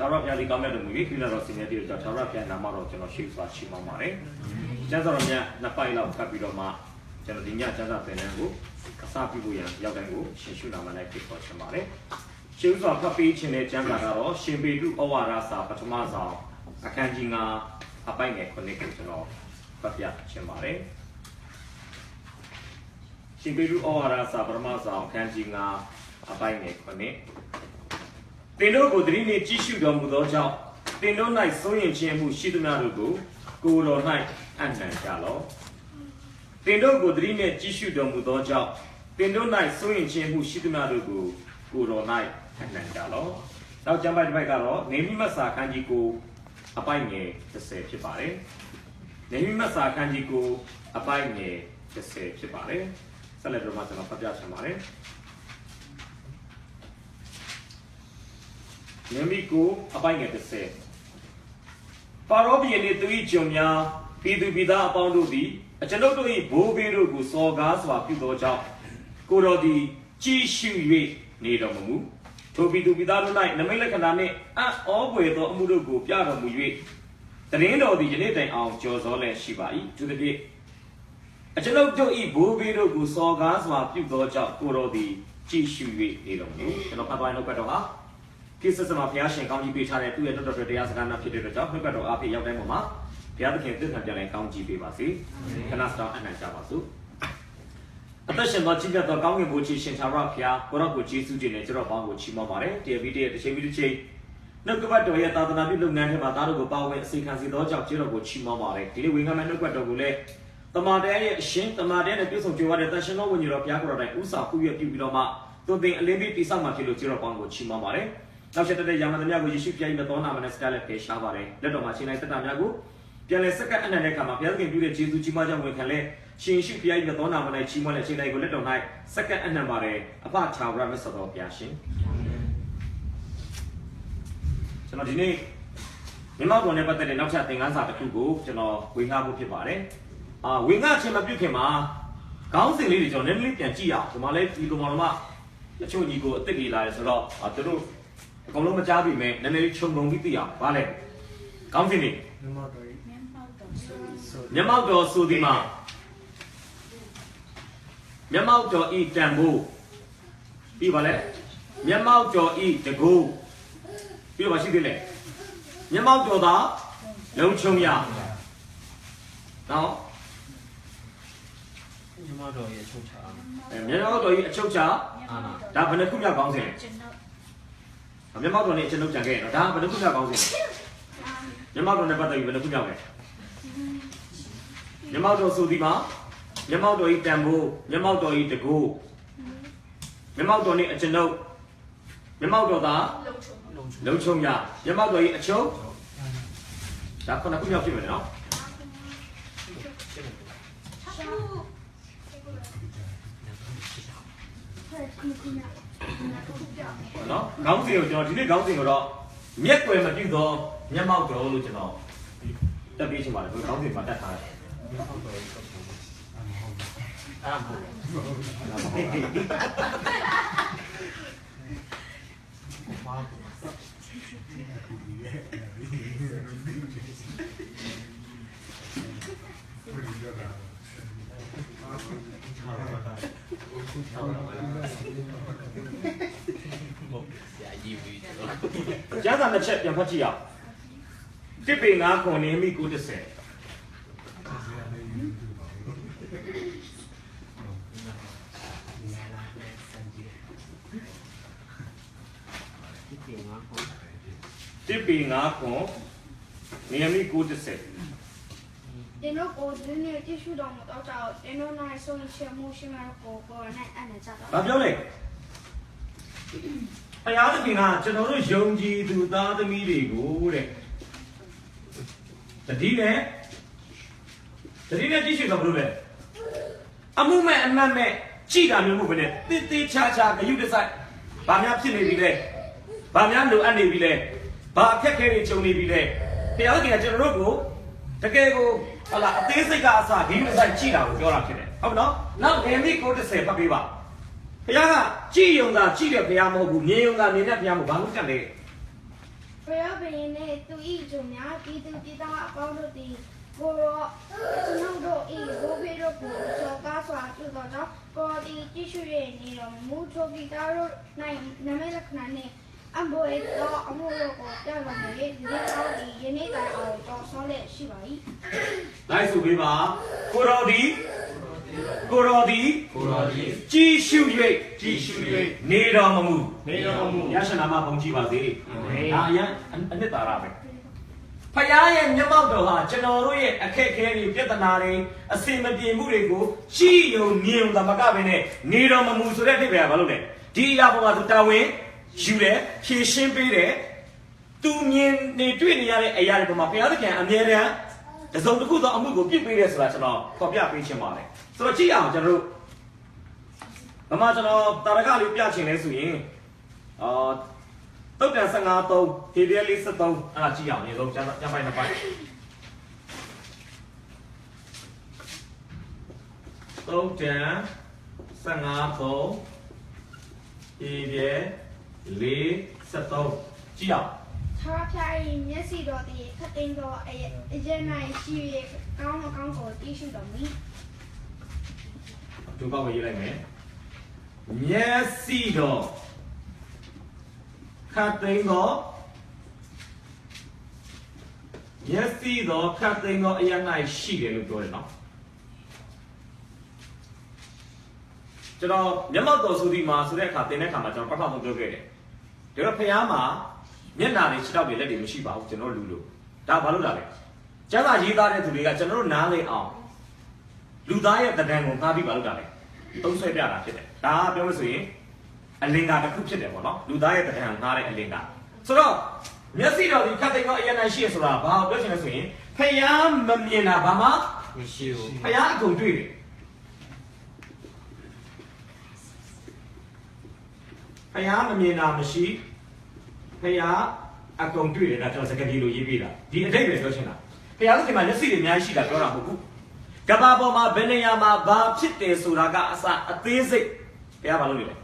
Tara Piali Gamet and we feel our senior deal, Tara Pian Namaro, General Ships, Chimamare. Jazarania, Napaila, Capidoma, Generalina, Jaza Penango, Kasapi, Yagango, Shishuna Manaki for Chamare. Ships of Capi, Chine, Jamagaro, Shimbidu, Owarasa, Patumaza, Akanjinga, Apane connected to Papia Chamare. Shimbidu, Owarasa, Patumaza, Akanjinga, Apane connect. They know good dreaming tissue done with those out. They know nice sewing chamber, Shidunarugo, good or night, and Nankalo. They know good dreaming tissue done with those out. They know nice sewing chamber, Shidunarugo, good or night, and Nankalo. Now, Jamba Bagaro, Nemimasa Kanjiko, a pine to save Chipare. Nemimasa Kanjiko, a pine to save Chipare. Celebrate of Pajachamare. Nemico, a buying at the same. Parobi and it to each yonya, Pidu Bida Poundudi, a Chanoto, Bobiru, saw gas, or Pido Job. Kurodi, Chi Shui, need of Mumu. Toby to Bida night, Namakaname, always the Murugu, Piano Mui. The name of the Janeta of Josole Shibai to the day. A Chanoto, Bobiru, saw gas, or Pido Job, Kurodi, Chi Shui, need of Mumu, and a Papa no Kisses of Yashin County Beach are 2 and the Dias and up to the job, but up in Yamama, the other came to the County Bivasi, Canasta and Javasu. Attention, what you got the County Buchi, Shintarapia, Korabuchi, Sujin, Jerobang, Chimamare, the everyday at the Shemichi. No go back to Yatanabi, Lunan, Mataro, Bow, and Sikansi Doja, Jerobo Chimamare, Killing and Quatogule. The Made, Shin, the Made, and Piece of Jawad, National when you're a Piacora, Usa, who you have Piloma, don't they limit the Sama Kilo Jerobang, Chimamare. Now, Saturday, Yamanago, you should play the Dona and Scarlet Shavare, Little Machine at the Tamago. Piala second and then come up, Piala do the Chizu Chimaja with Calais. She should play the Dona and Chimon and Chile little night, second and then Mare, apart child rabbits of Yashin. So, not in it. We not only but the not chatting answer to go, you know, we have Pipare. We got him a Bukema. Council ladies on Emily and Chia, to Malay, Igomama. The two you go, the lies a lot, at the roof. Coloma Jabi may, Nanny Chong Vitia, Vale. Company. Yamato Sudima. Yamato eat tambu. Ivale. Yamato eat the go. Pivashidile. Yamato da. No Chongya. Now. Yamato eat a chocha. Dapanakuya bouncing. I'm not going to look again. I'm going to look at you're not going to bother you when you look at Yamato Sudima, Yamato eat tambu, Yamato eat the go. Yamato need a chino. Yamato da, no chonga. Yamato eat a choke. That's going to put you now. No, Council, did Council or not? Yet, when I do the Yamato original. The beach one, we counted by that time. Just on the check, you're watching out. Tipping up on me, good to say. Tipping up on me, good to say. They know go to the tissue down without they know nice so much emotion go for an and a chat. I'm going. I have been at General Jongi to the meeting. The dinner tissue of Ruben. A movement and man, cheat on moving it. This cha, you decide. Banyap Chili be there. Banyam and they be there. Bakaki Choni be there. The other General go. The Gago, a lot of things they got, he was like cheat out with your accident. Oh no, now they go to say Papiba. Piana, Chi on the Chi of Piamo, who knew that in that Piamo Bank. ရောဘင်းနဲ့သူဤဂျုံများပြည်သူပြည်သားအပေါင်းတို့သည်ကိုရောကျွန်ုပ်တို့ဤဘိုးဘေးတို့ကိုစောကားစွာပြုသောကြောင့်ကိုဒီကြည့်ရှုရနေတော်မူထိုပြည်သားတို့၌နမိတ်လက္ခဏာနှင့်အဘိုးသောအမှုတို့ကိုကြောက်တော်မူ၍ဒီကောင်းဒီယနေ့တိုင်အောင်တော်ဆောလက်ရှိပါ၏ လိုက်ဆိုပေးပါကိုတော်ဒီကြည်ရှု၍နေတော်မမူရရှနာမဘုံကြည့်ပါစေဒါအရင်အနှစ်သာရပဲဖခင်ရဲ့မျက်မှောက်တော်ဟာကျွန်တော်တို့ရဲ့အခက်အခဲတွေပြဿနာတွေအစင်မပြေမှုတွေကိုကြည်ယုံမြင်သမကပဲနဲ့နေတော်မမူဆိုတဲ့အဓိပ္ပာယ်ကဘာလို့လဲဒီအရာပေါ်မှာသူတာဝန်ယူတယ်ဖြည့်ရှင်းပေးတယ်သူမြင်နေတွေ့နေရတဲ့အရာတွေပေါ်မှာဘုရားသခင်အမြဲတမ်းတစုံတစ်ခုသောအမှုကိုပြုတ်ပေးတယ်ဆိုတာကျွန်တော်ဖော်ပြပေးချင်ပါတယ်ဆိုတော့ကြည့်အောင်ကျွန်တော်တို့ဗမာကျွန်တော်တာရကလေးပြချင်လဲဆိုရင်တုတ်တန်15 3ဒီပြဲလေး73အဲ့ဒါကြည့်အောင်ရေဆုံးကျမ်းပိုင်းနှစ်ပိုင်းတုတ်တန်15 3ဒီပြဲလေး73ကြည့်အောင် သာဖျား၏မျက်စိတော်သည်ခတ်သိမ်းသောအရဲ့၌ရှိ၍ကောင်းကောင်းကိုတည်ရှိတော်မူ ဒုက္ခကိုရေးလိုက်မယ်မျက်စိတော်ခတ်သိမ်းသောမျက်စိတော်ခတ်သိမ်းသောအရာ၌ရှိတယ်လို့ပြောတယ်နော်ကျွန်တော်မျက်မှောက်တော်ဆိုဒီမှာဆိုတဲ့အခါသင်တဲ့အခါမှာကျွန်တော်ပထမဆုံးပြောခဲ့တယ်ဒါတော့ဖျားမှာမျက်နှာတွေခြေထောက်တွေလက်တွေမရှိပါဘူးကျွန်တော်လူလို့ဒါဘာလို့လဲကျမ်းစာရေးသားတဲ့သူတွေကကျွန်တော်တို့နားလည်အောင်လူသားရဲ့တဏ္ဍာန်ကိုငှားပြီးဘာလို့တာလဲသုံးဆွဲပြတာဖြစ်တယ်ဒါကပြောလို့ဆိုရင်အလင်္ကာတစ်ခုဖြစ်တယ်ပေါ့နော်လူသားရဲ့တဏ္ဍာန်ငှားတဲ့အလင်္ကာဆိုတော့မျက်စိတော်ဒီခတ်သိမ်းသောအရာ၌ရှိရဆိုတာဘာကိုပြောချင်လဲဆိုရင်ဖျားမမြင်တာဘာမှမရှိဘူးဖျားအကုန်တွေ့တယ်ဖျားမမြင်တာမရှိဖျားအကုန်တွေ့တယ်ဒါကျွန်တော်စကားကြီးလိုရေးပြတာဒီအတိတ်ပဲပြောချင်တာဖျားသခင်မှာမျက်စိတွေအများကြီးရှိတာပြောတာမဟုတ်ဘူးကဘာပေါ်မှာဘယ်နေရာမှာဘာဖြစ်တယ်ဆိုတာကအစအသေးစိတ်ဘုရားဘာလို့လဲ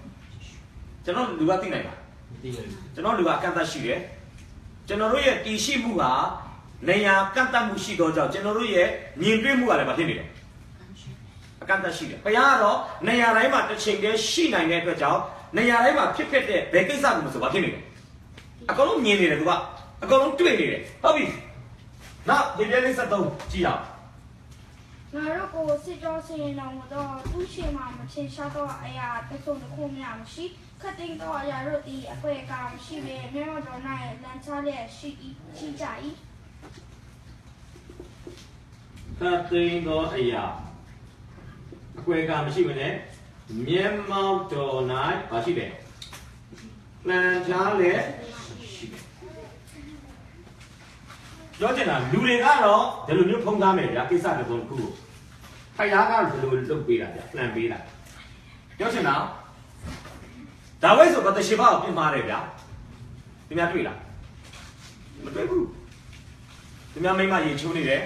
ကျွန်တော်လူကသိနိုင်ပါမသိဘူးကျွန်တော်လူကအကန့်အသတ်ရှိတယ်ကျွန်တော်တို့ရဲ့တည်ရှိမှုဟာနေရာကန့်သတ်မှုရှိသောကြောင့်ကျွန်တော်တို့ရဲ့မြင်တွေ့မှုကလည်းမဖြစ်နေတယ်အကန့်အသတ်ရှိတယ်ဘုရားကတော့နေရာတိုင်းမှာတစ်ချိန်တည်းရှိနိုင်တဲ့အတွက်ကြောင့်နေရာတိုင်းမှာဖြစ်တဲ့ဘယ်ကိစ္စကိုမဆိုဘာဖြစ်နေလဲအကုန်လုံးမြင်နေတယ်သူကအကုန်လုံးတွေ့နေတယ်ဟုတ်ပြီနောက်ဒီပြည့်လေး73ကြည့်အောင်ငါတို့ကိုစစ်ကြောဆင်းတော်မူသောသူရှိမှမထင်ရှားသောအရာတစ်စုံတစ်ခုမျှမရှိခတ်သိမ်းသောအရာတို့သည်အကွဲကမရှိဘဲမျက်မှောက်တော်၌လမ်းချလျက်ရှိကြ၏ခတ်သိမ်းသောအရာအကွဲကမရှိဘဲနဲ့မျက်မှောက်တော်၌ဘာရှိတယ်လမ်းချလျက်ရှိတယ်ပြောချင်တာလူတွေကတော့ဒီလိုမျိုးဖုံးကားမယ်ဗျာကိစ္စတစ်စုံတစ်ခုကိုဖယားကတော့ဒီလိုလုပ်ပေးတာဗျာplanပေးတာပြောချင်တာဒါဝိဒ်ဆိုတော့တရှိဘာကိုပြင်မာတယ်ဗျာဒီများတွေ့လားမတွေ့ဘူးဒီများမိမရေချိုးနေတယ်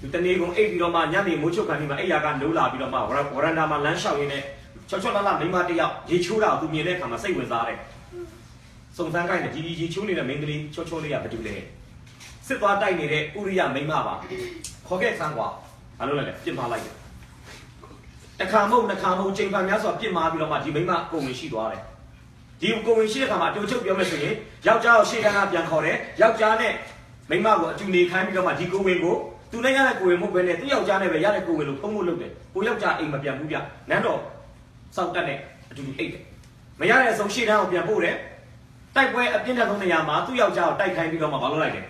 ဒီတနေ့ကုန်အိတ်ပြီးတော့မှညနေမိုးချုပ်ခါနေမှာအိယာကနိုးလာပြီးတော့မှဝရန်ဒါမှာလမ်းလျှောက်ရင်းနဲ့ချောချောလာမိမတယောက်ရေချိုးတာကိုသူမြင်တဲ့အခါမှာစိတ်ဝင်စားတယ်စုံစမ်းခိုင်းတယ်ဒီရေချိုးနေတဲ့မိန်းကလေးချောချောလေးကဘာတူလဲစစ်သွားတိုက်နေတဲ့ဥရိယမိန်းမပါခေါ်ခဲ့ဆန်းကွာဘာလို့လဲပြစ်မှားလိုက်တယ်တစ်ခါမဟုတ်နှစ်ခါမဟုတ်ချိန်ပါများစွာပြစ်မှားပြီးတော့မှဒီမိန်းမကုန်ဝင်ရှိသွားတယ်ဒီကုန်ဝင်ရှိတဲ့ခါမှာအတူချုပ်ပြောမယ်ဆိုရင်ယောက်ျားကိုရှေ့ကပြန်ခေါ်တယ်ယောက်ျားနဲ့မိန်းမကိုအတူနေခိုင်းပြီးတော့မှဒီကုန်ဝင်ကိုသူနဲ့ရတဲ့ကိုဝင်မဟုတ်ဘဲနဲ့သူ့ယောက်ျားနဲ့ပဲရတဲ့ကိုဝင်လို့ဖုံးဖို့လုပ်တယ်ကိုယောက်ျားအိမ်မပြန်ဘူးဗျနန်းတော်စောက်တက်နဲ့အတူအိတ်တယ်မရတဲ့အဆုံးရှေ့တန်းကိုပြန်ပို့တယ်တိုက်ပွဲအပြင်းထန်ဆုံးနေရာမှာသူ့ယောက်ျားကိုတိုက်ခိုင်းပြီးတော့မှမလုပ်လိုက်တယ်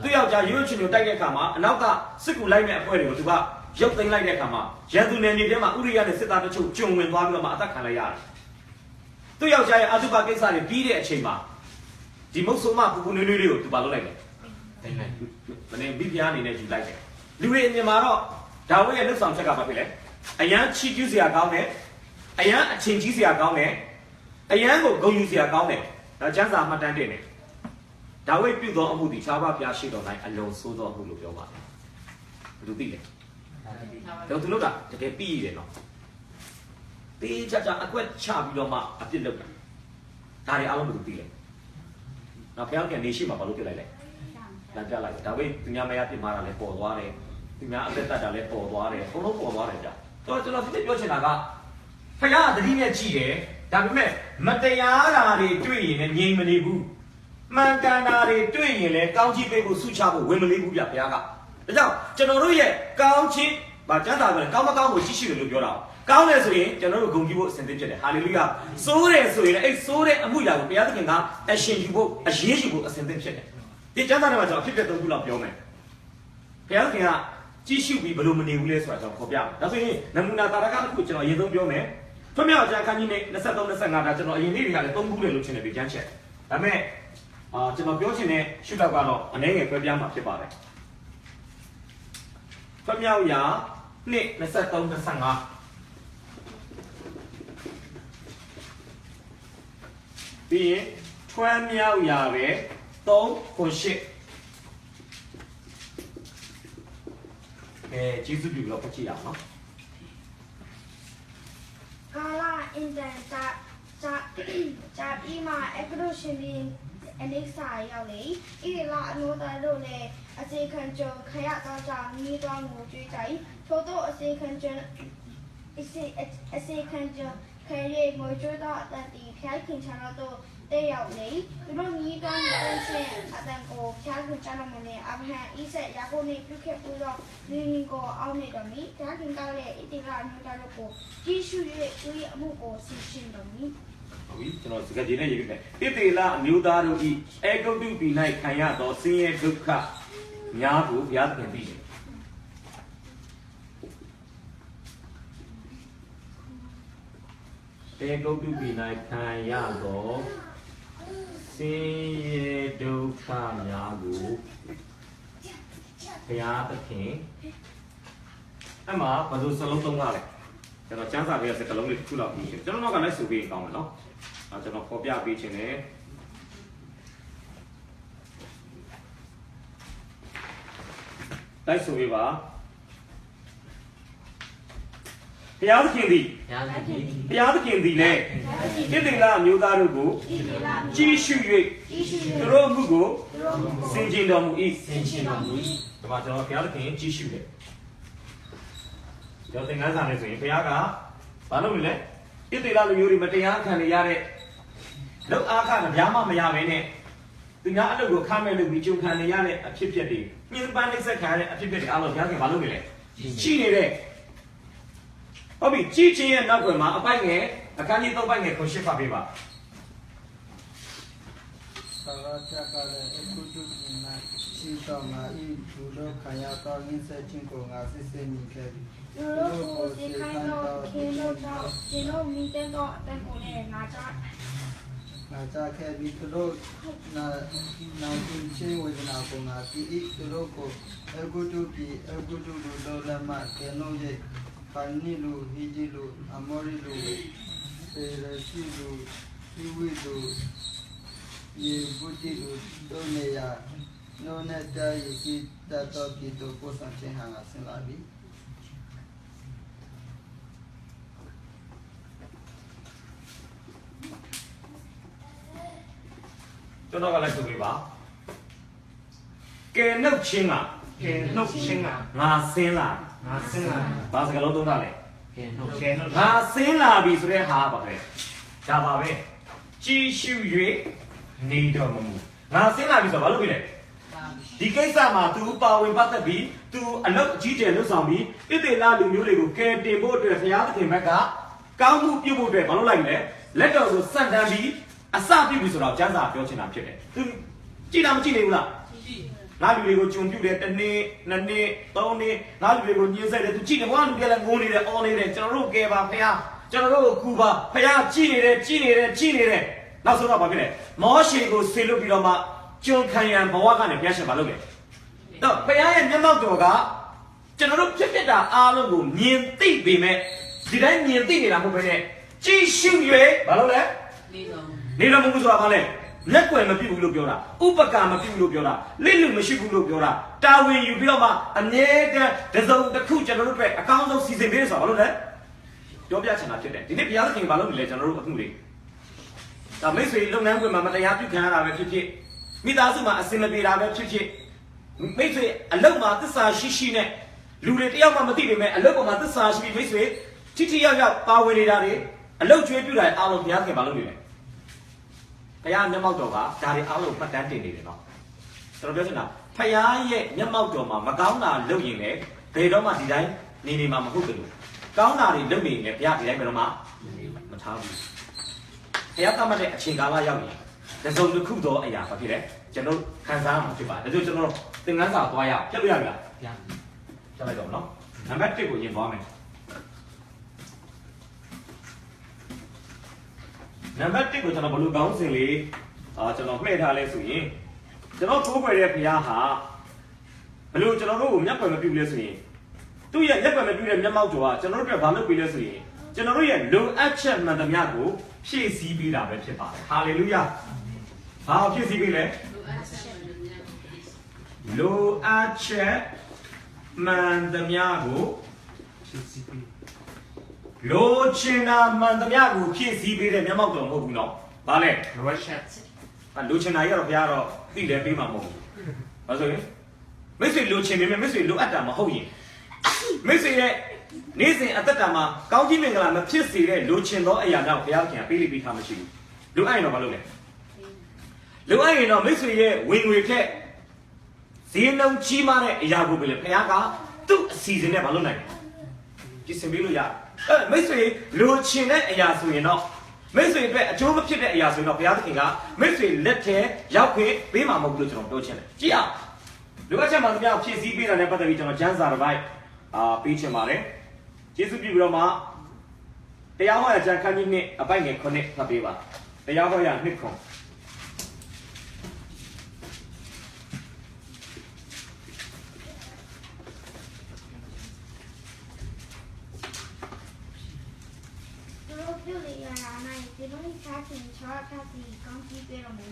သူ့ယောက်ျားရွှေချွန်ကိုတိုက်တဲ့အခါမှာအနောက်ကစစ်ကူလိုက်မဲ့အဖွဲ့တွေကိုသူကရုပ်သိမ်းလိုက်တဲ့အခါမှာရန်သူနယ်မြေထဲမှာဥရိယနဲ့စစ်သားတချို့ကျုံဝင်သွားပြီးတော့မှအသက်ခံလိုက်ရတယ်သူ့ယောက်ျားရဲ့အတုပကိစ္စတွေပြီးတဲ့အချိန်မှာဒီမုတ်ဆိုးမပူပူနွေးနွေးလေးကိုသူပါလုပ်လိုက်တယ်သိမ်းလိုက်မနေ့ဘိဖျားအနေနဲ့ယူလိုက်တယ်လူတွေအမြင်မှာတော့ဒါဝိဒ်ရဲ့လှုပ်ဆောင်ချက်ကဘာဖြစ်လဲအရန်ချီးကျူးစရာကောင်းတယ်အရန်အချိန်ကြီးစရာကောင်းတယ်အရန်ကိုဂုဏ်ယူစရာကောင်းတယ်ဒါကျမ်းစာမှတ်တမ်းတင်တယ်ဒါဝိဒ်ပြုသောအမှုသည်ခြားပါးပြရှိတော်၌အလုံးဆိုးသောအမှုလို့ပြောပါတယ်ဘယ်သူသိလဲတော့သူလို့ကတကယ်ပြီးရတယ်နော်တေးချာချာအကွက်ချပြီးတော့မှအပြစ်လုပ်တာဒါတွေအားလုံးဘယ်သူသိလဲ နောက်ဘုရားခင်နေရှိမှာဘာလို့ပြလိုက်လဲလမ်းပြလိုက်ဒါပေမဲ့သူများမရပြမှာလည်းပေါ်သွားတယ်သူများအသက်တက်တာလည်းပေါ်သွားတယ်အကုန်လုံးပေါ်သွားတယ်ဗျတော့ကျွန်တော်ဒီနေ့ပြောချင်တာကဘုရားသတိနဲ့ကြည့်တယ်ဒါပေမဲ့မတရားတာတွေတွေ့ရင်လည်းငြိမ်မနေဘူးမှန်ကန်တာတွေတွေ့ရင်လည်းကောင်းချီးပေးဖို့ဆုချဖို့ဝင်မလေးဘူးဗျဘုရားကဒါကြောင့်ကျွန်တော်တို့ရဲ့ကောင်းချီးကျမ်းစာကလည်းကောင်းမကောင်းကိုကြည့်ရှုတယ်လို့ပြောတာကောင်းတယ်ဆိုရင်ကျွန်တော်တို့ဂုဏ်ပြုဖို့အစဉ်သင့်ဖြစ်တယ်ဟာလေလုယာစိုးတယ်ဆိုရင်အဲ့စိုးတဲ့အမှုရာကိုဘုရားသခင်ကအရှင်ယူဖို့အရေးယူဖို့အစဉ်သင့်ဖြစ်တယ်ဒီကျမ်းစာထဲမှာကျွန်တော်အဖြစ်ပြသုံးခုလောက်ပြောမယ်ဘုရားသခင်ကကြည့်ရှုပြီးဘယ်လိုမနေဘူးလဲဆိုတာကျွန်တော်ခေါ်ပြမယ်ဒါဆိုရင်နမူနာတာရကတစ်ခုကျွန်တော်အရင်ဆုံးပြောမယ်ထွတ်မြောက်ကျမ်းခန်းကြီးနဲ့23 25ဒါကျွန်တော်အရင်နေ့တွေကလည်း3ခုနဲ့လို့ရှင်းတယ်ဒီကျမ်းချက်ဒါပေမဲ့ကျွန်တော်ပြောချင်တဲ့ရှုထောက်ကတော့အနည်းငယ်ပြပြမှာဖြစ်ပါတယ်ထွတ်မြောက်ရာနှစ်23 25ပြီးရင်ထွန်းမြောက်ရာပဲ3ခု8ကျေးဇူးပြုလို့ဖတ်ကြည့်ရအောင်နော်ကာလာအင်တန်ဂျာပြီးမှအကရုရှင်ဘင်းအနေစာရောက်လေဣလာအနိုတာတို့လည်းအစေခံကြခရတော့ကြောင့်မိတော်ငိုကြွေးကြထို့သောအစေခံကြအစေခံကြခဲရဲငိုကြွေးတော့အတန်တီဖျားခင်ချာတော့တဲ့ရောက်လေသူတို့မိတော်ငိုရှင်အတန်ကိုဖျားခင်ချာတော့မနေအဘဟန်ဣဆက်ရဖို့နေပြုခဲ့ပြီးတော့ဒီကိုအောင်းနေတော့မိဖျားခင်ကလည်းဣတိလာအနိုတာတို့ကိုကြီးစုရဲ့သူရဲ့အမှုကိုဆင်ရှင်းတော်မိဟုတ်ပြီကျွန်တော်စကားကြည့်နေရေးပြီဣတိလအမျိုးသားတို့ဤအေဂုတ်တုပြည်၌ခံရသောဆင်းရဲဒုက္ခများကိုဘုရားသခင်သိတယ်အေဂုတ်တုပြည်၌ခံရသောဆင်းရဲဒုက္ခများကိုဘုရားသခင်အဲ့မှာဘာလို့စလုံးသုံးရလဲကျွန်တော်ကျမ်းစာလေးစကားလုံးလေးတစ်ခုလောက်ပြီးကျွန်တော်ကလည်းစုပြီးကောင်းတယ်နော်ကျွန်တော်ဖော်ပြပေးခြင်းနဲ့တိုက်ဆိုပြပါဘုရားသခင်သည်ဘုရားသခင်သည်လည်းဣသရေလမျိုးသားတို့ကိုကြီးရှု၍သူတို့မှုကိုဆင်ခြင်တော်မူ၏ဒါမှကျွန်တော်ဘုရားသခင်ကြီးရှုတယ်ကျွန်တော်သင်ခန်းစာနဲ့ဆိုရင်ဘုရားကဘာလုပ်လဲဣသရေလလူမျိုးတွေမတရားခံနေရတဲ့လောက်အားခနဲ့ဗျာမမရဘဲနဲ့သူများအလုပ်ကိုခမဲ့လို့ပြီးကြုံခံနေရတဲ့အဖြစ်အပျက်တွေညှဉ်းပန်းနှိပ်စက်ခံရတဲ့အဖြစ်အပျက်တွေအားလုံးဘုရားကဘာလုပ်နေလဲရှိနေတဲ့ဟုတ်ပြီကြည်ချင်းရဲ့နောက်ွယ်မှာအပိုက်ငယ်အခန်းကြီး3ပိုက်ငယ်ကိုရှင်းဖတ်ပေးပါသာရချကလည်းအခုတုနာရှိတော်မှာဤဘုလိုခရတော်ရင်းဆက်ချင်းကိုငါစစ်စစ်မြင်ခဲ့ပြီသူတို့ကိုစိတ်ခိုင်းတော့ခင်းလို့တော့ဒီလိုမြင်တော့အတန်ကိုလည်းငါကြခဲ့ပြီသူတို့နာချင်းဝေဒနာကိုငါပြီးဤသူတို့ကိုအခုတုတို့လမ်းမှာကဲလို့ရဲ့ပန်နီလူဟီဂျီလူအမောရီလူစေရစီလူဒီဝီလူယေဘူတီလူတို့နေရနိုနဲ့တာယီကိတတော်ကီတို့ကိုစံချင်းဟာဆင်လာပြီကျွန်တော်ကလည်းဆိုပြပါကဲနှုတ်ချင်းကငါဆင်းလာဘာစကားလုံးသုံးတာလဲငါဆင်းလာပြီဆိုတဲ့ဟာပါပဲဒါပါပဲကြည်ရှု၍နေတော်မူငါဆင်းလာပြီဆိုတော့ဘာလုပ်ပြီလဲဒီကိစ္စမှာ तू ပါဝင်ပတ်သက်ပြီး तू အလုပ်အကြီးကျယ်လုပ်ဆောင်ပြီးဣသေလလူမျိုးတွေကိုကယ်တင်ဖို့အတွက်ဘုရားသခင်ဘက်ကကောင်းမှုပြုဖို့အတွက်ဘာလုပ်လိုက်လဲလက်တော်ကိုစံတန်းပြီးအစပြုပြီဆိုတော့ကျမ်းစာပြောချင်တာဖြစ်တယ် तू ကြည်တာမကြည့်နေဘူးလားငါလူတွေကိုဂျုံပြုတယ်တစ်နေ့နှစ်နေ့သုံးနေ့ငါလူတွေကိုညှင်းဆဲတယ် तू ကြည့်တယ်ဘာလူတွေလည်းငိုနေတယ်အော်နေတယ်ကျွန်တော်တို့ကယ်ပါဘုရားကျွန်တော်တို့ကိုကူပါဘုရားကြည်နေတယ်နောက်ဆုံးတော့ဘာဖြစ်လဲမောရှေကိုဆေလွတ်ပြီးတော့မှကျွန်ခံရန်ဘဝကနေဘုရားရှင်မလုပ်လေတော့ဘုရားရဲ့မျက်မှောက်တော်ကကျွန်တော်တို့ဖြစ်တာအားလုံးကိုမြင်သိပေမဲ့ဒီတိုင်းမြင်သိနေတာမဟုတ်ဘဲနဲ့ကြည်ရှု၍ဘာလို့လဲနေတော်မူဆိုတာဘာလဲလက်ွယ်မပြုတ်ဘူးလို့ပြောတာဥပကာမပြုတ်ဘူးလို့ပြောတာလိလူမရှိဘူးလို့ပြောတာတာဝန်ယူပြီးတော့မှအမြဲတမ်းတစ်စုံတစ်ခုကျွန်တော်တို့အတွက်အကောင်းဆုံးစီစဉ်ပေးရဆိုတာဘာလို့လဲပြောပြချင်တာဖြစ်တယ်ဒီနေ့ဘုရားသခင်ဘာလို့နေလဲကျွန်တော်တို့အမှုတွေဒါမိတ်ဆွေလုပ်ငန်းခွင်မှာမတရားပြုခံရတာပဲဖြစ်ဖြစ် မိသားစုမှာအစင်မပြေတာပဲဖြစ်ဖြစ်မိတ်ဆွေအလုပ်မှာသစ္စာရှိနဲ့လူတွေတယောက်မှမသိပေမဲ့အလုပ်ပေါ်မှာသစ္စာရှိပြီးမိတ်ဆွေထိရောက်ပါဝင်နေတာတွေအလုပ်ကျွေးပြတာအားလုံးဘုရားခင်ဘာလုပ်နေလဲဘုရားမျက်မှောက်တော်ကဒါတွေအားလုံးပတ်တန်းတင်နေတယ်နော်ကျွန်တော်ပြောချင်တာဘုရားရဲ့မျက်မှောက်တော်မှာမကောင်းတာလုပ်ရင်လည်းဘယ်တော့မှဒီတိုင်းနေမှာမဟုတ်ဘူးကောင်းတာတွေလုပ်နေရင်လည်းဘုရားဒီတိုင်းဘယ်တော့မှမထားဘူးဘုရားသတ်မှတ်တဲ့အချိန်ကာလရောက်ရင်တစုံတစ်ခုသောအရာဘာဖြစ်လဲကျွန်တော်ခံစားမှာဖြစ်ပါတယ်ဒါကြောင့်ကျွန်တော်သင်ခန်းစာသွားရအောင်ပြတ်လို့ရပြီလားပြတ်လိုက်တော့နော်နံပါတ်1ကိုရင်သွားမယ်နံပါတ်1ကိုကျွန်တော်ဘယ်လိုကောင်းစဉ်လေးကျွန်တော်မှဲ့ထားလဲဆိုရင်ကျွန်တော်ထိုးခွေတဲ့ဘုရားဟာဘယ်လိုကျွန်တော်တို့ကိုမျက်ကွယ်မပြုလဲဆိုရင်သူ့ရဲ့မျက်ကွယ်မပြုတဲ့မျက်မှောက်တော်ကကျွန်တော်တို့အတွက်ဘာလုပ်ပေးလဲဆိုရင်ကျွန်တော်တို့ရဲ့လိုအပ်ချက်မှန်သမျှကိုဖြည့်ဆည်းပေးတာပဲဖြစ်ပါတယ်ဟာလေလုယာဘာဖြည့်ဆည်းပေးလဲလိုအပ်ချက်မှန်သမျှကိုဖြည့်ဆည်းပေးလိုချင်တာမှန်သမျှကိုဖြည့်ဆည်းပေးတဲ့မျက်မှောက်တော်မဟုတ်ဘူးနော်ဘာလဲလိုအပ်ချက်လိုချင်တာကြီးတော့ဘုရားတော့သိတယ်ပေးမှာမဟုတ်ဘူးဘာဆိုရင်မိတ်ဆွေလိုချင်ပေမဲ့မိတ်ဆွေလိုအပ်တာမဟုတ်ရင်မိတ်ဆွေရဲ့နေ့စဉ်အသက်တာမှာကောင်းကြီးမင်္ဂလာမဖြစ်စေတဲ့လိုချင်သောအရာတော့ဘုရားခင်ကပေးလိပေးထားမရှိဘူးလိုအပ်ရင်တော့မလုပ်နဲ့လိုအပ်ရင်တော့မိတ်ဆွေရဲ့ဝင်ငွေထက်ဈေးနှုန်းကြီးမားတဲ့အရာကိုပဲလေဘုရားကသူ့အစီအစဉ်နဲ့မလုပ်နိုင်ဘူးပြင်ဆင်ပေးလို့ရမိတ်ဆွေလိုချင်တဲ့အရာဆိုရင်တော့မိတ်ဆွေအတွက်အကျိုးမဖြစ်တဲ့အရာဆိုရင်တော့ဘုရားသခင်ကမိတ်ဆွေလက်ထဲရောက်ခွင့်ပေးမှာမဟုတ်ဘူးလို့ကျွန်တော်ပြောချင်တယ်ကြည့်အောင်လိုအပ်ချက်မှန်သမျှဖြည့်ဆည်းပေးတာနဲ့ပတ်သက်ပြီးကျွန်တော်ကျမ်းစာတစ်ပိုက်ပေးချင်ပါတယ်ကျေးဇူးပြုပြီးတော့မှတရားဟောရာကျမ်းခန်းကြီးနှစ်အပိုက်ငယ်9ဖတ်ပေးပါတရားဟောရာနှစ်ခွန်ပြုလေရတာနိုင်ဒီလိုထားတင်ချောထားစီကောင်းကြီးပြတော့မယ်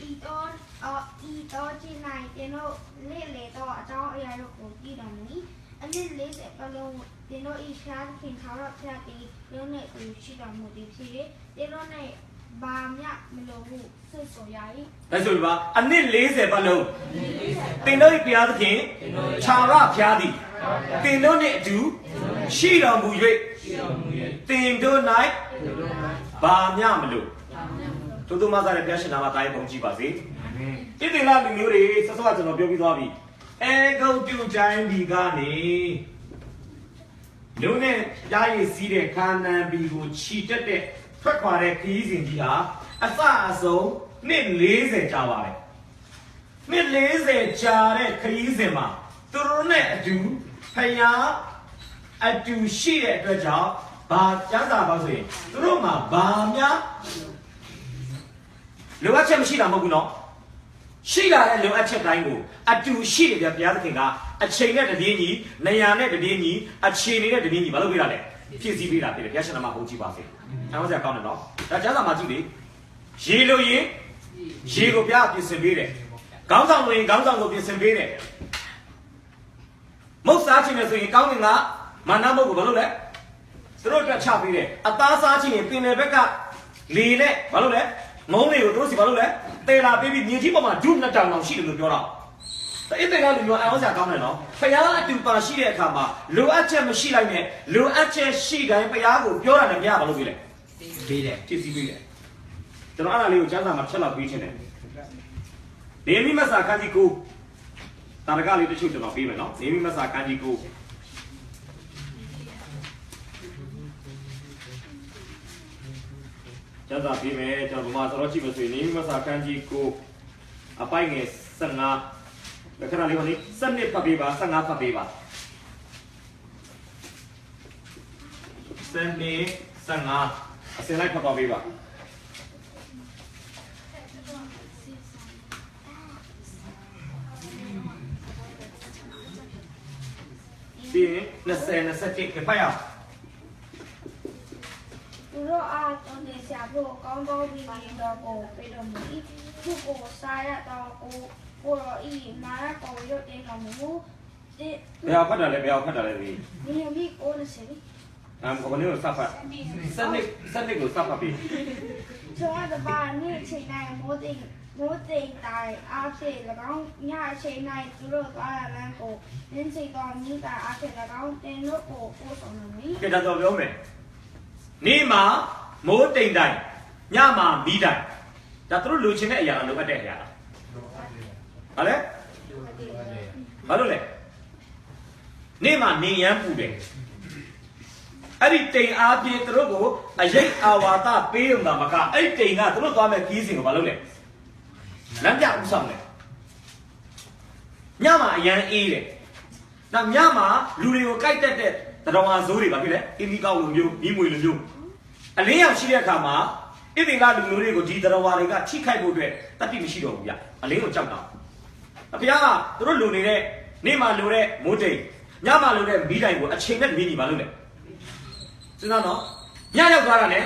ဤတော့ကျင်းနိုင်တင်တို့လေတော့အကြောင်းအရာတို့ကိုကြည့်တော်မူအနည်း40ပလုံးတင်တို့ဤရှားခင်ထားတော့ဖျက်ပြီးရုံးနဲ့သူရှိတော်မူသည်ဖြစ်၍တင်တို့နဲ့ဘာမြမလို့ဘူးဆွဆိုရည်ဒါဆိုဒီပါအနည်း40ပလုံးတင်တို့ဘုရားသခင်ခြာရဖျားသည်တင်တို့နဲ့အတူရှိတော်မူ၍တင်တို့၌ဘာမြမလို့တို့မသားရဲ့ဘုရားရှင်နာမတိုင်းပုံကြည့်ပါစေတိတိလာလူမျိုးတွေဆက်စောကကျွန်တော်ပြောပြီးသွားပြီအဲဂုတ်ပြုတ်တိုင်းဒီကနေလူနဲ့ကြားရည်စီးတဲ့ခါနန်ဘီကိုခြိတက်တဲ့ထွက်ခွာတဲ့ခရီးစဉ်ကြီးဟာအစအဆုံးနှစ်40ကြာပါတယ်နှစ်40ကြာတဲ့ခရီးစဉ်မှာသူတို့နဲ့အတူဖယားအတူရှိတဲ့အတွက်ကြောင့်ဘာကျမ်းစာပါဆိုရင်သူတို့မှာဘာများလိုအပ်ချက်မရှိတာမဟုတ်ဘူးနော်ရှိလာတဲ့လိုအပ်ချက်တိုင်းကိုအတူရှိတယ်ဗျာဘုရားသခင်ကအချိန်နဲ့တပြေးညီနေရာနဲ့တပြေးညီအခြေအနေနဲ့တပြေးညီမလုပ်ပေးတာလေဖြည့်ဆည်းပေးတာဖြစ်တယ်ဘုရားရှင်နာမဟုတ်ကြည့်ပါစေ။အားလုံးစရာကောင်းတယ်နော်။ဒါကျမ်းစာမှာကြည့်လေရေလိုရင်ရေကိုဘုရားပြင်ဆင်ပေးတယ်။ခေါင်းဆောင်လိုရင်ခေါင်းဆောင်ကိုပြင်ဆင်ပေးတယ်။မုတ်စားခြင်းနဲ့ဆိုရင်ကောင်းကင်ကမာနမုတ်ကိုဘာလုပ်လဲ။သူတို့အတွက်ချပေးတယ်။အသားစားခြင်းရင်ပင်လယ်ဘက်ကလေနဲ့ဘာလုပ်လဲ။ငုံတွေကိုသူတို့စီဘာလုပ်လဲ။တေလာပေးပြီးမြေကြီးပေါ်မှာဒုနှစ်တောင်တောင်ရှိတယ်လို့ပြောတော့အဲ့ဒီကလူမျိုးအောင်စရာကောင်းတယ်နော်ဖယားအတူပါရှိတဲ့အခါမှာလိုအပ်ချက်မရှိလိုက်နဲ့လိုအပ်ချက်ရှိတိုင်းဖယားကိုပြောတာနဲ့မရဘာလို့ပြေးလဲပေးတယ်ဖြည့်ဆည်းပေးတယ်ကျွန်တော်အဲ့ဒါလေးကိုကျမ်းစာမှာဖြတ်လောက်ပေးခြင်းတယ်နေမိမဆာခန်းကြီးကိုတာရကလေးတချို့ကျွန်တော်ပေးမယ်နော်နေမိမဆာခန်းကြီးကိုကျမ်းစာပေးမယ်ကျွန်တော်ဗမာစတော့ကြည့်မဆိုရင်နေမိမဆာခန်းကြီးကိုအပိုက်ငယ်15ခဏလေးကိုနေစနစ်ဖတ်ပေးပါ15ဖတ်ပေးပါစနစ်15အစလိုက်ဖတ်ပေးပါဒီ20ကဖတ်ရသူတို့အားတောင်းနေဆရာဖို့ကောင်းကောင်းပြီးတော့ကိုပြေတော်မူ၏သူကိုစားရတော့ကိုရောဤမာရကိုရုတ်တင်တော်မူဒီဘယ်အောင်ဖတ်တာလဲဘယ်အောင်ဖတ်တာလဲဒီဒီမိကိုနေစေဘယ်လိုစဖတ်စနစ်ကိုစဖတ်ပြီကျော်တဲ့ဘာနဲ့ချိန်တိုင်းမိုး မိုးတိမ်တိုင်အားဖြင့်၎င်းညအချိန်၌သူတို့သွားရလမ်းကိုနင်းစိတ်တော်မိတာအားဖြင့်၎င်းတင်တို့ကိုပို့ဆောင်မည် ကဲဒါတော့ပြောမယ်နေ့မှာမိုးတိမ်တိုင်ညမှာမီးတိုင်ဒါသူတို့လူချင်းတဲ့အရာလားလိုအပ်တဲ့အရာလားဟာလဲဘာလို့လဲနေ့မှာနေရန်ပူတယ်အဲ့ဒီတိမ်အားဖြင့်သူတို့ကိုအရိပ်အာဝါဒပေးရုံသာမကအဲ့ဒီတိမ်ကသူတို့သွားမဲ့ခီးစဉ်ကိုဘာလုပ်လဲလမ်းပြဥဆောင်တယ်ညမှာအရန်အေးတယ်နောက်ညမှာလူတွေကိုကြိုက်တတ်တဲ့တော်ဝါဇိုးတွေပါဖြစ်လေအင်းဒီကောက်လိုမျိုးမိမွေလိုမျိုးအလင်းရောက်ရှိတဲ့အခါမှာဣသင်္ဂလူမျိုးတွေကိုဒီတော်ဝါတွေကထိခိုက်ဖို့အတွက်တတိမရှိတော့ဘူးဗျအလင်းကိုကြောက်တာအဖေကသူတို့လူနေတဲ့နေ့မှာလူတဲ့မိုးတိမ်ညမှာလူတဲ့မီးတိုင်ကိုအချိန်နဲ့မြင်ညီပါလို့လေစဉ်းစားနော်ညရောက်သွားတာနဲ့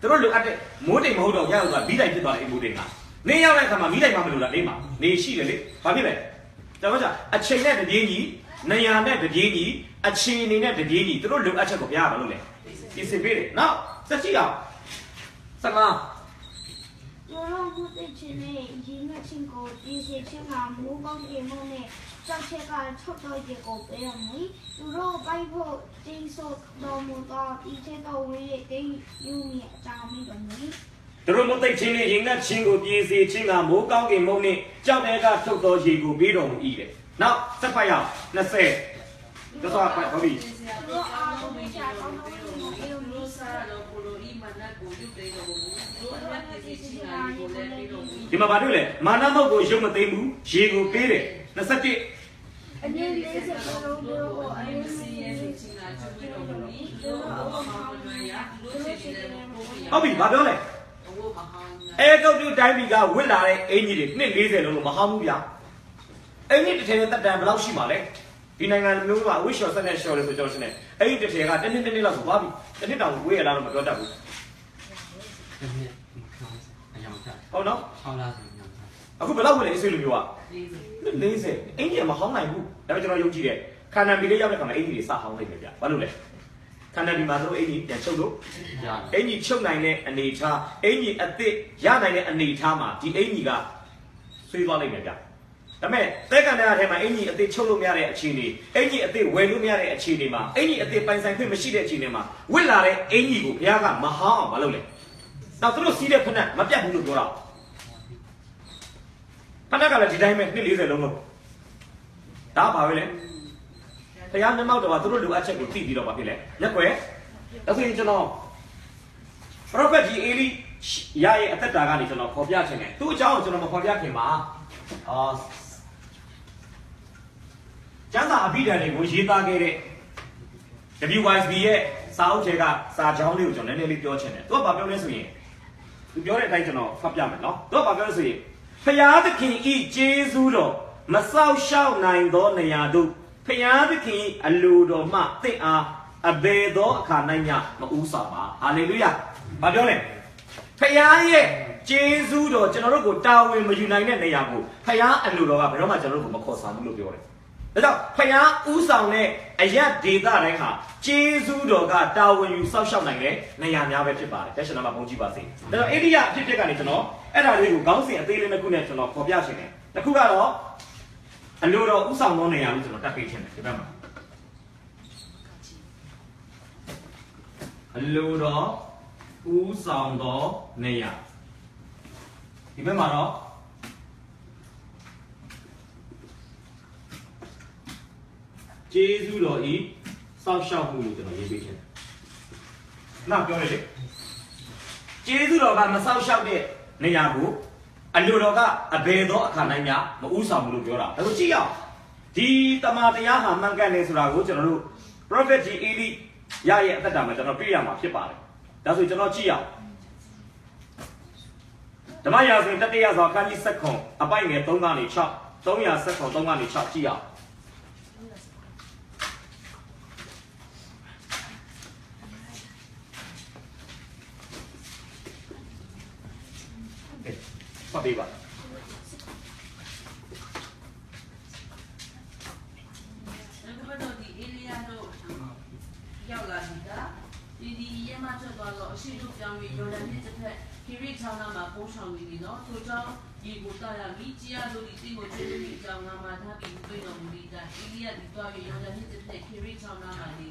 သူတို့လူအပ်တဲ့မိုးတိမ်မဟုတ်တော့ညရောက်သွားမီးတိုင်ဖြစ်သွားတယ်အိမ်မိုးတိမ်ကနေရောက်တဲ့အခါမှာမီးတိုင်မှမလို့လားအိမ်မှာနေရှိတယ်လေဘာဖြစ်လဲကျွန်တော်ကအချိန်နဲ့တပြေးညီနေရာနဲ့တပြေးညီအချိန်အနေနဲ့တပြေးညီသူတို့လူအပ်ချက်ကိုပြရပါလို့လေပြင်ဆင်ပေးတယ်နောက်ဆက်ကြည့်အောင်စကား သူတို့မိုးတိမ်ချင်းနဲ့ရင်းနှီးချင်းကိုဒီစီချင်းကမိုးကောင်းပြေမိုးနဲ့ကြောက်ချက်ကချုပ်တော့ရေကိုပေးရမည်သူတို့ပိုက်ဖို့တင်းဆိုတော်မူသောဒီချက်တော်ဝေးတင်းယူမီအကြောင်းမိပါမည် သူတို့မသိချင်းနဲ့ရင်နဲ့ချင်းကိုပြေးစေချင်းကမိုးကောင်းကင်မုံနဲ့ကြောက်တဲ့ကထုတ်တော်ရေကိုပေးတော်မူ၏တဲ့နောက်ဆက်ဖတ်ရအောင်20တော့ဆိုပါပြီ သူတို့အားလုံးဝေးချကောင်းတော်မူပြီးတော့မိစား ဒီမှာဘာတွေ့လဲမာနမုတ်ကိုရုပ်မသိမ်းဘူးရေကိုပေးတယ်21 အနည်းလေးစပေါ်လို့ကိုအရင်စီရဲ့ချင်းလာချူပြီးတော့မီသူတို့အဝမှာမရလို့ရှိတယ်ဟုတ်ပြီဘာပြောလဲအဲကုတ်တူတိုင်းပြည်ကဝစ်လာတဲ့အင်ကြီးတွေနှစ်40လုံးလို့မဟောင်းဘူးဗျာအင်ကြီးတစ်ထည်နဲ့တက်တန်ဘယ်လောက်ရှိမှာလဲဒီနိုင်ငံမျိုးကအဝစ်လျှော်ဆက်နဲ့လျှော်လို့ဆိုကျွန်တော်ရှင်းတယ်အဲ့ဒီတစ်ထည်ကတစ်နှစ်လောက်ဆိုသွားပြီတစ်နှစ်တောင်ဝေးရလားလို့မပြောတတ်ဘူးဟုတ်နော်အခုဘယ်လောက်ဝင်လဲအဆွေလူမျိုးက40အင်ကြီးမဟောင်းနိုင်ဘူးဒါပေမဲ့ကျွန်တော်ယုံကြည်တယ်ခန္ဓာပြည်လေးရောက်တဲ့ခါမှာအင်ကြီးတွေစဟောင်းနိုင်တယ်ဗျာဘာလို့လဲခန္ဓာပြည်မှာတို့အင်ကြီးပြန်ချုပ်လို့အင်ကြီးချုပ်နိုင်တဲ့အနေထားအင်ကြီးအသစ်ရနိုင်တဲ့အနေထားမှာဒီအင်ကြီးကဆွေးသွားလိုက်မယ်ဗျာဒါပေမဲ့သဲကန္တရာထဲမှာအင်ကြီးအသစ်ချုပ်လို့မရတဲ့အခြေအနေအင်ကြီးအသစ်ဝယ်လို့မရတဲ့အခြေအနေမှာအင်ကြီးအသစ်ပိုင်ဆိုင်ခွင့်မရှိတဲ့အခြေအနေမှာဝစ်လာတဲ့အင်ကြီးကိုဘုရားကမဟောင်းအောင်မလုပ်လဲနောက်သူတို့စီးတဲ့ဖက်နဲ့မပြတ်ဘူးလို့ပြောတာဖက်နဲ့ကလည်းဒီတိုင်းပဲနှစ်40လုံးလို့ဒါပါပဲလေဘုရားမျက်မှောက်တော်ကသူတို့လူအပ်ချက်ကိုသိပြီးတော့ပါဖြစ်လေလက်ွယ်ဒါဆိုရင်ကျွန်တော် prophet ဒီအေလိရရဲ့အသက်တာကနေကျွန်တော်ခေါ်ပြချင်တယ်သူ့အကြောင်းကိုကျွန်တော်မခေါ်ပြခင်မှာကျမ်းစာအဘိဓမ္မာတွေကိုရေးသားခဲ့တဲ့ WYSB ရဲ့စာအုပ်ထဲကစာကြောင်းလေးကိုကျွန်တော်နည်းနည်းလေးပြောချင်တယ်သူကဘာပြောလဲဆိုရင်သူပြောတဲ့အတိုင်းကျွန်တော်ဖတ်ပြမယ်နော်သူကဘာပြောလဲဆိုရင်ဖျားသခင်ဤကျေးဇူးတော်မဆောက်ရှောက်နိုင်သောနေရာတို့ဖျားသခင်အလိုတော်မှတင့်အားအဘယ်သောအခါ၌မျှမဥဆောင်ပါဟာလေလုယာဘာပြောလဲဖျားရဲ့ကျေးဇူးတော်ကျွန်တော်တို့ကိုတာဝန်မယူနိုင်တဲ့နေရာကိုဖျားအလိုတော်ကဘယ်တော့မှကျွန်တော်တို့ကိုမခေါ်ဆောင်ဘူးလို့ပြောတယ်ဒါကြောင့်ဖျားဥဆောင်တဲ့အရက်ဒေတာတိုင်းဟာကျေးဇူးတော်ကတာဝန်ယူဆောက်ရှောက်နိုင်တဲ့နေရာများပဲဖြစ်ပါတယ်တက်ရှင်နာမှာပုံကြည့်ပါစေဒါကြောင့်အိန္ဒိယအဖြစ်ကနေကျွန်တော်အဲ့ဒါလေးကိုခေါင်းစဉ်အသေးလေးတစ်ခုနဲ့ကျွန်တော်ခေါ်ပြရှင်တယ်တစ်ခုကတော့အလိုတော်ဥဆောင်သောနေရာလို့ကျွန်တော်တက်ပေးခြင်းတယ်ဒီဘက်မှာအလိုတော်ဥဆောင်သောနေရာဒီဘက်မှာတော့ကျေးဇူးတော်ဤစောက်ရှောက်မှုလို့ကျွန်တော်ရေးပေးခြင်းနောက်ပြောရလေကျေးဇူးတော်ကမစောက်ရှောက်တဲ့နေရာကိုအလိုတော်ကအဘယ်သောအခါတိုင်းများမဥဆောင်ဘူးလို့ပြောတာဒါဆိုကြည့်ရအောင်ဒီတမန်တရားဟာမှန်ကန်တယ်ဆိုတာကိုကျွန်တော်တို့ prophet ကြီးအေလိရရဲ့အသက်တာမှာကျွန်တော်တွေ့ရမှာဖြစ်ပါတယ်ဒါဆိုကျွန်တော်ကြည့်ရအောင်ဓမ္မရာဇဝင်တတိယဆောင်အခန်းကြီး7အပိုက်ငယ်3ကနေ6 373ကနေ6ကြည့်ရအောင်ဖတ်ပေးပါရောက်လာပြီကဒီရဲမထွက်သွားတော့အရှိတို့ပြောင်း于有人的这块，因为长那嘛工厂里呢，都叫一股大呀，米基啊都的这个就是米长那嘛，他并不能无力的，伊利亚的多于有人的这块，因为长那嘛的。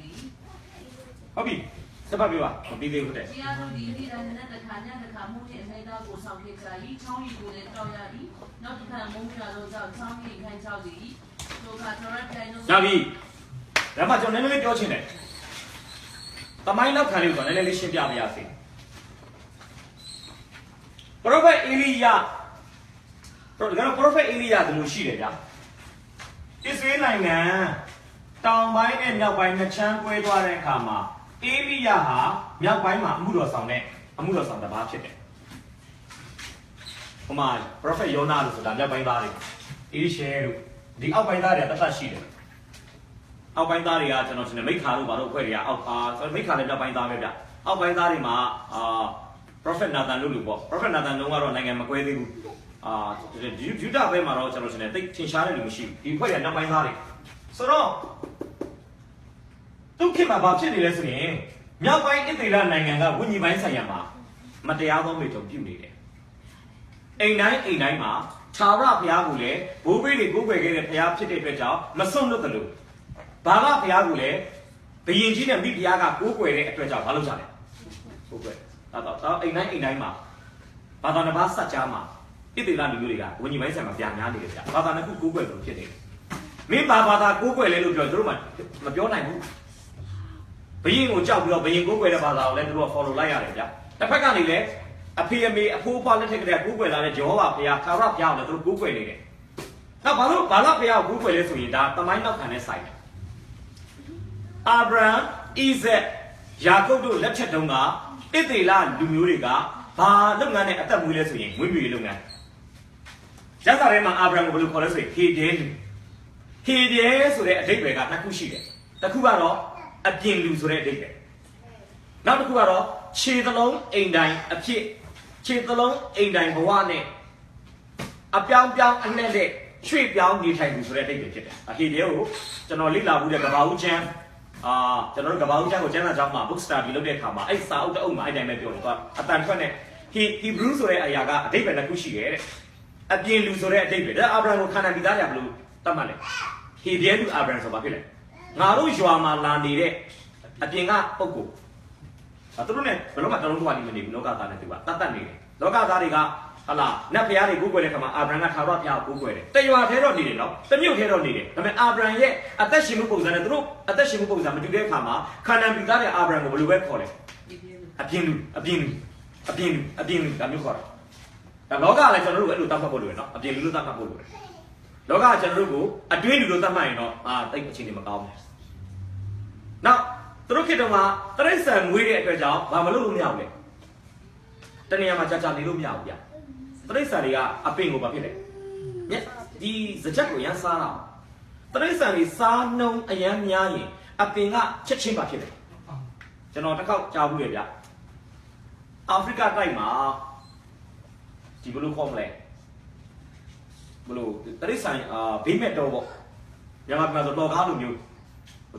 好比，什么比吧？比对不对？基啊都的的人那个看呀，那看目前在到过上去在一场一股的招呀的，然后就看目前都找场里看招的，就看突然间就。下比，然后就那里表情呢？တမိုင်းလောက်ခံလို့ဆိုတော့လည်းလေးရှင်းပြပါရစေပရိုဖက်အေလိယပရိုဖက်အေလိယတို့လို့ရှိတယ်ဗျာအစ္စရေးနိုင်ငံတောင်ပိုင်းနဲ့မြောက်ပိုင်းနှစ်ချမ်းကွဲသွားတဲ့အခါမှာအေလိယဟာမြောက်ပိုင်းမှာအမှုတော်ဆောင်တစ်ပါးဖြစ်တယ်ဟိုမှာပရိုဖက်ယောနာလို့ဆိုတာမြောက်ပိုင်းသားတွေအေလိရှဲတို့ဒီအောက်ပိုင်းသားတွေကတတ်ရှိတယ်အောက်ပိုင်းသားတွေကကျွန်တော်မိခါတို့ဘာလို့ဖွဲ့တွေကမိခါလည်းမြောက်ပိုင်းသားပဲဗျအောက်ပိုင်းသားတွေမှာ Prophet Nathan လို့ပေါ့ Prophet Nathan လုံးကတော့နိုင်ငံမကွဲသေးဘူးယူဒဘဲမှာတော့ကျွန်တော်ထင်ရှားတဲ့လူမရှိဘူးဒီဖွဲ့ရနောက်ပိုင်းသားတွေဆိုတော့ဒုက္ခမှာဘာဖြစ်နေလဲဆိုရင်မြောက်ပိုင်းအစ္စရေးနိုင်ငံကဝိညာဉ်ပိုင်းဆိုင်ရာမှာမတရားသောမိတုံပြုနေတယ်အိမ်တိုင်းမှာခြာရဘုရားကိုလည်းဘိုးဘေးတွေကိုးကွယ်ခဲ့တဲ့ဘုရားဖြစ်တဲ့အတွက်ကြောင့်မစွန့်လွတ်တယ်လို့ဘာကဘုရားကိုလည်းဘယင်ကြီးနဲ့မိဖုရားကကိုးကွယ်တဲ့အတွက်ကြောင့်ဘာလုပ်ကြလဲကိုးကွယ်တော့အိမ်တိုင်းမှာဘာသာတစ်ပါးစัจ जा မှာဣသေလလူမျိုးတွေကဝิญဉ်ပိုင်းဆိုင်မှာပြန်များနေတယ်ဗျာဘာသာနှစ်ခုကိုးကွယ်လို့ဖြစ်နေတယ်မင်းဘာသာကိုးကွယ်လဲလို့ပြောသူတို့မပြောနိုင်ဘူးဘယင်ကိုကြောက်ပြီးတော့ဘယင်ကိုးကွယ်တဲ့ဘာသာကိုလည်းသူတို့က follow လိုက်ရတယ်ဗျာတစ်ဖက်ကနေလည်းအဖေအမေအဖိုးအဖွားလက်ထက်ကတည်းကကိုးကွယ်လာတဲ့ဂျောဟဝါဘုရားသာရဘုရားကိုလည်းသူတို့ကိုးကွယ်နေတယ်နောက်ဘာလို့ဘာလဘုရားကိုကိုးကွယ်လဲဆိုရင်ဒါတမိုင်းနောက်ခံတဲ့ဆိုင်တယ်အာဗြဟံဣဇက်ယာကုပ်တို့လက်ထက်တုန်းကဣသေလလူမျိုးတွေကဘာလုပ်ငန်းနဲ့အသက်မွေးလဲဆိုရင်မွေးမြူရေးလုပ်ငန်းကျမ်းစာထဲမှာအာဗြဟံကိုဘယ်လိုခေါ်လဲဆိုရင်ဟေဒဲဆိုတဲ့အဓိပ္ပာယ်ကနှစ်ခုရှိတယ်တစ်ခုကတော့အပြင်လူဆိုတဲ့အဓိပ္ပာယ်နောက်တစ်ခုကတော့ခြေသလုံးအိမ်တိုင်းအဖြစ်ခြေသလုံးအိမ်တိုင်းဘဝနဲ့အပြောင်းအနှက်နဲ့ရွှေ့ပြောင်းနေထိုင်သူဆိုတဲ့အဓိပ္ပာယ်ဖြစ်တယ်ဟေဒဲကိုကျွန်တော်လေ့လာမှုတဲ့ကဘာဦးချမ်းကျွန်တော်တို့ကဘာဦးချမ်းကိုကျမ်းစာကျောင်းမှာ book study လုပ်တဲ့အခါမှာအဲ့စာအုပ်တအုပ်မှာအဲ့တိုင်းပဲပြောတယ်သွားအတန်ထွက်နဲ့ Hebrew ဆိုတဲ့အရာကအဓိပ္ပာယ်တစ်ခုရှိတယ်တဲ့အပြင်လူဆိုတဲ့အဓိပ္ပာယ်ဒါအာဗြဟံကိုခန္ဓာပြီးသားရဘလို့တတ်မှတ်လဲဟေဒဲလူအာဗြဟံဆိုပါဖြစ်လေငါတို့ရွာမှာလာနေတဲ့အပြင်ကပုဂ္ဂိုလ်သူတို့နဲ့ဘယ်တော့မှတလုံးသွားနေမနေဘူးလောကသားနဲ့သူကတတ်နေတယ်လောကသားတွေကဟာလာနတ်ဖျားတွေကိုကိုးကွယ်တဲ့ခါမှာအာဗြဟံကထာဝရဘုရားကိုကိုးကွယ်တယ်တရွာထဲတော့နေတယ်နော်တမြို့ထဲတော့နေတယ်ဒါပေမဲ့အာဗြဟံရဲ့အသက်ရှင်မှုပုံစံနဲ့သူတို့အသက်ရှင်မှုပုံစံမတူတဲ့အခါမှာခန္ဓာပြီးသားတဲ့အာဗြဟံကိုဘယ်လိုပဲခေါ်လဲအပြင်လူဒါမျိုးခေါ်တာဒါလောကလည်းကျွန်တော်တို့အဲ့လိုတတ်မှတ်ဖို့လိုတယ်နော်အပြင်လူလို့တတ်မှတ်ဖို့လိုတယ်လောကကကျွန်တော်တို့ကိုအတွင်းလူလို့တတ်မှတ်ရင်တော့တိတ်အခြေအနေမကောင်းဘူးနောက်သူတို့ခေတ္တမှာတရိစ္ဆာန်မွေးတဲ့အတွက်ကြောင့်ဘာမလုပ်လို့မရဘူးလေတနေရာမှာကြာနေလို့မရဘူးဗျတရိစ္ဆာန်တွေကအပင်ကိုဘာဖြစ်လဲဒီစကြက်ကိုရမ်းစားတာတရိစ္ဆာန်တွေစားနှုံးအရမ်းများရင်အပင်ကချက်ချင်းဘာဖြစ်လဲကျွန်တော်တစ်ခေါက်ကြားဘူးလေဗျအာဖရိကတိုက်မှာဒီဘလို့ခေါ်မလဲဘလို့တရိစ္ဆာန်ဘေးမဲ့တော့ပေါ့မြန်မာပြည်မှာဆိုတော့ကားလိုမျိုး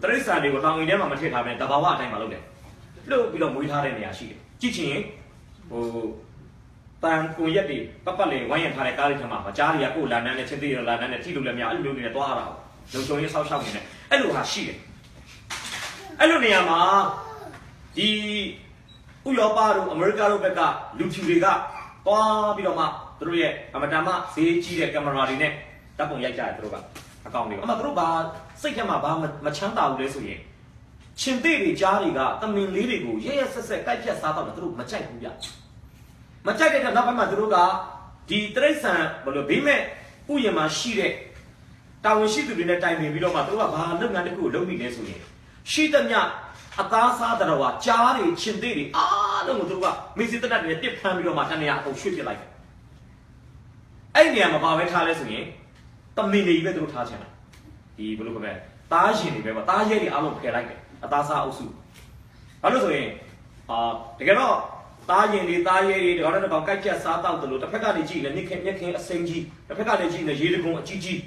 တရိစ္ဆာန်တွေကိုတောင်အိမ်ထဲမှာမထည့်ထားဘဲတဘာဝအတိုင်းမှာလုပ်တယ်လို့ပြီးတော့မွေးထားတဲ့နေရာရှိတယ်ကြည့်ချင်တန်ကွန်ရက်တွေပတ်လေဝိုင်းရထားတဲ့ကားတွေထဲမှာကြားတွေကကိုယ်လာနန်းနဲ့ချင်းသေးရလာနန်းနဲ့ထိလို့လည်းမရအဲ့လိုမျိုးတွေနဲ့တွားရတာလုံချုံရေးဆောက်ရှောက်နေတယ်အဲ့လိုဟာရှိတယ်အဲ့လိုနေရာမှာဒီဥရောပတို့အမေရိကတို့ဘက်ကလူဖြူတွေကတွားပြီးတော့မှသူတို့ရဲ့အမတန်မှဈေးကြီးတဲ့ကင်မရာတွေနဲ့တပ်ပုံရိုက်ကြတယ်သူတို့ကအကောင့်တွေအမှသူတို့ဘာစိတ်ထဲမှာဘာမချမ်းသာဘူးလဲဆိုရင်ရှင်သေးတွေကြားတွေကတမင်လေးတွေကိုရဲဆက်ကိုက်ဖြတ်စားတော့သူတို့မကြိုက်ဘူးဗျမကြိုက်တဲ့နောက်ပိုင်းမှာသူတို့ကဒီတရိစ္ဆာန်ဘယ်လိုဘေးမဲ့ဥယျာဉ်မှာရှိတဲ့တာဝန်ရှိသူတွေနဲ့တိုင်ပင်ပြီးတော့မှသူတို့ကဘာလုပ်ငန်းတစ်ခုကိုလုပ်မိလဲဆိုရင်ရှိသမျှအသားစားတော်ဟာကြားတွေရှင်သေးတွေအားလုံးကိုသူတို့ကမေစီတနတ်တွေတစ်ဖမ်းပြီးတော့မှတနေရာအကုန်ရွှေ့ပစ်လိုက်တယ်အဲ့ဒီနေရာမှာဘာပဲထားလဲဆိုရင်တမင်တွေပဲသူတို့ထားချင်တာဒီဘယ်လိုခေါ်မလဲတားရှင်တွေပဲပေါ့တားရဲတွေအားလုံးဖယ်လိုက်တယ်အသားစားအုပ်စုဘာလို့ဆိုရင်တကယ်တော့တားရင်တွေတားရဲတွေတကောင်ကိုက်ချက်စားတော့တယ်လို့တစ်ဖက်ကနေကြည့်လဲမြက်ခင်းအစိမ်းကြီးတစ်ဖက်ကနေကြည့်လဲရေတကုံအကြီးကြီး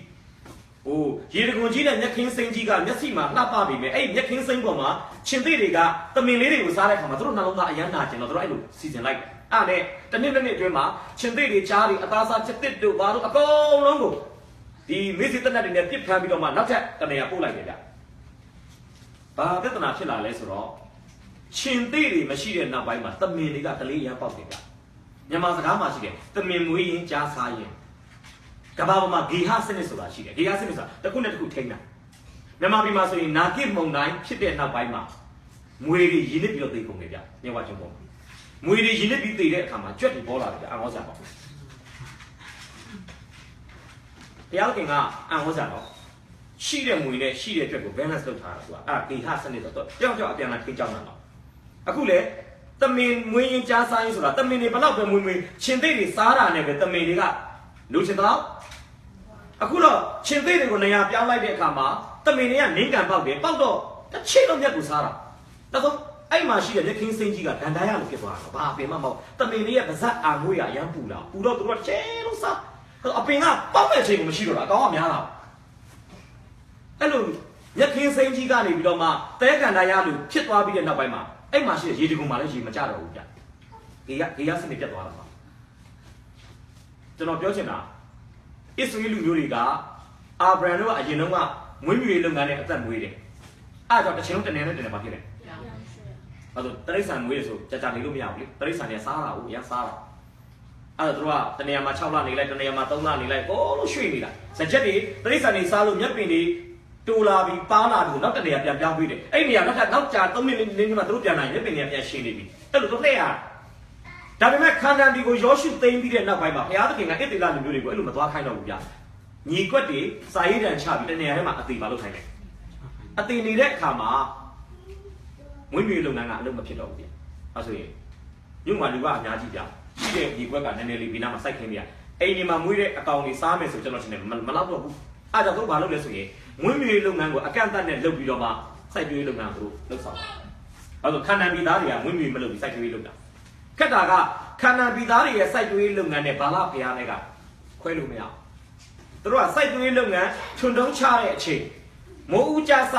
ရေတကွန်ကြီးနဲ့မြက်ခင်းစိမ်းကြီးကမျက်စိမှာလှပပြီမဲ့အဲ့မြက်ခင်းစိမ်းပေါ်မှာရှင်သေးတွေကတမင်လေးတွေကိုစားတဲ့အခါမှာသူတို့နှလုံးသားအယမ်းနာကျင်တော့သူတို့အဲ့လိုစီစဉ်လိုက်အဲ့နဲ့တစ်နှစ်အတွင်းမှာရှင်သေးတွေကြားတွေအသားစားချက်တစ်တို့ဘာလို့အကုန်လုံးကိုဒီမေ့စစ်တက်တဲ့နဲ့ပြစ်ဖမ်းပြီးတော့မှနောက်ထပ်တနေရာပို့လိုက်တယ်ဗျဘာပြဿနာဖြစ်လာလဲဆိုတော့ရှင်သေးတွေမရှိတဲ့နောက်ပိုင်းမှာတမင်တွေကကလေးရမ်းပေါက်တယ်ဗျမြန်မာစကားမှာရှိတယ်တမင်မွေးရင်ကြားစားရင်ကဘာပေါ်မှာဂေဟစနစ်ဆိုတာရှိတယ်ဂေဟစနစ်ဆိုတာတစ်ခုနဲ့တစ်ခုထိန်းတာမြန်မာပြည်မှာဆိုရင်နာကိမုံတိုင်းဖြစ်တဲ့နောက်ပိုင်းမှာမွေတွေရင်းနစ်ပြီးတော့သိကုန်တယ်ဗျမြဝကျုံပေါ်မွေတွေရင်းနစ်ပြီးသိတဲ့အခါမှာကြွက်တွေပေါ်လာတယ်ဗျအံဟောစားပေါ့တရားခင်ကအံဟောစားတော့ရှိတဲ့မွေနဲ့ရှိတဲ့ကြွက်ကို balance လုပ်ထားတာဆိုတာအဲ့ဂေဟစနစ်တော့ကြောက်ကြောက်အပြန်အလှန်ထိန်းကြောင်းတာတော့အခုလေတမင်မွေရင်ကြားစားရင်ဆိုတာတမင်တွေဘလောက်ပဲမွေရှင်သိတွေစားတာနဲ့ပဲတမင်တွေကလူချင်တော့အခုတော့ရှင်သေးတွေကိုနေရာပြောင်းလိုက်တဲ့အခါမှာတမင်တွေကနင်းကန်ပေါက်တယ်ပေါက်တော့တစ်ချိလုံးမြက်ကိုစားတာဒါဆိုအဲ့မှာရှိတဲ့လက်ခင်းစိမ်းကြီးကဒန်တာရလို့ဖြစ်သွားတာဘာအပင်မှမဟုတ်တမင်တွေရဲ့ပါဇက်အာငွေ့ရအရန်ပူလာပူတော့သူတို့ကချဲလို့စားအပင်ကပေါက်တဲ့အချိန်ကိုမရှိတော့တာအကောင်ကများလာအဲ့လိုလက်ခင်းစိမ်းကြီးကနေပြီးတော့မှတဲကန်တာရလို့ဖြစ်သွားပြီးတဲ့နောက်ပိုင်းမှာအဲ့မှာရှိတဲ့ရေတကုံမှလည်းရေမကြတော့ဘူးဗျဂေယစနစ်ပြတ်သွားတာပါကျွန်တော်ပြောချင်တာအစ္စရေးလူမျိုးတွေကအာဗြဟံတို့ကအရင်တုန်းကမွေးမြူရေးလုပ်ငန်းနဲ့အသက်မွေးတယ်။အဲ့ဒါကြောင့်တစ်ချိန်လုံးတနေနဲ့တနေမှာဖြစ်တယ်။အဲ့ဒါတရိษံမွေးရဆိုကြာကြာနေလို့မရဘူးလေ။တရိษံเนี่ยစားတာဟုတ်ရစားတာ။အဲ့ဒါတို့ကတနေရာမှာ6လနေလိုက်တနေရာမှာ3လနေလိုက်ဟိုးလို့ရွှေ့နေတာ။စကြက်တွေတရိษံတွေစားလို့မျက်ပင်တွေတူလာပြီးပါလာပြီးနောက်တနေရာပြန်ပြောင်းပေးတယ်။အဲ့နေရာနောက်ကြာ3မိနစ်လေးမှတို့ပြန်လာရင်မျက်ပင်တွေကပြန်ရှင်းနေပြီ။အဲ့လိုတို့လှည့်ရဒါပေမဲ့ခန္ဓာဒီကိုယောရှုသိမ်းပြီးတဲ့နောက်ပိုင်းမှာဘုရားသခင်ကဣသေလလူမျိုးတွေကိုအဲ့လိုမသွားခိုင်းတော့ဘူးဗျ။ညီကွက်တွေစာရေးတန်ချပြီးတနေရာထဲမှာအသေးပါလုပ်ခိုင်းတယ်။အသေးနေတဲ့အခါမှာမွေးမြူလုပ်ငန်းကအလုပ်မဖြစ်တော့ဘူးဗျ။အဲဆိုရင်ညမှာလူကအများကြီးဗျ။ရှိတဲ့ညီကွက်ကနည်းနည်းလေးပြီးနားမှာစိုက်ခင်းပြ။အိမ်ဒီမှာမွေးတဲ့အကောင်တွေစားမယ်ဆိုကျွန်တော်ထင်တယ်မလောက်တော့ဘူး။အဲဒါကြောင့်ဘာလုပ်လဲဆိုရင်မွေးမြူလုပ်ငန်းကိုအကန့်အသတ်နဲ့လုပ်ပြီးတော့မှစိုက်ပျိုးရေးလုပ်ငန်းကိုလုပ်ဆောင်တယ်။အဲဆိုခန္ဓာပြည်သားတွေကမွေးမြူမလုပ်ပြီးစိုက်ပျိုးရေးလုပ်တာ။ခက်တာကခန္ဓာပြည်သားတွေရဲ့စိုက်ပျိုးရေးလုပ်ငန်းနဲ့ဘာလဖျားတွေကခွဲလို့မရဘူး။သူတို့ကစိုက်ပျိုးရေးလုပ်ငန်းထွန်းတုံးချတဲ့အချိန်မိုးဦးကြဆ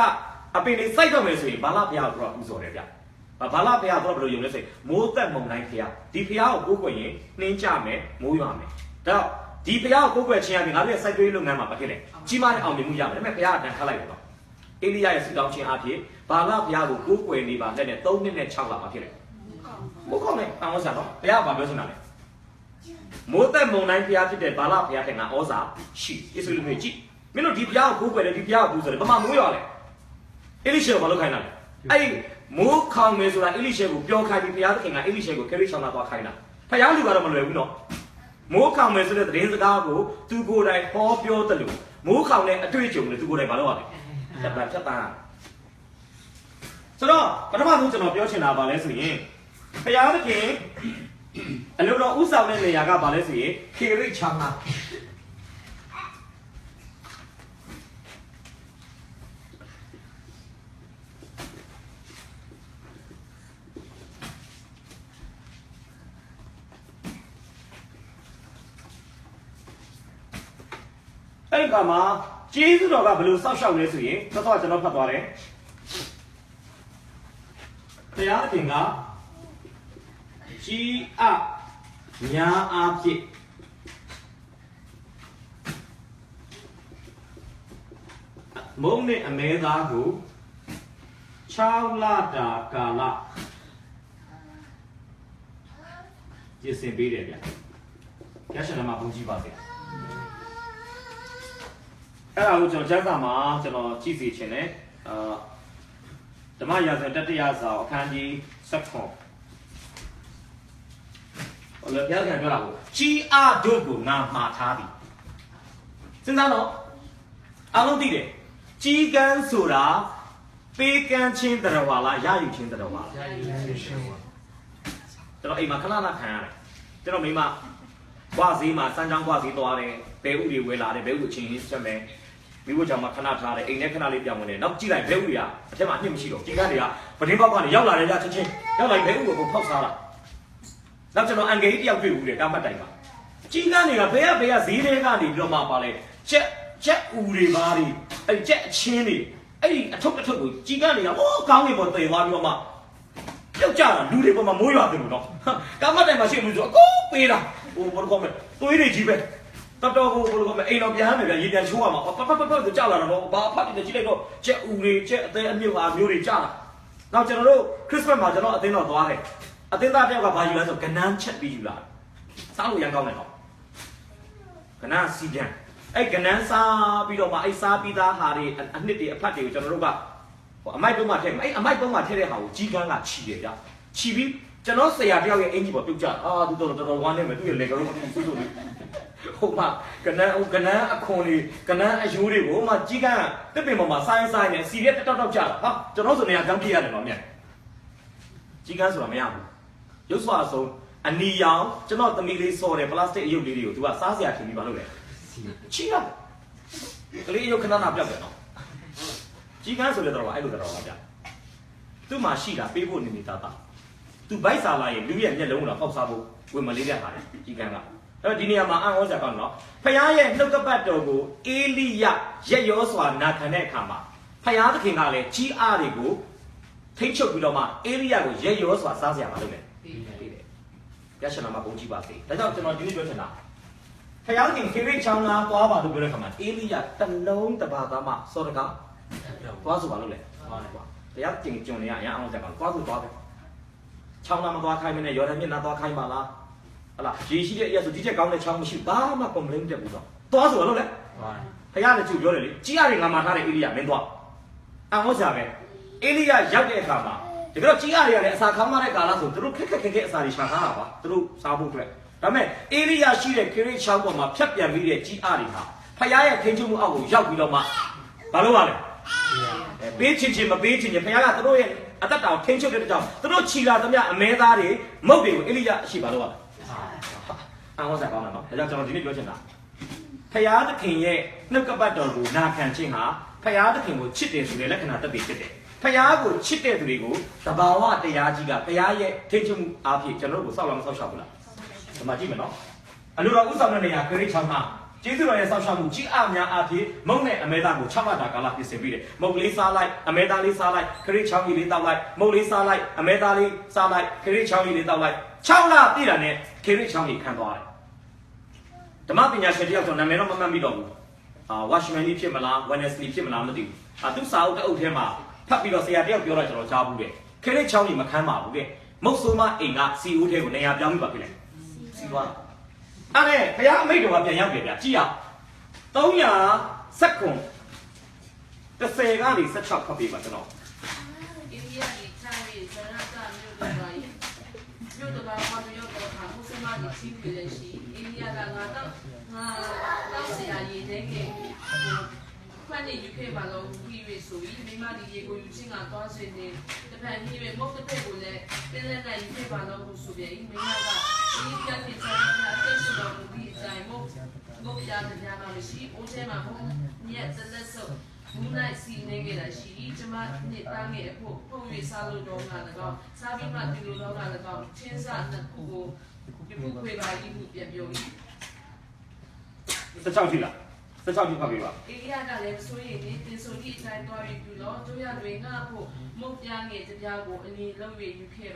အပင်တွေစိုက်တော့မယ်ဆိုရင်ဘာလဖျားကတော့ဥစော်တယ်ဗျ။ဘာလဖျားတော့ဘယ်လိုယုံလဲဆိုရင်မိုးသက်မုန်တိုင်းဖျားဒီဖျားကိုကိုးကွယ်ရင်နှင်းကြမယ်မိုးရွာမယ်။ဒါတော့ဒီဖျားကိုကိုးကွယ်ခြင်းအပြင်ငါတို့ရဲ့စိုက်ပျိုးရေးလုပ်ငန်းမှာဘာဖြစ်လဲ။ကြီးမားတဲ့အောင်မြင်မှုရမယ်။ဒါပေမဲ့ဖျားကတန်ခတ်လိုက်တယ်တော့။အေလိယရဲ့ဆုတောင်းခြင်းအပြင်ဘာလဖျားကိုကိုးကွယ်နေပါတဲ့3နှစ်နဲ့6လမှာဖြစ်တယ်။ဘုခေါင်းနဲ့အောင်စားတော့ဘုရားကပြောချင်တာလေမိုးသက်မုန်တိုင်းဘုရားဖြစ်တဲ့ဘာလဘုရားထင်ကဩဇာရှိယေရှုလူမျိုးကြည့်မင်းတို့ဒီဘုရားကိုကိုးကွယ်တယ်ဒီဘုရားကိုကူးဆိုတယ်ဘာမှမိုးရွာလဲအေလိရှေကိုဘာလုပ်ခိုင်းတာလဲအဲ့မိုးခေါင်မယ်ဆိုတာအေလိရှေကိုပြောခိုင်းပြီးဘုရားသခင်ကအေလိရှေကိုခရစ်ချောင်းလာသွားခိုင်းတာဘုရားလူကတော့မလွယ်ဘူးနော်မိုးခေါင်မယ်ဆိုတဲ့သတင်းစကားကိုသူကိုယ်တိုင်ဟောပြောတယ်လို့မိုးခေါင်တဲ့အတွေ့အကြုံနဲ့သူကိုယ်တိုင်ဘာလုပ်ရလဲဖြတ်တန်းဆိုတော့ပထမဆုံးကျွန်တော်ပြောချင်တာပါလဲဆိုရင်ဘုရားသခင်အလိုတော်ဥဆောင်တဲ့နေရာကဘာလဲဆိုရင်ခေရိတ်ချောင်းလားအဲ့ဒီကမှာကျေးဇူးတော်ကဘယ်လိုစောက်ရှောက်လဲဆိုရင်တော့ကျွန်တော်ဖတ်သွားတယ်တရားသခင်ကကြီးအညာအားဖြင့်မုံနဲ့အမဲသားကို6လတာကာလပြင်ဆင်ပေးတယ်ဗျ။ရရှိတယ်မှာဘုန်းကြီးပါစေ။အဲ့ဒါကိုကျွန်တော်ကျမ်းစာမှာကျွန်တော်ကြည့်စီခြင်းနဲ့ဓမ္မရာဇဝင်တတိယစာအခန်းကြီး7ဘယ်လိုပြောကြပြောတာကိုကြီးအားတို့ကိုငါမှားထားပြီစဉ်းစားတော့အားလုံးသိတယ်ကြီးကန်းဆိုတာပေးကမ်းခြင်းတရားဝါလားရယူခြင်းတရားဝါလားရယူခြင်းပါကျွန်တော်အိမ်မှာခဏခဏခံရတယ်ကျွန်တော်မိမကွာစည်းမှာစမ်းချောင်းကွာစည်းသွားတယ်ဘဲဥတွေဝဲလာတယ်ဘဲဥချင်းချင်းဆက်မယ်မိဖို့ကြောင့်မှခဏထားတယ်အိမ်ထဲခဏလေးပြောင်းဝင်တယ်နောက်ကြည့်လိုက်ဘဲဥတွေကအထက်မှာအနှစ်မရှိတော့ကြီးကန်းတွေကပတင်းပေါက်ကနေရောက်လာတယ်ကြချင်းချင်းရောက်လိုက်ဘဲဥကိုဖောက်စားတာနောက်ကျွန်တော်အန်ဂေကြီးတယောက်တွေ့ဘူးလေကားမှတ်တိုင်မှာကြီးကန်းတွေကဘဲကဈေးထဲကနေပြီးတော့မှပါလဲချက် ချက်ဦးတွေပါတွေအဲ့ချက်အချင်းတွေအဲ့ဒီအထုပ်တစ်ထုပ်ကိုကြီးကနေဟိုးကောင်းနေပေါ်တည်သွားပြီးတော့မှပြုတ်ကြတာလူတွေပေါ်မှာမိုးရွာတယ်လို့နော်ကာမတိုင်မှာရှိမှုဆိုအကုန်ပေးတာဟိုဘောကောမဲ့သွေးတွေကြီးပဲတော်တော်ကိုဘောကောမဲ့အိမ်တော်ပြန်မယ်ဗျရေပြန်ချိုးရမှာပတ်ကြောက်လာတော့ဘာဖတ်တယ်ကြီးလိုက်တော့ချက်ဦးတွေချက်အသေးအမြုပ်အားမျိုးတွေကြာလာနောက်ကျွန်တော်တို့ခရစ်စမတ်မှာကျွန်တော်အသင်းတော်သွားတယ်အသင်းသားတယောက်ကဘာယူလဲဆိုကနန်းချက်ပြီးယူလာစားလို့ရန်ကောင်းတယ်နော်ကနန်းစီပြန်အဲ့ကနန်းစားပြီးတော့မှအဲ့စားပြီးသားဟာတွေအနှစ်တွေအဖတ်တွေကိုကျွန်တော်တို့ကအမိုက်ပုံးမှာထည့်အဲ့အမိုက်ပုံးမှာထည့်တဲ့ဟာကိုကြီးကန်းကခြီတယ်ဗျခြီပြီးကျွန်တော်ဆရာတယောက်ရဲ့အင်ဂျီပေါ်ပြုတ်ကြသူတော်ဝမ်းနေမယ်သူ့ရဲ့လေကလုံးမတူဘူးဟိုမှာကနန်းအခွန်တွေကနန်းအယိုးတွေကိုမှကြီးကန်းတစ်ပင်ပေါ်မှာဆိုင်းနဲ့စီရက်တောက်ကြတာဟာကျွန်တော်ဆိုနေရကန်းပြရတယ်နော်မြတ်ကြီးကန်းဆိုတာမရဘူးရုပ်စွာဆုံးအနီရောင်ကျွန်တော်သမီးလေးစော်တယ်ပလတ်စတစ်အယုတ်လေးတွေကိုသူကစားစရာထင်ပြီးပါလို့လေချီတော့ကလေးရုပ်ခဏနာပြောက်တယ်နော်ကြီးကန်းဆိုလေတော့အဲ့လိုတော့ပါဗျသူ့မှာရှိတာပေးဖို့နေနေတာသူဗိုက်စာလာရင်လူရဲ့မျက်လုံးတော့ပေါက်စားဖို့ဝင်မလေးတဲ့ဟာလေကြီးကန်းကအဲ့ဒီနေရာမှာအံ့ဩစရာကောင်းနော်ဖခင်ရဲ့နှုတ်ကပတ်တော်ကိုအေလိယရက်ရောစွာနာခံတဲ့အခါမှာဖခင်သခင်ကလည်းကြီးအားတွေကိုထိတ်ချုပ်ပြီးတော့မှအေလိယကိုရက်ရောစွာစားစရာမလုပ်နဲ့ပေးတယ်ရရှနာမှာပုံကြည့်ပါစေဒါကြောင့်ကျွန်တော်ဒီနေ့ပြောချင်တာဖခင်သခင်ခေရိချောင်းလာသွားပါလို့ပြောတဲ့အခါမှာအေလိယတလုံးတပါးသားမှစောတကားသွားဆိုပါလို့လေတရားကျင်ကြုံနေရအရင်အောင်စရာကောင်းသွားဆိုသွားပဲချောင်းလာမသွားခိုင်းမနဲ့ရော်ဒန်မြစ်နာသွားခိုင်းပါလားဟလာရေရှိတဲ့အရာဆိုဒီချက်ကောင်းတဲ့ချောင်းမရှိဘာမှ complain တက်ဘူးတော့သွားဆိုလို့လေဖခင်လည်းသူပြောတယ်လေကြီးရတယ်ငါမှာထားတဲ့အေလိယမင်းသွားအံ့ဩစရာပဲအေလိယရောက်တဲ့အခါမှာတကယ်တော့ကြီးရတယ်လည်းအစာခေါင်းလာတဲ့ကာလဆိုသူတို့ခက်အစာတွေရှာထားတာပါသူတို့စားဖို့အတွက်ဒါပေမဲ့အေလိယရှိတဲ့ခေရိချောင်းပေါ်မှာဖြတ်ပြန်ပြီးတဲ့ကြီးအားတွေဟာဖခင်ရဲ့ထိန်းချုပ်မှုအောက်ကိုရောက်ပြီးတော့မှဘာလို့ရလဲပေးချင်မပေးချင်ဖခင်ကသူတို့ရဲ့အသက်တောင်ထိန်းချုပ်တဲ့ကြောင့်သူတို့ခြီလာသမျှအမဲသားတွေမုတ်တွေကိုအေလိယအရှိပါလို့ရအံ့ဩစရာကောင်းတယ်နော်ဒါကြောင့်ကျွန်တော်ဒီနေ့ပြောချင်တာဖခင်သခင်ရဲ့နှုတ်ကပတ်တော်ကိုနာခံခြင်းဟာဖခင်သခင်ကိုချစ်တယ်ဆိုတဲ့လက္ခဏာသက်သေဖြစ်တယ်ဖခင်ကိုချစ်တဲ့သူတွေကိုသဘာဝတရားကြီးကဖခင်ရဲ့ထိန်းချုပ်မှုအားဖြင့်ကျွန်တော်တို့ကိုစောက်လာမစောက်ရှောက်ဘူးလားဒီမှာကြည့်မယ်နော်အလိုတော်ဥဆောင်တဲ့နေရာခရစ်ချောင်းမှာကျေးဇူးတော်ရဲ့စောက်ရှောက်မှုကြီးအများအားဖြင့်မုံနဲ့အမဲသားကို6လတာကာလပြင်ဆင်ပြီးတယ်မုံလေးစားလိုက်အမဲသားလေးစားလိုက်ခရစ်ချောင်းကြီးလေးတောက်လိုက်မုံလေးစားလိုက်အမဲသားလေးစားလိုက်ခရစ်ချောင်းကြီးလေးတောက်လိုက်6လပြည့်တာနဲ့ခရစ်ချောင်းကြီးခံသွားတယ်ဓမ္မပညာရှင်တယောက်ဆိုနာမည်တော့မမှတ်မိတော့ဘူးWatchman ကြီးဖြစ်မလား Wednesday ဖြစ်မလားမသိဘူးသူစာအုပ်တစ်အုပ်ထဲမှာဖတ်ပြီးတော့ဆရာတယောက်ပြောတော့ကျွန်တော်ကြားဘူးတဲ့ခရစ်ချောင်းကြီးမခမ်းပါဘူးတဲ့မုတ်ဆိုးမအိမ်ကစီအိုးထဲကိုနေရာပြောင်းပြီးပါဖြစ်လိုက်စီသွားအဲ့ဒါဘုရားအမိန့်တော်ကပြန်ရောက်တယ်ဗျကြည့်ရ300စက္ကွန်30ကနေ16ဖတ်ပေးပါကျွန်တော်အိန္ဒိယဒီချာရီဇရတာမြို့တော်ဘာမြို့တော်မှာမုစလမတွေကြီးပြည့်ရှိအိန္ဒိယကငါတော့ဆရာရည်တဲ့ကခွန်းနေယူခဲ့ပါလို့ပြီးရဆိုပြီးမိမဒီရေကိုယူချင်းကသွားစင်းနေတပန်ကြီးပဲမုတ်တစ်ဖက်ကိုလည်းတင်းလက်နဲ့ယူခဲ့ပါလို့ဆိုပြီးမိမကဒီကတိချာအသက်ရှင်တော်မူပြီးအတိုင်းမုတ်ပြတဲ့ညမှာမရှိအိုးထဲမှာမုတ်ညက်သက်သက်ဆုပ်မူနိုင်စီနေကြတာရှိကျမနှစ်သားငယ်အဖို့ပုံရိပ်စားလို့တော့ငါလည်းစားပြီးမှဒီလိုတော့ငါလည်းချင်းစားနှစ်ခုကိုဒီခုခွေပါလိမှုပြန်ပြောပြီး16ကြည့်လား16ကြည့်ဖတ်ပေးပါအေရီယာကလည်းဆိုရင်ဒီတင်ဆိုဒီအတိုင်းသွားပြီးပြီလို့တို့ရတွေငါဖို့မုတ်ပြားငယ်တပြားကိုအလီလုံးရယူခဲ့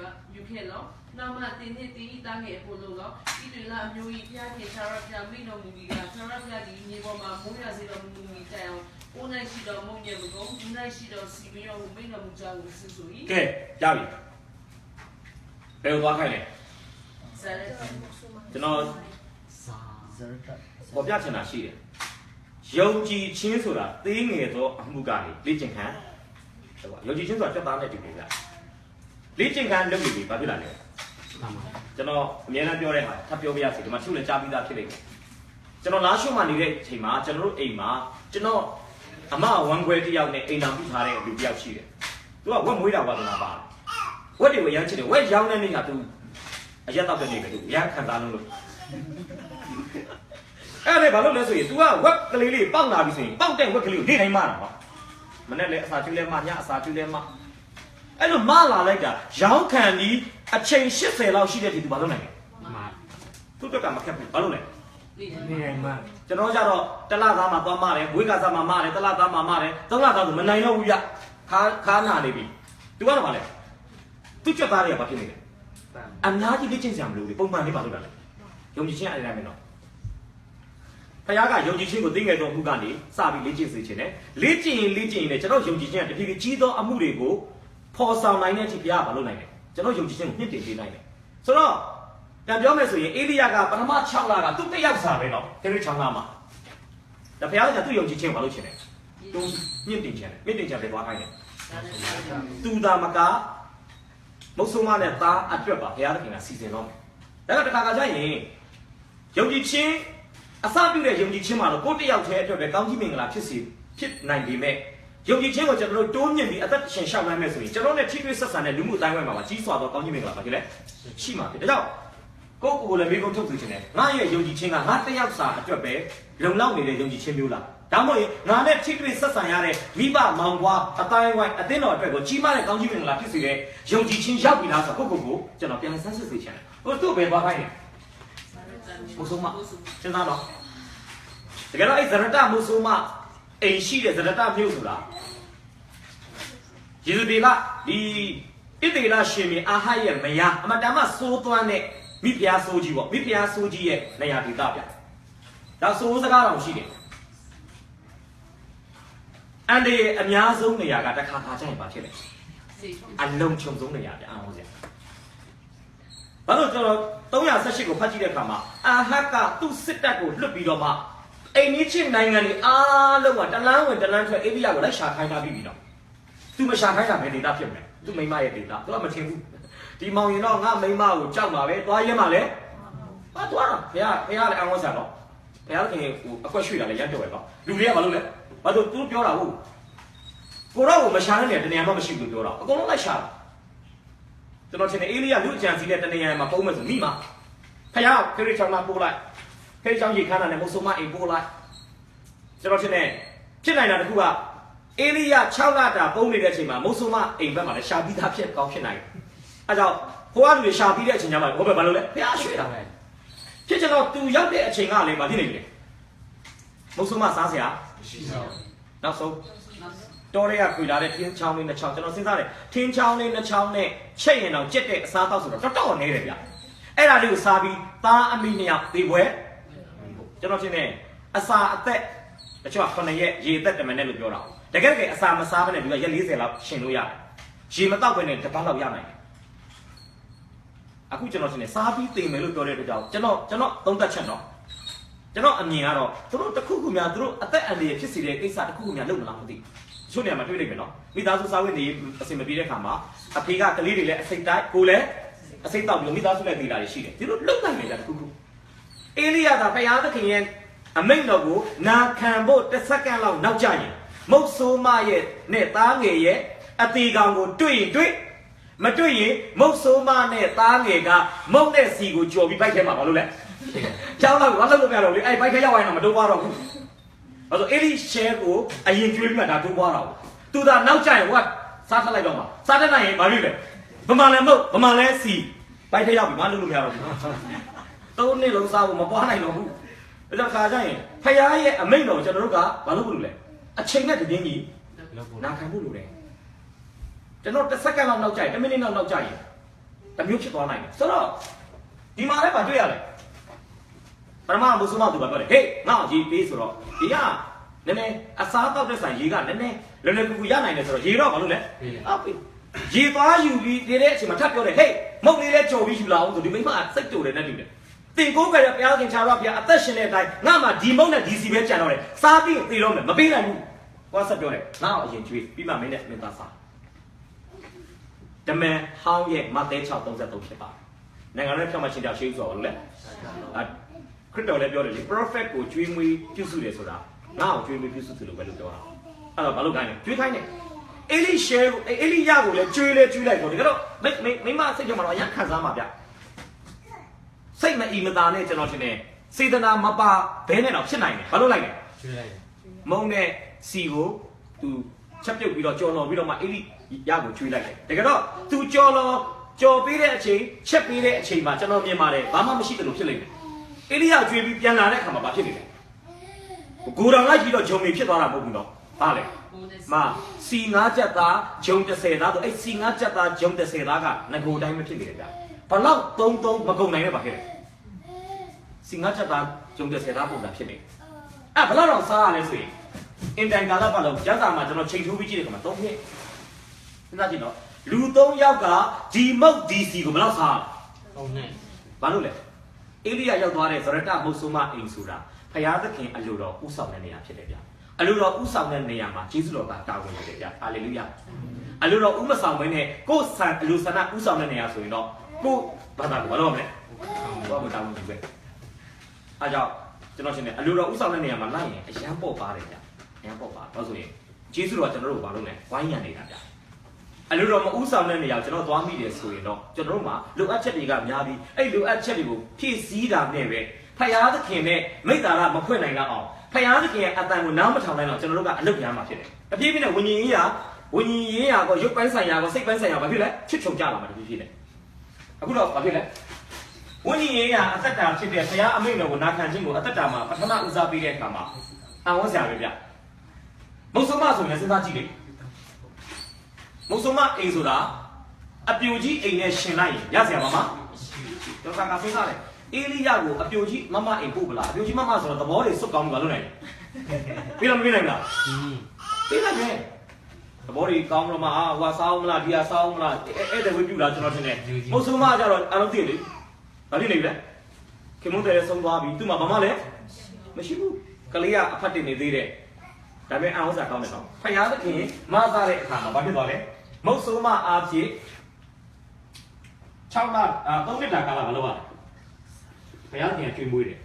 လို့နောက်မှတင်းနှစ်တီးသားငယ်ဖို့လို့ဒီတွေလာအမျိုးကြီးပြားခင်သာရပြမိတော်မူကြီးကသာရပြဒီမြေပေါ်မှာမိုးရစေတော်မူကြီးတိုင်အောင်ကိုနိုင်ရှိတော်မုံရဲ့ဘုံဒီနိုင်ရှိတော်စီပြီးတော့မိတော်မူကြောင်းကိုစစ်ဆို၏ကဲရပြီဘယ်လိုသွားခိုင်းလဲကျွန်တော်ပေါ်ပြချင်တာရှိတယ်ယုံကြည်ခြင်းဆိုတာသေးငယ်သောအမှုကနေလေ့ကျင့်ခံယုံကြည်ခြင်းဆိုတာစက်သားနဲ့တူတယ်ဗျလေ့ကျင့်ခံလုပ်နေပြီဘာဖြစ်လာလဲကျွန်တော်အများအားပြောတဲ့ဟာထပ်ပြောပြရစီဒီမှာချုပ်လည်းကြားပြီးသားဖြစ်နေတယ်ကျွန်တော်လားရှုမှနေတဲ့အချိန်မှာကျွန်တော်တို့အိမ်မှာကျွန်တော်အမဝမ်ခွဲတယောက်နဲ့အိမ်တော်ပြုထားတဲ့လူတယောက်ရှိတယ်သူကဝက်မွေးတာဝါသနာပါဝက်တွေကိုရမ်းချစ်တယ်ဝက်ရောင်းတဲ့နေ့ကသူအရက်တော့တဲ့နေ့ပဲသူရမ်းခံစားလို့အဲ့ဒါဘာလို့လဲဆိုရင် तू ကဝက်ကလေးလေးပေါက်လာပြီဆိုရင်ပေါက်တဲ့ဝက်ကလေးကိုနေ့တိုင်းမတာဟောမနေ့လည်းအစာကျွေးလဲမညအစာကျွေးလဲမအဲ့လိုမလာလိုက်တာရောင်းခံပြီးအချိန်80လောက်ရှိတဲ့ဒီ तू ဘာလုပ်နိုင်လဲသူ့တက်ကမခက်ဘူးဘာလို့လဲ ကျွန်တော်ကြတော့တလသားမှာသွားမတယ်ဝိကစားမှာမတယ်တလသားမှာမတယ်သုံးလသားဆိုမနိုင်တော့ဘူးဗျခါနာနေပြီသူကတော့ဗာလဲသူချက်သားတွေကဘာဖြစ်နေလဲအများကြီးလေ့ကျင့်စရာမလိုဘူးပုံမှန်လေးပါလို့တာလေယုံကြည်ခြင်းအဲ့ဒါမယ်နော်ဖခင်ကယုံကြည်ခြင်းကိုသိငယ်တော်မူကနေစပြီးလေ့ကျင့်စေခြင်းနဲ့လေ့ကျင့်ရင်လည်းကျွန်တော်ယုံကြည်ခြင်းကတဖြည်းဖြည်းကြီးသောအမှုတွေကိုဖော်ဆောင်နိုင်တဲ့အထိဘုရားကမလုပ်နိုင်တယ်ကျွန်တော်ယုံကြည်ခြင်းကိုမြင့်တင်ပေးနိုင်တယ်ဆိုတော့ပြန်ပြောမယ်ဆိုရင်အေလိယကပထမ6လကသူတယောက်စာပဲနော်ခရစ်6လမှာဒါဘုရားကသူ့ယုံကြည်ခြင်းကိုမလုပ်ချင်တယ်သူမြင့်တင်ခြင်းပဲသွားခိုင်းတယ်သူသာမကမုတ်ဆိုးမနဲ့သားအတွက်ပါဘုရားသခင်ကစီစဉ်တော့မယ်ဒါကတခါခါကျရင်ယုံကြည်ခြင်းအစပြုတဲ့ယုံကြည်ခြင်းမှာတော့ကိုယ်တယောက်တည်းအတွက်ပဲကောင်းကြီးမင်္ဂလာဖြစ်နိုင်ပေမဲ့ယုံကြည်ခြင်းကိုကျွန်တော်တို့တိုးမြင့်ပြီးအသက်ရှင်ရှောက်နိုင်မယ်ဆိုရင်ကျွန်တော်နဲ့ထိတွေ့ဆက်ဆံတဲ့လူမှုအတိုင်းဝိုင်းမှာကြီးစွာသောကောင်းကြီးမင်္ဂလာပါဖြစ်လေရှိမှာဖြစ်ဒါကြောင့်ကိုယ်လည်းမိကုန်းထုတ်သူခြင်းနဲ့ငါရဲ့ယုံကြည်ခြင်းကငါတယောက်စာအတွက်ပဲလုံလောက်နေတဲ့ယုံကြည်ခြင်းမျိုးလားဒါမှမဟုတ်ငါနဲ့ထိတွေ့ဆက်ဆံရတဲ့မိဘမောင်ဘွားအတိုင်းဝိုင်းအသင်းတော်အတွက်ကိုကြီးမားတဲ့ကောင်းကြီးမင်္ဂလာဖြစ်စေတဲ့ယုံကြည်ခြင်းရောက်ပြီလားဆိုတော့ကိုကျွန်တော်ပြန်ဆန်းစစ်စေချင်တယ်ဟိုသူ့ပဲသွားခိုင်းတယ်မုဆိုးမစဉ်းစားတော့တကယ်တော့အဲ့ဇရတမုဆိုးမအိမ်ရှိတဲ့ဇရတမျိုးဆိုတာယေဇဗေလဒီဣသေလရှင်မြေအာဟရဲ့မယားအမတန်မှစိုးသွမ်းတဲ့မိဖုရားဆိုးကြီးပေါ့မိဖုရားဆိုးကြီးရဲ့နေရာဒေသဗျဒါဆိုးစကားတော်ရှိတယ်အန်ဒီအများဆုံးနေရာကတစ်ခါခါကျရင်ပါဖြစ်တယ်အလုံးချုံဆုံးနေရာဗျအောင်စရာဘာလို့ကျွန်တော်318ကိုဖတ်ကြည့်တဲ့အခါမှာအာဟကသူ့စစ်တပ်ကိုလွတ်ပြီးတော့မှအိမ်ကြီးချင်းနိုင်ငံတွေအားလုံးကတလန်းဝင်တလန်းထွက်အေးပြရကိုလိုက်ရှာခိုင်းထားပြီးတော့သူမရှာခိုင်းတာပဲဒေတာဖြစ်မယ်သူမိမရဲ့ဒေတာသူကမထင်ဘူးဒီမောင်ရင်တော့ငါမိမကိုကြောက်မှာပဲသွားရဲမှာလေဟာသွားတော့ဘုရားလည်းအံ့ဩစရာတော့ဘုရားခင်ဟိုအကွက်ရွှေ့တာလည်းရမ်းတော့ပဲပေါ့လူတွေကဘာလို့လဲဘာလို့သူပြောတာဟုတ်ကိုတော့ကိုမရှာတဲ့နေရာတနေရာမှမရှိဘူးပြောတာအကုန်လုံးလိုက်ရှာကျွန်တော်ထင်တယ်အေလိယလူအကြံစီနဲ့တနေရာမှာပုံမဲ့ဆိုမိမဖယားခရစ်ချောင်းမှာပို့လိုက်ခရစ်ချောင်းရေခမ်းတာနဲ့မုတ်ဆိုးမအိမ်ပို့လိုက်ကျွန်တော်ထင်တယ်ဖြစ်နိုင်တာတခုကအေလိယ6လတာပုံနေတဲ့အချိန်မှာမုတ်ဆိုးမအိမ်ဘက်မှာလည်းရှာပြီးသားဖြစ်ကောင်းဖြစ်နိုင်အဲကြောင့်ဟိုကလူတွေရှာပြီးတဲ့အချိန်ကျမှဟိုဘက်ဘာလို့လဲဖယားရွှေ့တာပဲဖြစ်ချင်တော့သူရောက်တဲ့အချိန်ကလည်းမဖြစ်နေပြီမုတ်ဆိုးမစားစရာမရှိတော့နောက်ဆုံးတော်ရဲကခွေလာတဲ့ထင်းချောင်းလေးနှစ်ချောင်းကျွန်တော်စဉ်းစားတယ်ထင်းချောင်းလေးနှစ်ချောင်းနဲ့ချက်ရင်တော့ကြက်တဲ့အစားတောက်ဆိုတော့တော်နေတယ်ဗျအဲ့ဒါလေးကိုစားပြီးသားအမိနှစ်ယောက်သေပွဲကျွန်တော်ထင်တယ်အစာအသက်တချို့က9ရက်ရေသက်တမန်နဲ့လို့ပြောတာတကယ်တကယ်အစာမစားဘဲနဲ့ဒီကရက်40လောက်ရှင်လို့ရတယ်ရေမတောက်ဘဲနဲ့တစ်ပတ်လောက်ရနိုင်တယ်အခုကျွန်တော်ထင်တယ်စားပြီးသေမယ်လို့ပြောတဲ့အတွက်ကြောင့်ကျွန်တော်သုံးသပ်ချက်တော့ကျွန်တော်အမြင်ကတော့သူတို့တစ်ခုခုများသူတို့အသက်အန္တရာယ်ဖြစ်စေတဲ့ကိစ္စတစ်ခုခုများလုပ်မလားမသိချို့နေရာမှာတွေ့လိမ့်မယ်နော်မိသားစုစားဝတ်နေအဆင်မပြေတဲ့ခါမှာအဖေကကလေးတွေလည်းအစိတ်တိုက်ကိုလည်းအစိတ်တောက်ပြီးမိသားစုနဲ့ဒေတာတွေရှိတယ်သူတို့လုံနိုင်တယ်ကြတစ်ခုခုအေလိယကဘုရားသခင်ရဲ့အမိန့်တော်ကိုနာခံဖို့တစ်စက္ကန့်လောက်နောက်ကျရင်မုတ်ဆိုးမရဲ့နဲ့သားငယ်ရဲ့အသေးကောင်ကိုတွေ့ရင်တွေ့မတွေ့ရင်မုတ်ဆိုးမနဲ့သားငယ်ကမုတ်တဲ့စီကိုကြော်ပြီးပိုက်ထဲမှာဘာလို့လဲကျောင်းတော့ဘာလို့မရတော့လေအဲ့ပိုက်ထဲရောက်ရင်တော့မတိုးပွားတော့ဘူးဘာလို့အေလိရှဲကိုအရင်ကျွေးပြီးမှဒါတိုးပွားတော့သူသာနောက်ကျရင်ဟိုကစားထလိုက်တော့မှာစားတတ်နိုင်ရင်ဘာဖြစ်လဲဗမာလည်းမဟုတ်ဗမာလည်းစီပိုက်ထဲရောက်ပြီးမလုပ်လို့မရတော့ဘူးသုံးနှစ်လုံးစားဖို့မပွားနိုင်တော့ဘူးအဲ့တော့ခါကျရင်ဖယားရဲ့အမိန့်တော်ကျွန်တော်တို့ကဘာလို့လုပ်လို့လဲအချိန်နဲ့တည်င်းကြီးနာခံဖို့လိုတယ်ကျွန်တော်တစ်စက္ကန့်လောက်နောက်ကျရင်1မိနစ်လောက်နောက်ကျရင်တမျိုးဖြစ်သွားနိုင်တယ်ဆိုတော့ဒီမှာလည်းမတွေ့ရလဲပရမမုဆုမသူကပြောတယ်ဟေးငါ့ရေပေးဆိုတော့ဒီကနည်းနည်းအစားတောက်တဲ့ဆိုင်ရေကနည်းနည်းလွယ်လွယ်ကူကူရနိုင်တယ်ဆိုတော့ရေတော့ဘာလို့လဲအော်ပြီရေသွားယူပြီးနေတဲ့အချိန်မှာထပ်ပြောတယ်ဟေးမုတ်လေးလဲကြော်ပြီးယူလာအောင်ဆိုဒီမိမစိတ်တူတယ်နဲ့တူတယ်တင်ကိုးကြရဘုရားခင်ချာတော့ဘုရားအသက်ရှင်တဲ့အတိုင်းငါမှဒီမုတ်နဲ့ဒီစီပဲကြံတော့တယ်စားပြီးသေတော့မယ်မပေးနိုင်ဘူးကိုကဆက်ပြောတယ်ငါ့အရင်ကျွေးပြီးမှမင်းနဲ့မင်းသားစားတမန်ဟောင်းရဲ့မဿဲ6:33ဖြစ်ပါတယ်နိုင်ငံရဲ့ဖြောင့်မချင်းတရားရှိဆိုတော့လေခရစ်တော်လည်းပြောတယ်လေ prophet ကိုကျွေးမွေးပြုစုတယ်ဆိုတာငါ့ကိုကျွေးမွေးပြုစုတယ်လို့ပဲလို့ပြောတာအဲ့တော့ဘာလို့ခိုင်းလဲကျွေးခိုင်းတယ်အေလိရှဲကိုအေလိယကိုလည်းကျွေးလိုက်တော့ဒီကတော့မိမစိတ်ကြောင့်မတော့အရန်ခံစားမှာဗျစိတ်မအီမသာနဲ့ကျွန်တော်ထင်တယ်စေတနာမပါဘဲနဲ့တော့ဖြစ်နိုင်တယ်ဘာလို့လိုက်လဲကျွေးလိုက်တယ်မုံနဲ့စီကိုသူချက်ပြုတ်ပြီးတော့ကြော်လော်ပြီးတော့မှအေလိယကိုကျွေးလိုက်တယ်တကယ်တော့သူကြော်ပေးတဲ့အချိန်ချက်ပေးတဲ့အချိန်မှာကျွန်တော်မြင်ပါတယ်ဘာမှမရှိတယ်လို့ဖြစ်လိမ့်မယ် အေလိယကျွေးပြီးပြန်လာတဲ့အခါမှာဘာဖြစ်နေလဲကိုတော်လိုက်ပြီးတော့ဂျုံတွေဖြစ်သွားတာမဟုတ်ဘူးနော်ဟာလေမစီငါးချက်သားဂျုံ30သားဆိုအဲ့စီငါးချက်သားဂျုံ30သားကငကိုတိုင်းမဖြစ်နေတယ်ဗျဘလောက်သုံးမကုန်နိုင်နဲ့ပါခဲ့တယ်စီငါးချက်သားဂျုံ30သားပုံစံဖြစ်နေအဲ့ဘလောက်တော့စားရလဲဆိုရင်အင်တန်ကာလပတ်လုံးကျန်းစာမှာကျွန်တော်ချိန်ထိုးပြီးကြည့်တဲ့အခါမှာ3နှစ်စဉ်းစားကြည့်နော်လူ3ယောက်ကဒီမုတ်ဒီစီကိုဘလောက်စား3နှစ်ဘာလို့လဲအေလိယရောက်သွားတဲ့ဇရတမုတ်ဆိုးမအိမ်ဆိုတာဖယားသခင်အလိုတော်ဥဆောင်တဲ့နေရာဖြစ်တယ်ဗျအလိုတော်ဥဆောင်တဲ့နေရာမှာယေရှုတော်ကတာဝန်ယူတယ်ဗျဟာလေလုယာအလိုတော်ဥမဆောင်ဘဲနဲ့ကိုယ်ဆန်အလိုဆန္ဒဥဆောင်တဲ့နေရာဆိုရင်တော့ကိုဘာသာကိုဘာလို့မလဲဘာမှတာဝန်ယူပဲအားကြောင့်ကျွန်တော်ရှင်းတယ်အလိုတော်ဥဆောင်တဲ့နေရာမှာလိုက်ရင်အရန်ပေါ့ပါတယ်ဗျအရန်ပေါ့ပါတော့ဆိုရင်ယေရှုတော်ကကျွန်တော်တို့ဘာလုပ်လဲဝိုင်းရံနေတာဗျအလိုတော်မဥဆောင်တဲ့နေရာကျွန်တော်သွားမိတယ်ဆိုရင်တော့ကျွန်တော်တို့မှာလိုအပ်ချက်တွေကများပြီးအဲ့လိုအပ်ချက်တွေကိုဖြည့်ဆည်းတာနဲ့ပဲဖယားသခင်နဲ့မိတ္တာရမဖွင့်နိုင်တော့အောင်ဖယားသခင်ရဲ့အတန်ကိုနားမထောင်နိုင်တော့ကျွန်တော်တို့ကအလုပ်များမှာဖြစ်တယ်။အပြည့်ပြည့်နဲ့ဝิญဉ်ရေးရာကိုရုပ်ပိုင်းဆိုင်ရာကိုစိတ်ပိုင်းဆိုင်ရာဘာဖြစ်လဲချစ်ချုံကြလာမှာတပြည့်ပြည့်နဲ့အခုတော့ဘာဖြစ်လဲဝิญဉ်ရေးရာအသက်တာဖြစ်တဲ့ဖယားအမိန့်တော်ကိုနာခံခြင်းကိုအသက်တာမှာပထမဦးစားပေးတဲ့အခါမှာအံ့ဩစရာပဲဗျ။မုတ်ဆုံးမဆိုရင်စဉ်းစားကြည့်လေမုတ်ဆုံးမအိမ်ဆိုတာအပြိုကြီးအိမ်နဲ့ရှင်လိုက်ရင်ရစရာမမတော့ကစဉ်းစားတယ်အေလိယကိုအပြိုကြီးမမအိမ်ပို့ပလားအပြိုကြီးမမဆိုတော့သဘောတွေစွတ်ကောင်းပြီဘာလို့နိုင်ပြီးတော့မပြီးနိုင်လားပြီးနိုင်မယ်သဘောတွေကောင်းတော့မှဟိုစားအောင်မလားဒီဟာစားအောင်မလားအဲ့တဲ့ဝေးပြူလားကျွန်တော်ထင်တယ်မုတ်ဆုံးမကြတော့အလုံးသိလေဘာဖြစ်နေပြီလဲခင်မုန်းတယ်ဆုံးသွားပြီသူ့မှာဘာမှလည်းမရှိဘူးကလေးကအဖတ်တင်နေသေးတယ်ဒါပေမဲ့အဟောစာကောင်းတယ်နော်ဖယားသခင်မသားတဲ့အခါမှာဘာဖြစ်သွားလဲမုတ်ဆုံးမအားဖြင့်6လ3နှစ်တာကာလမလုပ်ရဘုရားခင်ကျွေးမွေးတယ်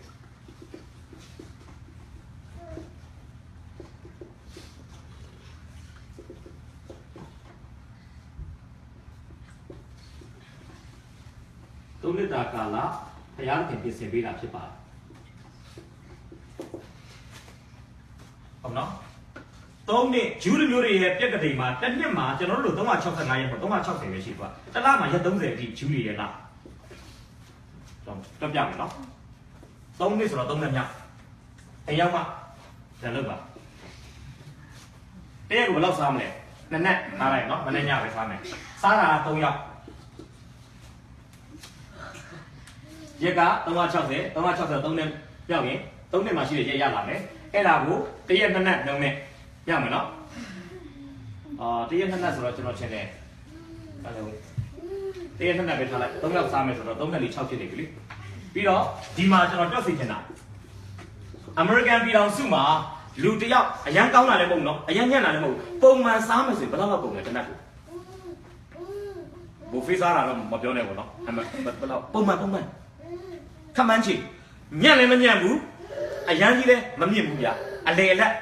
3နှစ်တာကာလဘုရားခင်ပြင်ဆင်ပေးတာဖြစ်ပါတယ်ဟုတ်နော်3နှစ်ဂျူးလူမျိုးတွေရဲ့ပြက်ကတိမှာတစ်နှစ်မှာကျွန်တော်တို့365ရက်ပေါ့360ပဲရှိသွားတစ်လမှာရက်30အထိဂျူးတွေရဲ့လားတော့ပြမယ်နော်3နှစ်ဆိုတော့3နှစ်မြောက်အရောက်မှဇန်လုပ်ပါတရက်ကိုဘယ်လောက်စားမလဲနှစ်နဲ့ထားလိုက်နော်မနေ့ညပဲစားမယ်စားတာ3ရောက်ရက်က360 360 3နဲ့ပြောက်ရင်3နှစ်မှရှိတဲ့ရက်ရလာမယ်အဲ့ဒါကိုတရက်နှစ်နဲ့နှုံးနဲ့ရမယ်နော်တရက်နှစ်နဲ့ဆိုတော့ကျွန်တော်ထင်တယ်အဲ့လိုတရက်နှစ်နဲ့ပဲထားလိုက်3ရောက်စားမယ်ဆိုတော့3နဲ့6ဖြစ်နေပြီလေပြီးတော့ဒီမှာကျွန်တော်တွက်စီချင်တာအမေရိကန်ပြည်ထောင်စုမှာလူတယောက်အရန်ကောင်းတာလည်းမဟုတ်နော်အရန်ညံ့တာလည်းမဟုတ်ပုံမှန်စားမယ်ဆိုရင်ဘယ်လောက်ပုံလဲတနက်ကိုဘူဖေးစားတာတော့မပြောနဲ့ပေါ့နော်ဘယ်လောက်ပုံမှန်ခမန်းချီညံ့လည်းမညံ့ဘူးအရန်ကြီးလည်းမမြင့်ဘူးဗျအလေလက်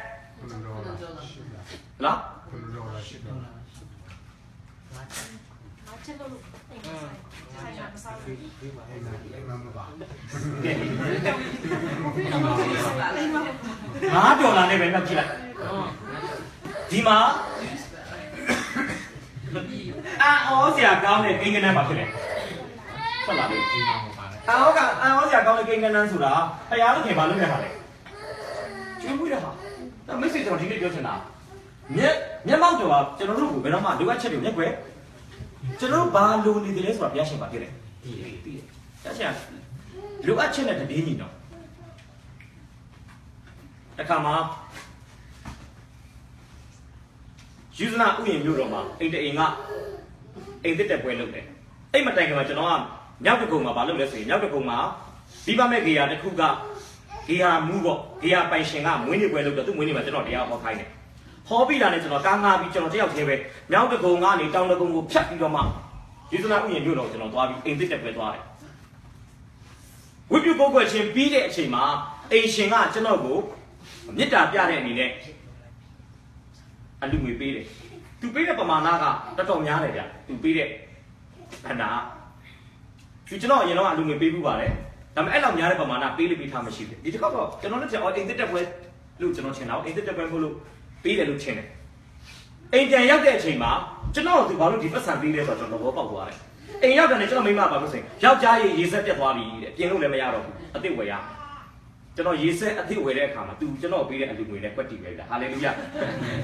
လား$5နဲ့ပဲနှုတ်ကြည့်လိုက်ဒီမှာအော်စရာကောင်းတဲ့ကိန်းကနန်းပါဖြစ်တယ်ဟုတ်လားအော်စရာကောင်းတဲ့ကိန်းကနန်းဆိုတာဖယားသခင်ဘာလုပ်ရတာလဲကျွေးမွေးတာဟာဒါမိတ်ဆွေကျွန်တော်ဒီနေ့ပြောချင်တာမျက်မှောက်တော်ကကျွန်တော်တို့ကိုဘယ်တော့မှလိုအပ်ချက်တွေမျက်ွယ်ကျွန်တော်တို့ဘာလိုနေတယ်လဲဆိုတာဘုရားရှင်ပါပြတယ်ဒီဘုရားရှင်လိုအပ်ချက်နဲ့တည်ငြိမ်တော့တခါမှာယူဇနာဥယျာဉ်မြို့တော်မှာအိမ်တအိမ်ကအိမ်တစ်တက်ပွဲလုပ်တယ်အဲ့မတိုင်ခင်မှာကျွန်တော်ကမြောက်တကုံမှာဘာလုပ်လဲဆိုရင်မြောက်တကုံမှာဒီပါမဲ့ဂေယာတစ်ခုကဂေယာမူးပေါ့ဂေယာပိုင်ရှင်ကမွေးနေ့ပွဲလုပ်တော့သူ့မွေးနေ့မှာကျွန်တော်တရားဟောခိုင်းတယ်ဟောပြီးတာနဲ့ကျွန်တော်ကားငါပြီးကျွန်တော်တယောက်သေးပဲမြောက်တကုံကနေတောင်တကုံကိုဖြတ်ပြီးတော့မှယူဇနာဥယျာဉ်မြို့တော်ကျွန်တော်သွားပြီးအိမ်တစ်တက်ပွဲသွားတယ်ဝိပုပုဂ္ဂိုလ်ချင်းပြီးတဲ့အချိန်မှာအိမ်ရှင်ကကျွန်တော်ကိုမေတ္တာပြတဲ့အနေနဲ့အလူငွေပေးတယ်သူပေးတဲ့ပမာဏကတော်တော်များတယ်ဗျသူပေးတဲ့ခန္ဓာကျွန်တော်အရင်တော့အလူငွေပေးပြီးပါတယ်ဒါပေမဲ့အဲ့လောက်များတဲ့ပမာဏပေးလို့ပေးထားမှရှိတယ်ဒီတစ်ခါတော့ကျွန်တော်လည်းကျွန်တော်အိမ်သက်တက်ပွဲလို့ကျွန်တော်ထင်တာအိမ်သက်တက်ပွဲဖို့လို့ပေးတယ်လို့ထင်တယ်အိမ်ပြန်ရောက်တဲ့အချိန်မှာကျွန်တော်တို့ဘာလို့ဒီပတ်စံပေးလဲဆိုတော့ကျွန်တော်သဘောပေါက်သွားတယ်အိမ်ရောက်တယ်နဲ့ကျွန်တော်မိမပါလို့ဆိုရင်ယောက်ျားရေစက်ပြတ်သွားပြီတဲ့ပြင်လို့လည်းမရတော့ဘူး အသိဝယ်ရကျွန်တော်ရေဆက်အသိဝယ်တဲ့အခါမှာ तू ကျွန်တော်ပေးတဲ့အလူငွေနဲ့ကွက်တီပဲဗျာဟာလေလုယာ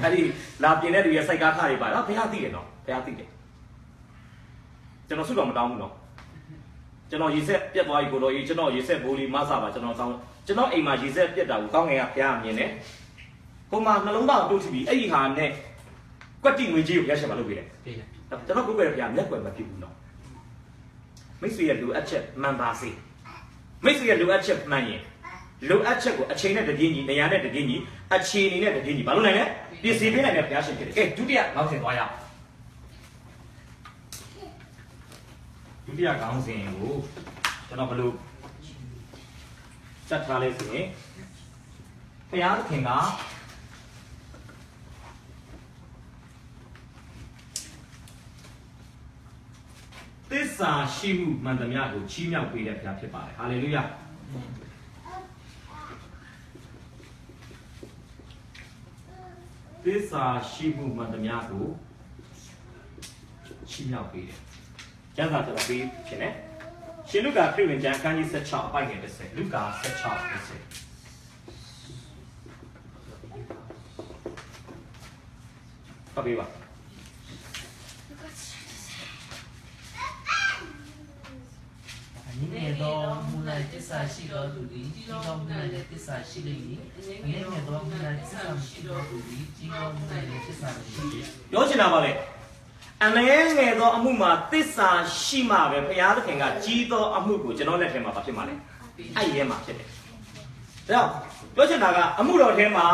အဲ့ဒီလာပြင်တဲ့လူရဲ့စိုက်ကားခါတွေပါတော့ဘုရားသိတယ်နော်ဘုရားသိတယ်ကျွန်တော်ဆုတော်မတောင်းဘူးနော်ကျွန်တော်ရေဆက်ပြတ်သွားပြီကိုတော်ကြီးကျွန်တော်ရေဆက်ဘိုးလေးမဆာပါကျွန်တော်တောင်းကျွန်တော်အိမ်မှာရေဆက်ပြတ်တာကိုကောင်းငယ်ကဘုရားမြင်တယ်ဟိုမှာနှလုံးသားကိုတိုးထပြီးအဲ့ဒီဟာနဲ့ကွက်တီငွေကြီးကိုရရှိမှလုပ်ပေးတယ်ကျွန်တော်ကိုယ်ပဲဘုရားမျက်ကွယ်မဖြစ်ဘူးနော်မိတ်ဆွေရဲ့လူအချက်မှန်ပါစေမိတ်ဆွေရဲ့လူအချက်မှန်ရင်လူအချက်ကိုအချိန်နဲ့တပြေးညီနေရာနဲ့တပြေးညီအခြေအနေနဲ့တပြေးညီဘာလို့လဲလဲပြင်ဆင်ပေးနိုင်တဲ့ဘုရားရှင်ဖြစ်တယ်ကဲဒုတိယနောက်ဆင်သွားရအောင်ဒုတိယခေါင်းစဉ်ကိုကျွန်တော်ဘယ်လိုစက်ထားလဲဆိုရင်ဘုရားသခင်ကသစ္စာရှိမှုမှန်သမျှကိုချီးမြှောက်ပေးတဲ့ဘုရားဖြစ်ပါတယ်ဟာလေလုယာသစ္စာရှိမှုမှန်သမျှကိုချီးမြှောက်ပေးတယ်ကျမ်းစာကျွန်တော်ပေးခြင်းနဲ့ရှင်လုကာခရစ်ဝင်ကျမ်းအခန်းကြီး16အပိုင်ငယ်30လုကာ16 30ပတ်ပေးပါ你那个木乃伊啥西罗土地，几个木乃伊啥西里，你那个木乃伊啥西罗土地，几个木乃伊啥西里。ပြောချင်တာပါလေအနည်းငယ်သောအမှုမှာသစ္စာရှိမှပဲဘုရားသခင်ကကြီးသောအမှုကိုကျွန်တော်လက်ထဲမှာပါဖြစ်မှာလေအဲ့ရဲမှာဖြစ်တယ်ဒါကြောင့်ပြောချင်တာကအမှုတော်ထဲမှာ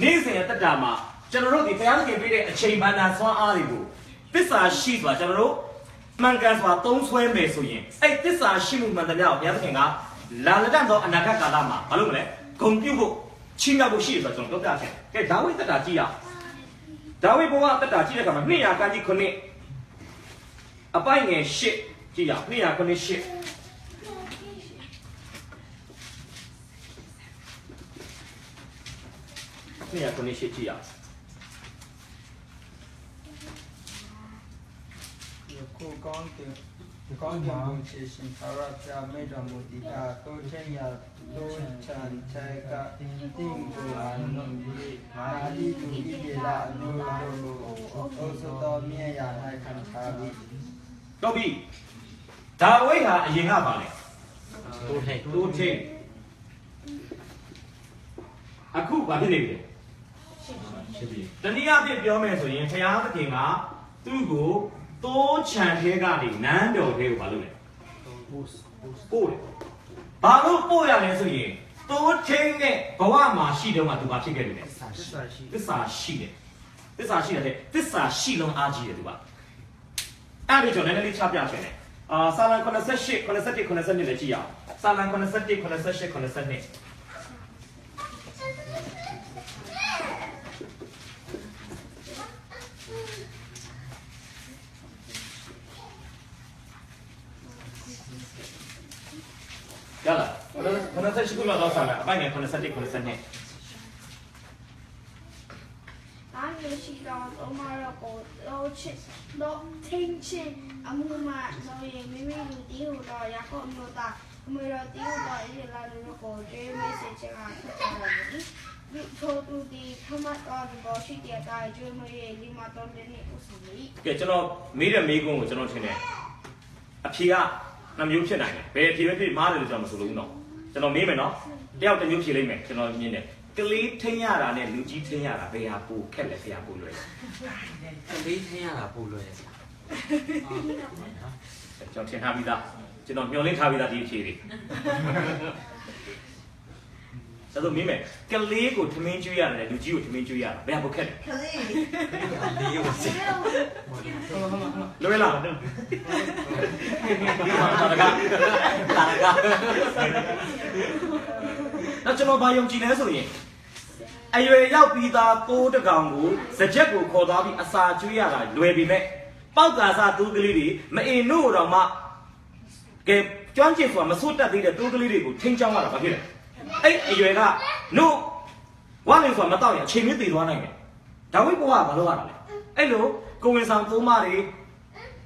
နေ့စဉ်ရဲ့တက်တာမှာကျွန်တော်တို့ဒီဘုရားသခင်ပေးတဲ့အချိန်ဘန္တာဆွမ်းအားတွေကိုသစ္စာရှိစွာကျွန်တော်တို့မှန်ကန်စွာသုံးဆွဲမယ်ဆိုရင်အဲ့သစ္စာရှိမှုမှန်တယ်များဘုရားသခင်ကလာလက်တော့အနာဂတ်ကာလမှာမလုပ်မလဲဂုဏ်ပြုဖို့ချီးမြှောက်ဖို့ရှိရဆိုတော့ကျွန်တော်ပြောပြချင်ကဲဒါဝိသက်တာကြည့်ရဒါဝိဘုရားတက်တာကြည့်တဲ့အခါမှာ200ကန်းကြီး9အပိုင်ငယ်8ကြည့်ရ200ကန်း8200ကန်း8ကြည့်ရကိုကောင်းကင်ကိုချေရှင်သာရပြမေတ္တာမူတီတာတိုးချင်းရတိုးချန်ချေကတင်းကိုအနုဒီမာလီတူဒီလာအနုလိုအိုစတော်မြေရဟိုင်ခံချာဘီတော့ပြီဒါဝိဟာအရင်ကပါလေတိုးထိန်အခုဘာဖြစ်နေပြီရှိပြီတနည်းအားဖြင့်ပြောမယ်ဆိုရင်ဘုရားသခင်ကသူ့ကိုတိုးချန်ထဲကနေနန်းတော်ထဲကိုဘာလုပ်လဲပို့တယ်ဘာလို့ပို့ရလဲဆိုရင်တိုးထိန်နဲ့ဘဝမှာရှိတော့မှသူဘာဖြစ်ခဲ့တယ်လဲသစ္စာရှိတယ်သစ္စာရှိတယ်သစ္စာရှိလုံးအားကြီးတယ်သူကအဲ့ဒီကြောင့်လည်းလေးချပြချင်တယ်စာလံ88 87 92လည်းကြည့်ရအောင်စာလံ87 88 92ရလား88ခုလောက်တော့ဆာလာအပိုင်ငယ်87 92ဒါမျိုးရှိတော့အမရကိုချစ်တော့ထင်းချင်းအမှုမှဆိုရင်မိမိလူတီးဟိုတော့ရကောမျိုးသားအမေတော်တီးဟိုတော့ဒီလာလို့ကိုဒေးမေးစစ်ချင်တာဖြစ်တယ်ဒီထိုတူဒီခမတ်တော်ဘောရှိတဲ့ကာကျွေးမရေလီမာတော်တဲ့နေဦးစီကဲကျွန်တော်မေးတဲ့မေးခွန်းကိုကျွန်တော်ထင်တယ်အဖြေကနှမျိုးဖြစ်နိုင်တယ်ဘယ်အဖြေပဲဖြစ်မားတယ်လို့ကျွန်တော်မဆိုလို့နော်ကျွန်တော်မေးမယ်နော်တယောက်တစ်မျိုးဖြေလိုက်မယ်ကျွန်တော်မြင်တယ်ကလေးထင်းရတာနဲ့လူကြီးထင်းရတာဘယ်ဟာပိုခက်လဲဘယ်ဟာပိုလွယ်လဲကလေးထင်းရတာပိုလွယ်တယ်ကျွန်တော်ထင်ထားပြီးသားကျွန်တော်မျှော်လင့်ထားပြီးသားဒီအဖြေတွေဆိုတော့မင်းမယ်ကလေးကိုထမင်းကျွေးရတယ်လူကြီးကိုထမင်းကျွေးရတာဘယ်ဟာပိုခက်လဲကလေးကိုစစ်လွယ်လားတာကကျွန်တော်ဘာယုံကြည်လဲဆိုရင်အရွယ်ရောက်ပြီးသားတိုးတကောင်ကိုစကြက်ကိုခေါ်သွားပြီးအစာကျွေးရတာလွယ်ပြီမဲ့ပေါက်ကာစားတိုးကလေးတွေမအင်တို့တော့မှကဲကျွမ်းကျင်စွာမစွတ်တက်သေးတဲ့တိုးကလေးတွေကိုထိန်းချောင်းရတာဘာဖြစ်လဲအဲ့အရွယ်ကနို့ဝါလင်စွာမတော့ရင်အချိန်မင်းတည်သွားနိုင်တယ်ဒါဝိဘုရားကဘာလုပ်ရတာလဲအဲ့လိုကိုဝင်ဆောင်သုံးမတွေ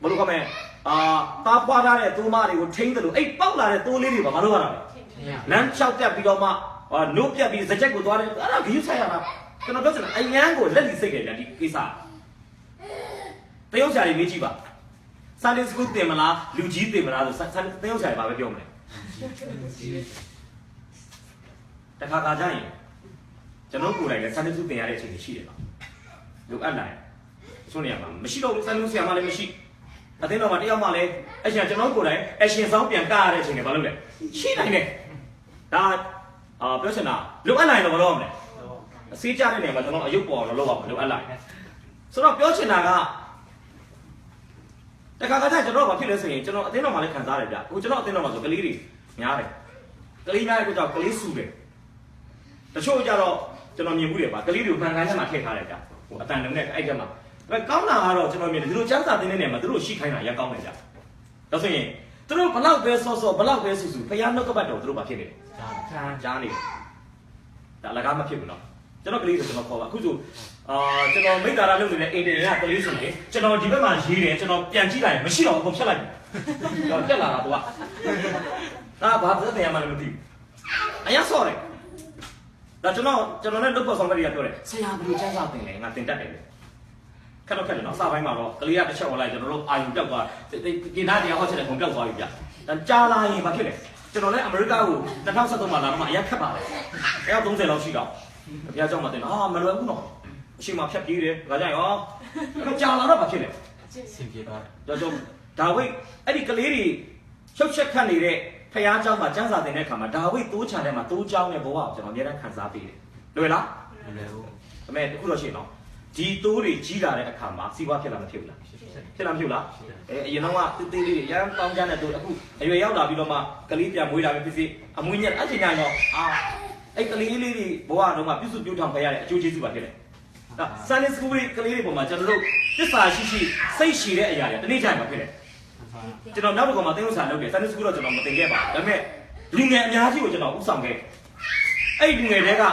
ဘယ်လိုခေါ်မလဲတားပွားထားတဲ့သုံးမတွေကိုထိန်းတယ်လို့အဲ့ပေါက်လာတဲ့တိုးလေးတွေဘာလုပ်ရတာလဲ လမ်းလျှောက်တက်ပြီးတော့မှနိုးပြတ်ပြီးစကြက်ကိုသွားတယ်အဲ့ဒါဂရုစိုက်ရတာကျွန်တော်ပြောချင်တာအရန်ကိုလက်လီစိတ်တယ်ဗျဒီကိစ္စတရုတ်ဆရာတွေမေးကြည့်ပါSunday school တင်မလားလူကြီးတင်မလားဆိုတရုတ်ဆရာတွေဘာပဲပြောမလဲတခါကြရင်ကျွန်တော်ကိုယ်တိုင်လည်း Sunday school တင်ရတဲ့အချိန်ရှိတယ်ပါလိုအပ်လာဆိုနေရမှာမရှိတော့ Sunday school ဆရာမလည်းမရှိအတင်းတော်မှာတယောက်မှလည်းအရှင်ကျွန်တော်ကိုယ်တိုင်အရှင်ဆောင်ပြန်ကရတဲ့အချိန်တွေဘာလုပ်လဲရှိနိုင်တယ်ဒါပြောချင်တာလိုအပ်လာရင်တော့မလုပ်ရမလဲအစည်းကြတဲ့နေရာမှာကျွန်တော်အယုတ်ပေါ်တော့လုပ်ရမှာလိုအပ်လာရင်ဆိုတော့ပြောချင်တာကတခါကျွန်တော်ဘာဖြစ်လဲဆိုရင်ကျွန်တော်အတင်းတော်မှာလည်းခံစားရတယ်ဗျဟိုကျွန်တော်အတင်းတော်မှာဆိုကလေးတွေများတယ်ကလေးများတဲ့အတွက်ကြောင့်ကလေးစုတယ်တချို့ကြတော့ကျွန်တော်မြင်မှုတွေပါကလေးတွေကိုမှန်ကန်ထဲမှာထည့်ထားတယ်ဗျဟိုအတန်လုံးနဲ့အဲ့ထဲမှာကောင်းတာကတော့ကျွန်တော်မြင်တယ်ဒီလိုစမ်းစာတင်တဲ့နေရာမှာသူတို့ရှိခိုင်းတာရကောင်းတယ်ဗျဒါဆိုရင်သူတို့ဘလောက်ပဲစောစောဘလောက်ပဲဆူဆူဖျားနှုတ်ကပတ်တော်သူတို့ဘာဖြစ်နေလဲကြားနေတယ်ဒါအလကားမဖြစ်ဘူးနော်ကျွန်တော်ကလေးဆိုကျွန်တော်ခေါ်ပါအခုဆိုကျွန်တော်မိသားစုလုပ်နေတဲ့အိမ်တွေကကလေးဆိုရင်ကျွန်တော်ဒီဘက်မှာရေးတယ်ကျွန်တော်ပြန်ကြည့်လိုက်မရှိတော့အကုန်ဖြတ်လိုက်ပြီတော့တက်လာတာသူကဒါဘာသက်တယ်မှလည်းမသိဘူးအရင်ဆော့တယ်ဒါကျွန်တော်နဲ့လုပ်ဖို့ဆောင်ကလေးကပြောတယ်ဆရာဘယ်လိုစမ်းစာတင်လဲငါတင်တတ်တယ်ခက်တော့နော်စာပိုင်းမှာတော့ကလေးကတစ်ချက်ဝင်လိုက်ကျွန်တော်တို့အာယုံပြောက်သွားဒီနားတရားဟောချက်တဲ့ပုံပြောက်သွားပြီဗျဒါကြားလာရင်ဘာဖြစ်လဲကျွန်တော်လည်းအမေရိကကို2013မှာလာတော့မှအရင်ခက်ပါတယ်အယောက်30လောက်ရှိတော့ဘုရားကျောင်းမှာတင်မလွယ်ဘူးနော်အရှိမဖြတ်ပြေးတယ်ဒါကြောင့်ရောကြာလာတော့ဘာဖြစ်လဲစင်ပြေသွားတယ်ဒါဝိတ်အဲ့ဒီကလေးတွေရှုပ်ချက်ခတ်နေတဲ့ဖះเจ้าမှာစံစာတင်တဲ့အခါမှာဒါဝိတ်တိုးချန်ထဲမှာတိုးเจ้าနဲ့ဘဝကိုကျွန်တော်အများအားခံစားပေးတယ်လွယ်လားမလွယ်ဘူးဒါပေမဲ့တခုတော့ရှိရင်နော်ဒီတိုးတွေကြီးလာတဲ့အခါမှာစီးပွားဖြစ်လာမဖြစ်ဘူးလားဖြစ်လာမဖြစ်လားအရင်တော့ကတေးလေးတွေရမ်းပေါင်းကြတဲ့တိုးအခုအရွယ်ရောက်လာပြီးတော့မှကလေးပြန်မွေးလာပြီဖြစ်စီအမွေးညက်အချိန်ညတော့အဲ့ကလေးလေးတွေဘဝတော့မှပြုစုပြုထောင်ခဲ့ရတဲ့အကျိုးကျေးဇူးပါဖြစ်တယ်ဒါ Sunday school ကလေးတွေပေါ်မှာကျွန်တော်တို့သစ္စာရှိစိတ်ရှည်တဲ့အရာတွေတနေ့ကျရင်မဖြစ်တယ်ကျွန်တော်နောက်တစ်ခါမှသင်ဥစ္စာလုပ်တယ် Sunday school တော့ကျွန်တော်မသင်ခဲ့ပါဘူးဒါပေမဲ့လူငယ်အများကြီးကိုကျွန်တော်ဥဆောင်ခဲ့အဲ့လူငယ်တွေက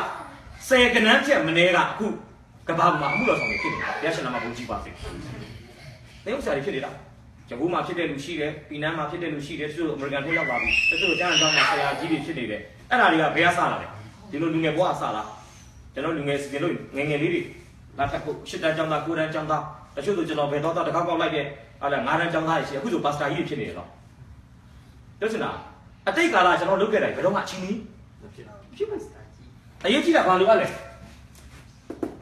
10ကနန်းချက်မနေကအခုကဘာမှာအမှုတော်ဆောင်နေဖြစ်နေတာဘုရားရှင်နာမှာဘုန်းကြီးပါစေသင်ဥစ္စာတွေဖြစ်နေတာဂျကူးမှာဖြစ်တဲ့လူရှိတယ်ပီနန်းမှာဖြစ်တဲ့လူရှိတယ်သူတို့အမေရိကန်ထဲရောက်ပါပြီသူတို့ကျန်းကျောင်းမှာဆရာကြီးတွေဖြစ်နေတယ်အဲ့ဒါတွေကဘယ်ကစလာလဲဒီလိုလူငယ်ဘဝစလာကျွန်တော်လူငယ်စီစဉ်လို့ငယ်ငယ်လေးတွေလာထပ်ဖို့8တန်းကျောင်းသား9တန်းကျောင်းသားတချို့ဆိုကျွန်တော်ဘယ်တော့တကောက်ကောက်လိုက်တဲ့အဲ့ဒါ9တန်းကျောင်းသားတွေရှိအခုဆိုပါစတာကြီးဖြစ်နေတယ်တော့ပြောချင်တာအတိတ်ကာလကျွန်တော်လုပ်ခဲ့တယ်ဘယ်တော့မှအချင်းကြီးဖြစ်ပါစတာကြီးအရေးကြီးတာဘာလို့လ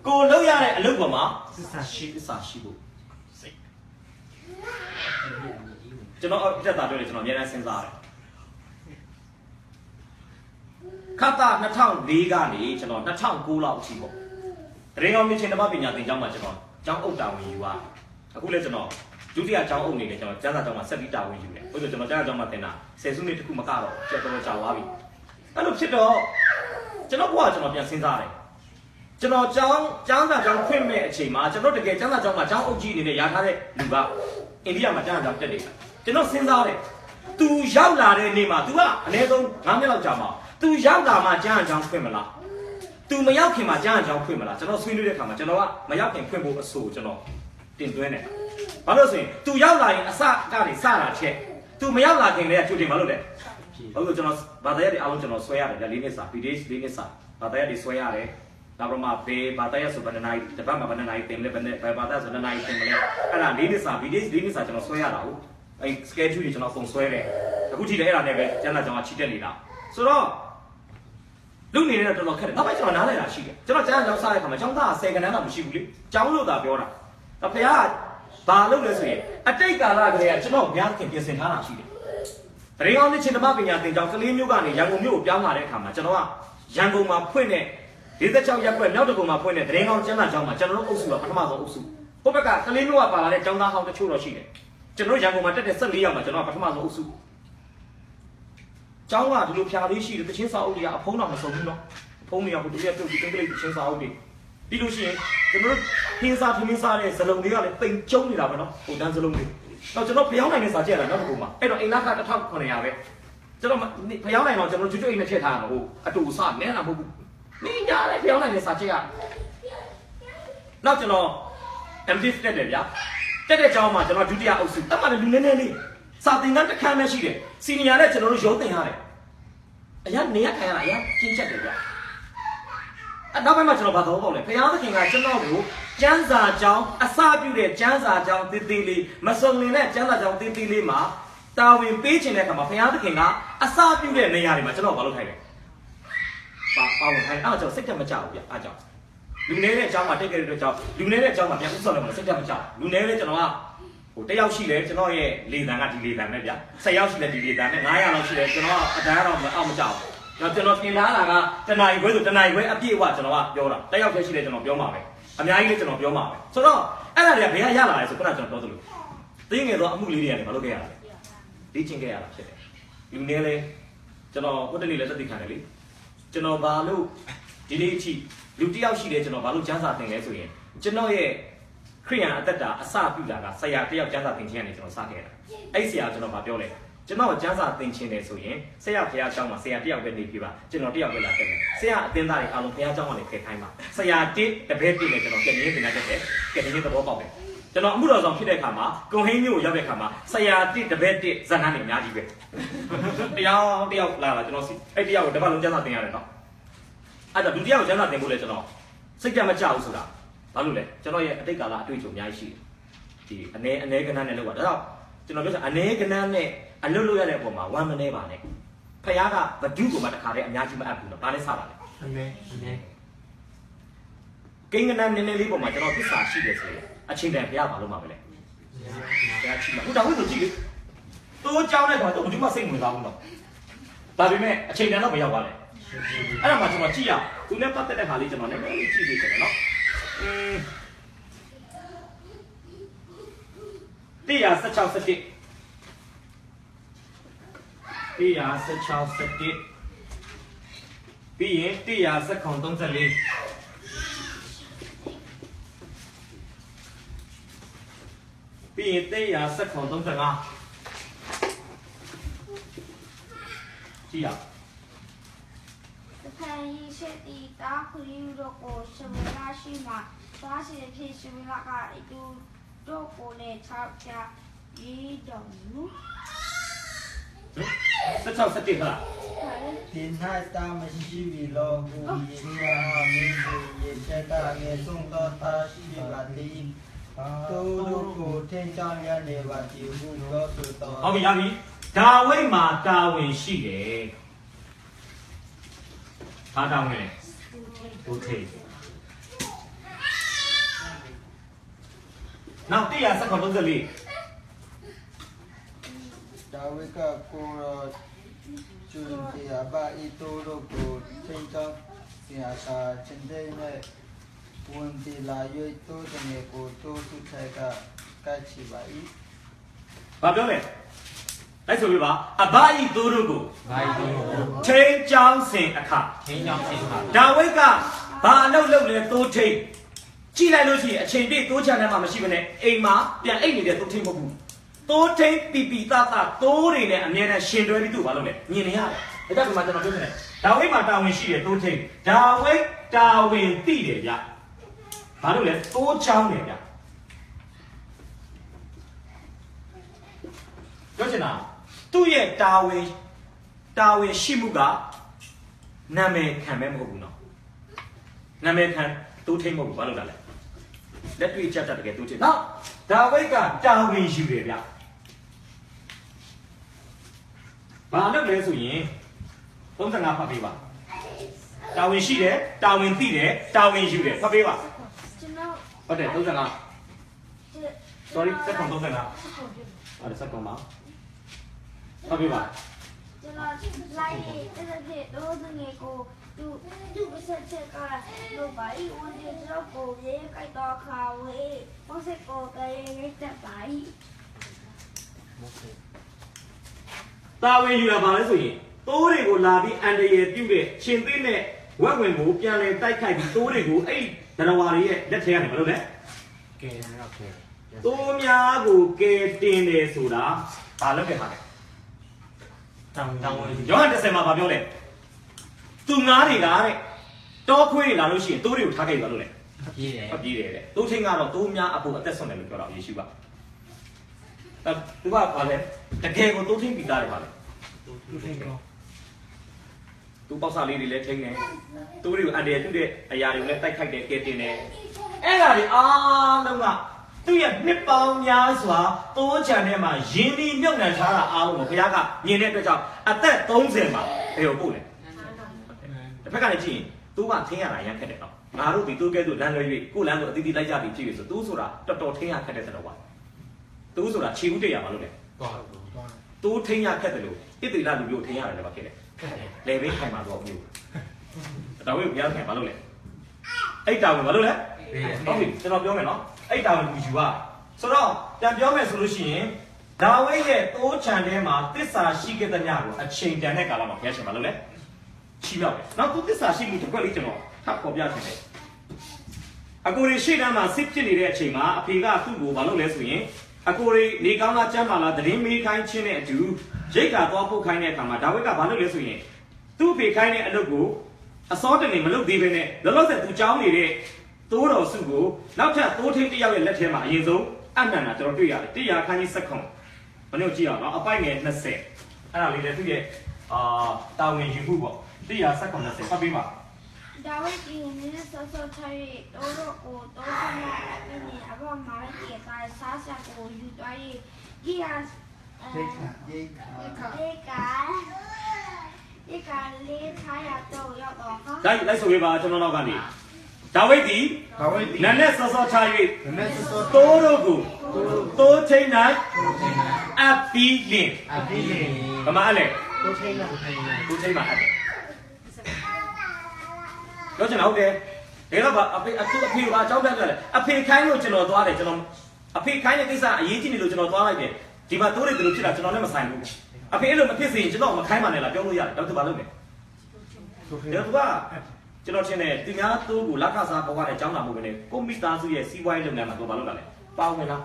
ဲကိုလုပ်ရတဲ့အလုပ်ပေါ်မှာသစ္စာရှိဖို့စိတ်ကျွန်တော်တက်တာပြောတယ်ကျွန်တော်အများနဲ့စဉ်းစားတယ်ခတ်တာ2004ကနေကျွန်တော်2009လောက်အထိပေါ့တရင်ကောင်မြင့်ချင်းဓမ္မပညာသင်ကျောင်းမှာကျွန်တော်ကျောင်းအုပ်တာဝန်ယူရအခုလည်းကျွန်တော်ဒုတိယကျောင်းအုပ်နေတယ်ကျွန်တော်ကျန်းစာကျောင်းမှာဆက်ပြီးတာဝန်ယူတယ်ဟုတ်ဆိုကျွန်တော်ကျန်းစာကျောင်းမှာသင်တာ10စုနှစ်တခုမကတော့ကျွန်တော်ကြာသွားပြီအဲ့လိုဖြစ်တော့ကျွန်တော်ဘဝကျွန်တော်ပြန်စဉ်းစားတယ်ကျွန်တော်ကျောင်းစာကျောင်းဖွင့်မဲ့အချိန်မှာကျွန်တော်တကယ်ကျောင်းစာကျောင်းမှာကျောင်းအုပ်ကြီးအနေနဲ့ရာထားတဲ့လူကအိန္ဒိယမှာကျောင်းစာကျောင်းတက်နေတာကျွန်တော်စဉ်းစားတယ်သူရောက်လာတဲ့နေ့မှာ तू ကအနည်းဆုံး9နှစ်လောက်ကြာမှာသူရောက်လာမှကျန်းအောင်ဖွင့်မလားသူမရောက်ခင်မှာကျန်းအောင်ဖွင့်မလားကျွန်တော်ဆွေးနွေးတဲ့အခါမှာကျွန်တော်ကမရောက်ခင်ဖွင့်ဖို့အဆိုကျွန်တော်တင်သွင်းတယ်ဘာလို့ဆိုရင်သူရောက်လာရင်အစကနေစတာချက်သူမရောက်လာခင်လည်းကြိုတင်မလုပ်လဲဟုတ်လို့ကျွန်တော်ဘာသာရပ်တွေအားလုံးကျွန်တော်ဆွဲရတယ်၄နှစ်စာ PDS ၄နှစ်စာဘာသာရပ်တွေဆွဲရတယ်နောက်တော့မှဘေးဘာသာရပ်ဆိုဘယ်နိုင်တပတ်မှာဘယ်နိုင်တင်လဲဘယ်ဘာသာဆိုဘယ်နိုင်တင်မလဲအဲ့ဒါ၄နှစ်စာ PDS ၄နှစ်စာကျွန်တော်ဆွဲရတာဟုတ်အဲ့ schedule တွေကျွန်တော်ပုံဆွဲတယ်အခုကြည့်တယ်အဲ့ဒါနဲ့ပဲကျန်းစာကျောင်းကချီတက်နေတာဆိုတော့လူနေတော့တော်တော်ခက်တယ်နောက်ပိုင်းကျွန်တော်နားလည်တာရှိတယ်ကျွန်တော်ကျန်းစာကျောင်းစားတဲ့ခါမှာကျောင်းသား10ခန်းတော့မရှိဘူးလေကျောင်းလို့သာပြောတာဒါဖေကဘာလုပ်လဲဆိုရင်အတိတ်ကာလကလေးကကျွန်တော်များခင်ပြင်ဆင်ထားတာရှိတယ်တရင်အောင်နဲ့ချင်းဓမ္မပညာသင်ကျောင်းကလေးမျိုးကနေရန်ကုန်မြို့ကိုပြောင်းလာတဲ့အခါမှာကျွန်တော်ကရန်ကုန်မှာဖွင့်တဲ့46ရပ်ကွက်မြောက်တကုံမှာဖွင့်တဲ့တရင်အောင်ကျန်းစာကျောင်းမှာကျွန်တော်တို့အုပ်စုကပထမဆုံးအုပ်စုဟိုဘက်ကကလေးမျိုးကပါလာတဲ့ကျောင်းသားဟောင်းတချို့တော့ရှိတယ်ကျွန်တော်ရန်ကုန်မှာတက်တဲ့14ယောက်မှာကျွန်တော်ကပထမဆုံးအုပ်စုကျောင်းကဒီလိုဖြာလေးရှိတယ်တချင်းစာအုပ်တွေကအဖုံးတော့မစုံဘူးနော်အဖုံးတွေကဟိုတရက်ပြုတ်ပြီးကလေးတချင်းစာအုပ်တွေပြီးလို့ရှိရင်ကျွန်တော်တို့ဟင်းစားထမင်းစားတဲ့ဇလုံးတွေကလည်းပိန်ကျုံနေတာပဲနော်ဟိုတန်းဇလုံးတွေတော့ကျွန်တော်ဖျောင်းနိုင်တဲ့စာကြည့်ရတာနောက်တစ်ခုမှာအဲ့တော့အိမ်လာက1900ပဲကျွန်တော်ဖျောင်းနိုင်တော့ကျွန်တော်ကျွတ်ကျွတ်အိမ်နဲ့ထည့်ထားတာမဟုတ်အတူစနဲတာမဟုတ်ဘူးနေညာလည်းဖျောင်းနိုင်တဲ့စာကြည့်ရနောက်ကျွန်တော် MD တက်တယ်ဗျာတက်တဲ့ကျောင်းမှာကျွန်တော်ဒုတိယအုပ်စုတက်မှလည်းလူနည်းနည်းလေးစာသင်ခန်းတစ်ခန်းပဲရှိတယ်စီနီယာနဲ့ကျွန်တော်တို့ရုံးသင်ရတယ် အရင်နေရခံရတာအရင်ကျင်းချက်တယ်ဗျအဲ့နောက်ပိုင်းမှာကျွန်တော်ဘာသဘောပေါက်လဲဘုရားသခင်ကကျွန်တော်ကိုကျမ်းစာကြောင်းအစပြုတဲ့ကျမ်းစာကြောင်းတည်တည်လေးမစုံလင်တဲ့ကျမ်းစာကြောင်းတည်တည်လေးမှာတာဝန်ပေးခြင်းတဲ့အခါမှာဘုရားသခင်ကအစပြုတဲ့နေရာတွေမှာကျွန်တော်ဘာလုပ်ထိုင်လဲပါဝင်ထိုင်အဲ့ဒါကြောင့်စိတ်တက်မကြဘူးဗျအဲ့ကြောင့်လူနေတဲ့အကြောင်းမှာတက်ခဲ့တဲ့အကြောင်းလူနေတဲ့အကြောင်းမှာပြန်ဥစ္စာလည်းမစိတ်တက်မကြလူနေလေကျွန်တော်ကဟိုတယောက်ရှိတယ်ကျွန်တော်ရဲ့လေတံကဒီလေတံနဲ့ဗျ10ယောက်ရှိတယ်ဒီလေတံနဲ့900လောက်ရှိတယ်ကျွန်တော်ကအတန်းတော့အောက်မကြောက်ဘူးကျွန်တော်ပြင်လာတာကတဏှာကြီးခွဲဆိုတဏှာကြီးခွဲအပြည့်အဝကျွန်တော်ကပြောတာတယောက်တည်းရှိတယ်ကျွန်တော်ပြောမှာပဲအများကြီးလေးကျွန်တော်ပြောမှာပဲဆိုတော့အဲ့ဒါတွေကဘယ်ကရလာလဲဆိုခုနကကျွန်တော်ပြောသလိုသိငယ်သောအမှုလေးတွေကနေမလုပ်ခဲ့ရတာလေ့ကျင့်ခဲ့ရတာဖြစ်တယ်လူနေလေကျွန်တော်ဟိုတနေ့လည်းသက်သေခံတယ်လေကျွန်တော်ဘာလို့ဒီနေ့အထိလူတယောက်ရှိတယ်ကျွန်တော်ဘာလို့ကျမ်းစာသင်လဲဆိုရင်ကျွန်တော်ရဲ့ခရိယန်အသက်တာအစပြုတာကဆရာတယောက်ကျမ်းစာသင်ခြင်းကနေကျွန်တော်စခဲ့တာအဲ့ဆရာကျွန်တော်ဗာပြောလဲကျွန်တော်ကျမ်းစာသင်ခြင်းတယ်ဆိုရင်ဆရာဘုရားကျောင်းမှာဆရာတယောက်ပဲနေပြပါကျွန်တော်တယောက်ပဲလာတက်မယ်ဆရာအသင်းသားတွေအားလုံးဘုရားကျောင်းကနေဖယ်ခိုင်းပါဆရာတစ်တပည့်တစ်နဲ့ကျွန်တော်ကြည့်ရင်းသင်တတ်တယ်ကြည့်ရင်းသဘောပေါက်တယ်ကျွန်တော်အမှုတော်ဆောင်ဖြစ်တဲ့အခါမှာကွန်ဟင်းမျိုးကိုရောက်တဲ့အခါမှာဆရာတစ်တပည့်တစ်ဇာတ်နာနေအများကြီးပဲတယောက်လာကျွန်တော်အဲ့တယောက်ကိုတစ်ပတ်လုံးကျမ်းစာသင်ရတယ်နော်အဲ့တော့ဒုတိယကိုကျမ်းစာသင်ဖို့လဲကျွန်တော်စိတ်ကြမကြဘူးဆိုတာဘာလို့လဲကျွန်တော်ရဲ့အတိတ်ကာလအတွေ့အကြုံအများကြီးရှိတယ်ဒီအနေကဏ္ဍနဲ့လောက်ပါဒါတော့ကျွန်တော်ပြောချင်အနေကဏ္ဍနဲ့အလွတ်လို့ရတဲ့အပေါ်မှာဝမ်းမနေပါနဲ့ဖခင်ကဘဒုကိုမှတခါတည်းအများကြီးမအပ်ဘူးနော်ဒါနဲ့စပါလေအမေကိန်းကဏ္ဍနည်းနည်းလေးပေါ်မှာကျွန်တော်သစ္စာရှိတယ်ဆိုရင်အချိန်တန်ဖခင်ဘာလို့မှမလဲဖခင်ရှိမှာဟိုတောင်ဝိဆိုကြည့်လေတိုးကြောင်းတဲ့ကောင်တော့ဘယ်သူမှစိတ်ဝင်စားဘူးနော်ဒါပေမဲ့အချိန်တန်တော့မရောက်ပါနဲ့အဲ့ဒါမှကျွန်တော်ကြည့်ရသူနဲ့ပတ်သက်တဲ့ခါလေးကျွန်တော်လည်းကြည့်နေတယ်နော်116 ပြီးရင်119 34ပြီးရင်119 35ကြည့်ရဖန်ရီရှိတီတာခရီးတို့ကိုရှမလာရှိမှာသွားစီဖြစ်ရှမလာကအတူတို့ကိုလည်း၆ချရေးတော်မူ16 17ဟာဒီ၌တာမရှိပြီလောဘူယေရာမင်းတို့ရေချက်ကငယ်ဆုံးသောတာရှိပါသည်တို့ကိုထင်ရှားရနေပါဒီဟုလို့ဆိုတော့ဟုတ်ပြီရပြီဒါဝိဒ်မှာတာဝန်ရှိတယ်ဘာတာဝန်လဲဒုထေနောက်119 34ဒါဝိကကိုရောကျွန်းတရားပါဤတို့ကိုထင်ရှားဆရာသာချင်းတဲ့နဲ့ဝန်တီလာရွေးတို့တနေကိုတို့သူထိုက်ကကတ်ချီပါ၏ဘာပြောလဲလိုက်ဆိုပြပါအဘဤတို့ကိုဘာဤတို့ထိန်းချောင်းစဉ်အခါထိန်းချောင်းစဉ်အခါဒါဝိကဘာအလုပ်လုပ်လဲတိုးထိန်းကြည့်လိုက်လို့ရှိရင်အချိန်ပြည့်တိုးချမ်းထဲမှာမရှိဘဲနဲ့အိမ်မှာပြန်အိတ်နေတဲ့တိုးထိန်းမဟုတ်ဘူးတိုးထိန်းပီပီတတတိုးတွေနဲ့အမြဲတမ်းရှင်တွဲပြီးသူ့ဘာလုပ်လဲမြင်နေရတယ်ဒါကြောင့်ဒီမှာကျွန်တော်ပြောနေတယ်ဒါဝိမှာတာဝန်ရှိတယ်တိုးထိန်းဒါဝိတာဝန်သိတယ်ဗျဘာလို့လဲတိုးချောင်းတယ်ဗျပြောချင်တာသူ့ရဲ့တာဝန်ရှိမှုကနာမည်ခံမဲမဟုတ်ဘူးနော်နာမည်ခံတိုးထိန်မဟုတ်ဘူးဘာလို့လဲလက်တွေ့ချက်တကယ်တိုးထိန်နော်ဒါဝိတ်ကတာဝန်ယူတယ်ဗျဘာလို့လဲဆိုရင်35ဖတ်ပေးပါတာဝန်ရှိတယ်တာဝန်သိတယ်တာဝန်ယူတယ်ဖတ်ပေးပါကျွန်တော်ဟုတ်တယ်35 sorry စက္ကန့်35အဲ့ဒါစက္ကန့်ပါဟုတ်ပြီပါကျွန်တော်လိုက်တဲ့တို့ငယ်ကိုသူ့ဆက်ချက်ကလို့ပါဤဝန်ကျတော့ကိုရေးကြိုက်တော့ခါဝေးဘုစက်ကိုကရေးတက်ပါဤတာဝန်ယူရပါလဲဆိုရင်တိုးတွေကိုလာပြီးအန်တရယ်ပြုတ်တဲ့ရှင်သိနဲ့ဝက်ဝင်ကိုပြန်လဲတိုက်ခိုက်ပြီးတိုးတွေကိုအဲ့ဒရဝါတွေရဲ့လက်ထဲကနေမလုပ်နဲ့ကဲတော့ကဲတိုးများကိုကဲတင်တယ်ဆိုတာဘာလုပ်ခဲ့ပါလဲတောင်းဝင်ယောဟန်10မှာဗာပြောလဲသူငါးတွေကတဲ့တောခွေးတွေလာလို့ရှိရင်တိုးတွေကိုထားခဲ့ပါလို့လဲပြေးတယ်ပြေးတယ်တဲ့တိုးချင်းကတော့တိုးများအဖို့အသက်ဆွမ်းတယ်လို့ပြောတာယေရှုကသူကဘာလဲတကယ်ကိုတိုးချင်းပြီးသားတယ်ဗာလဲတိုးချင်းကော သူပေါက်စားလေးတွေလည်းထိန်းတယ်သူတွေကိုအန်တရာယ်ပြုတဲ့အရာတွေကိုလည်းတိုက်ခိုက်တယ်ကဲတင်တယ်အဲ့ဒါတွေအားလုံးကသူ့ရဲ့နှစ်ပေါင်းများစွာတိုးချန်ထဲမှာယင်းဒီမြုပ်နှံထားတာအားလုံးကိုဘုရားကမြင်တဲ့အတွက်ကြောင့်အသက်30မှာဘယ်ကိုပို့လဲတစ်ဖက်ကလည်းကြည့်ရင်သူကထင်းရတာရမ်းခက်တယ်နော်ငါတို့ဒီသူကဲဆိုလမ်းလွှဲ၍ကိုလမ်းကိုအတီးတီးလိုက်ကြပြီးဖြစ်ပြီဆိုသူဆိုတာတော်တော်ထင်းရခက်တဲ့သတော်ပါသူဆိုတာခြေဦးတရမှာလို့လေသူထင်းရခက်တယ်လို့ဣတိလလူမျိုးထင်းရတယ်လည်းပါခဲ့တယ်လေဘေးခိုင်မှာတော့မျိုးတော်ဝိဘုရားခိုင်မှာလို့လေအဲ့တာဝင်ဘာလို့လဲဟုတ်ပြီကျွန်တော်ပြောမယ်နော်အဲ့တာဝင်လူယူပါဆိုတော့ပြန်ပြောမယ်ဆိုလို့ရှိရင်ဒါဝိရဲ့တိုးချန်ထဲမှာတစ္ဆာရှိခဲ့တဲ့ညကိုအချိန်တန်တဲ့ကာလမှာဘုရားရှင်ဘာလို့လဲချီးမြောက်တယ်နောက်သူတစ္ဆာရှိမှုတစ်ခွက်လေးကျွန်တော်ထပ်ပေါ်ပြချင်တယ်အကိုရီရှေ့တန်းမှာစစ်ဖြစ်နေတဲ့အချိန်မှာအဖေကသူ့ကိုဘာလုပ်လဲဆိုရင်အကိုရီနေကောင်းလားကျမ်းမာလားသတင်းမေးခိုင်းခြင်းနဲ့အတူရိတ်ကာသွားပုတ်ခိုင်းတဲ့အခါမှာဒါဝိကဘာလုပ်လဲဆိုရင်သူ့အဖေခိုင်းတဲ့အလုပ်ကိုအစောတနေမလုပ်သေးဘဲနဲ့လောလောဆယ်သူကြောင်းနေတဲ့သိုးတော်စုကိုနောက်ထပ်သိုးထိန်တစ်ယောက်ရဲ့လက်ထဲမှာအရင်ဆုံးအနန္ဒာကျွန်တော်တွေ့ရတယ်တရားခန်းကြီးဆက်ခွန်ဘယ်လိုကြည့်အောင်နော်အပိုက်ငယ်20အဲ့ဒါလေးလည်းသူ့ရဲ့တာဝန်ယူမှုပေါ့တရားဆက်ခွန်20ဖတ်ပေးပါဒါဝိဒ်ကြီးနည်းဆောဆောချ၍တိုးတော့ကိုတိုးဆောင်လာတဲ့နေ့အဘမာရတီကစားစကိုယူသွား၍ဒီဟာဒီကလေးထားရတော့ရောက်တော့ဟာလိုက်ဆိုပေးပါကျွန်တော်နောက်ကနေဒါဝိဒ်ဒီနန်းနဲ့ဆောဆောချ၍တိုးတော့ကိုတိုးချိန်၌အပီလင်ဘာမှလဲတိုးချိန်မှာအပ်တယ်ပြောချင်တာဟုတ်တယ်ဒါတော့အဖေကအဖေကအကြောင်းပြတယ်အဖေခိုင်းလို့ကျွန်တော်သွားတယ်ကျွန်တော်အဖေခိုင်းတဲ့ကိစ္စအရေးကြီးနေလို့ကျွန်တော်သွားလိုက်တယ်ဒီမှာတိုးတယ်သူတို့ဖြစ်တာကျွန်တော်လည်းမဆိုင်ဘူးအဖေအဲ့လိုမဖြစ်စေရင်ကျွန်တော်မခိုင်းပါနဲ့လားပြောလို့ရတယ်တော့သူဘာလုပ်လဲဒါသူကကျွန်တော်ချင်းနဲ့သူများတိုးကိုလက်ခစားပေါ်ရတဲ့အကြောင်းလာမှုပဲနဲ့ကိုမီတာစုရဲ့စီးပွားရေးလုပ်ငန်းမှာသူဘာလုပ်တာလဲပါဝင်လား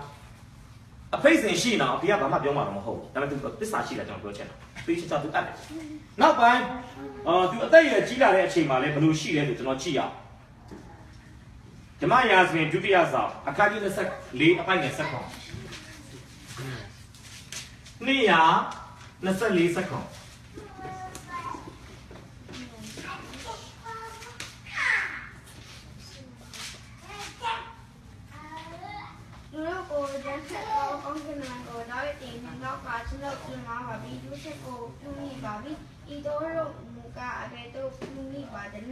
အဖေစင်ရှိနေအောင်အဖေကဘာမှပြောမှာတော့မဟုတ်ဘူးဒါပေမဲ့သူသစ္စာရှိတယ်ကျွန်တော်ပြောချင်တာသိချင်ချာသူအပ်တယ်နောက်ပိုင်းသူအသက်အရွယ်ကြီးလာတဲ့အချိန်မှာလည်းဘယ်လိုရှိလဲဆိုကျွန်တော်ကြည့်ရအောင်ဓမ္မရာဇဝင်ဒုတိယဆောင်အခန်းကြီး24အပိုက်ငယ်7ခွန်224စက္ကွန်လူကိုကျန်ဆက်တော့ကောင်းကင်မှာကိုတော့တင်နောက်ကကျွန်တော်ပြန်มาပါပြီသူချက်ကိုပြုမိပါပြီဤတော့မူကအဘယ်တော့ပြုမိပါတယ်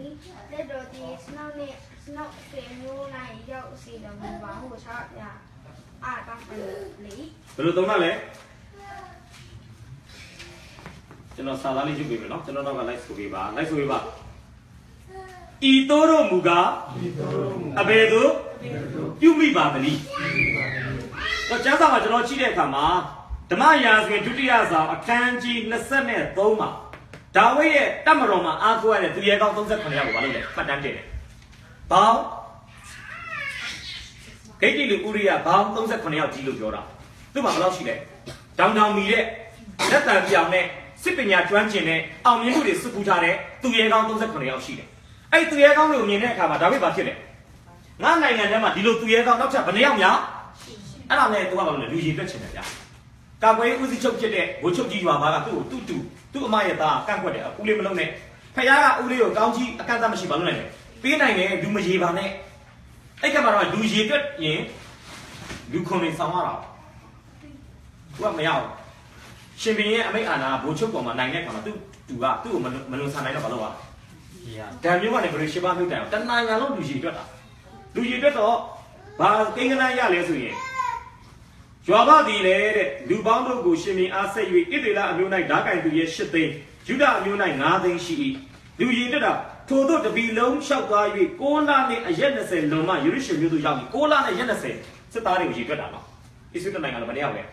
လက်တော်ဒီစနောက်နဲ့စနောက်စေမျိုးနိုင်ရောက်စီတော်မူပါဟိုချရအားတောင်းတယ်လေဘယ်လိုသုံးရလဲကျွန်တော်စာသားလေးယူပေးမယ်နော်ကျွန်တော်တော့က like ဆိုပေးပါ like ဆိုပေးပါဤတိုးတို့မူကအဘယ်သို့ပြုမိပါသနည်းတော့ကျမ်းစာမှာကျွန်တော်ကြည့်တဲ့အခါမှာဓမ္မရာဇဝင်ဒုတိယဆောင်အခန်းကြီး23မှာဒါဝိဒ်ရဲ့တပ်မတော်မှာအားကိုးရတဲ့သူရဲကောင်း38ယောက်ကိုဘာလုပ်လဲမှတ်တမ်းတင်တယ်။ဘောင်းဂိတ်တိလူဥရိယဘောင်း38ယောက်ကြီးလို့ပြောတာသူ့မှာဘယ်လောက်ရှိလဲ။တောင်တောင်မီတဲ့လက်တံပြောင်နဲ့စစ်ပညာကျွမ်းကျင်တဲ့အောင်မြင်မှုတွေစုပူထားတဲ့သူရဲကောင်း38ယောက်ရှိတယ်။အဲ့ဒီသူရဲကောင်းတွေကိုမြင်တဲ့အခါမှာဒါဝိဒ်ဘာဖြစ်လဲ။ငါနိုင်ငံထဲမှာဒီလိုသူရဲကောင်းနောက်ထပ်ဘယ်နှယောက်များအဲ့ဒါနဲ့သူကဘာလုပ်လဲလူကြီးတွက်ချင်တယ်ဗျာ။ကာကွယ်ရေးဦးစီးချုပ်ဖြစ်တဲ့ဘိုးချုပ်ကြီးရွာသားကသူ့ကိုသူ့အမရဲ့သားကန့်ကွက်တယ်ဦးလေးမလုံးနဲ့ဖခင်ကဦးလေးကိုကောင်းကြီးအကန့်အသတ်မရှိဘာလို့လဲပေးနိုင်တယ်လူမရေပါနဲ့အဲ့ကမှတော့လူရေတွက်ရင်လူခွန်နေဆောင်ရတာသူကမရဘူးရှင်ဘင်းရဲ့အမိတ်အာဏာဘိုးချုပ်ပေါ်မှာနိုင်တဲ့ခါမှာသူ့ကိုမလွန်ဆန်နိုင်တော့ဘာလို့ ဒံမျိုးကနေဘယ်လိုရှင်းပါမျိုးတိုင်အောင်တနိုင်ငံလုံးလူကြီးတွက်တာလူကြီးတွက်တော့ဘာကိန်းကနန်းရလဲဆိုရင်ရွာဘသည်လေတဲ့လူပေါင်းတို့ကိုရှင်မင်းအားဆက်၍ဣသေလအမျိုး၌ဓာကင်သူရဲ့8သိန်းယူဒအမျိုး၌9သိန်းရှိ၏လူကြီးတွက်တာထို့သောတပီလုံးလျှောက်သွား၍6လနှင့်အရက်20လွန်မှယေရုရှလင်မြို့သို့ရောက်ပြီး6လနဲ့ရက်20စစ်သားတွေကိုရည်တွက်တာနော်ဣသရေလနိုင်ငံကဘယ်နှယောက်လဲ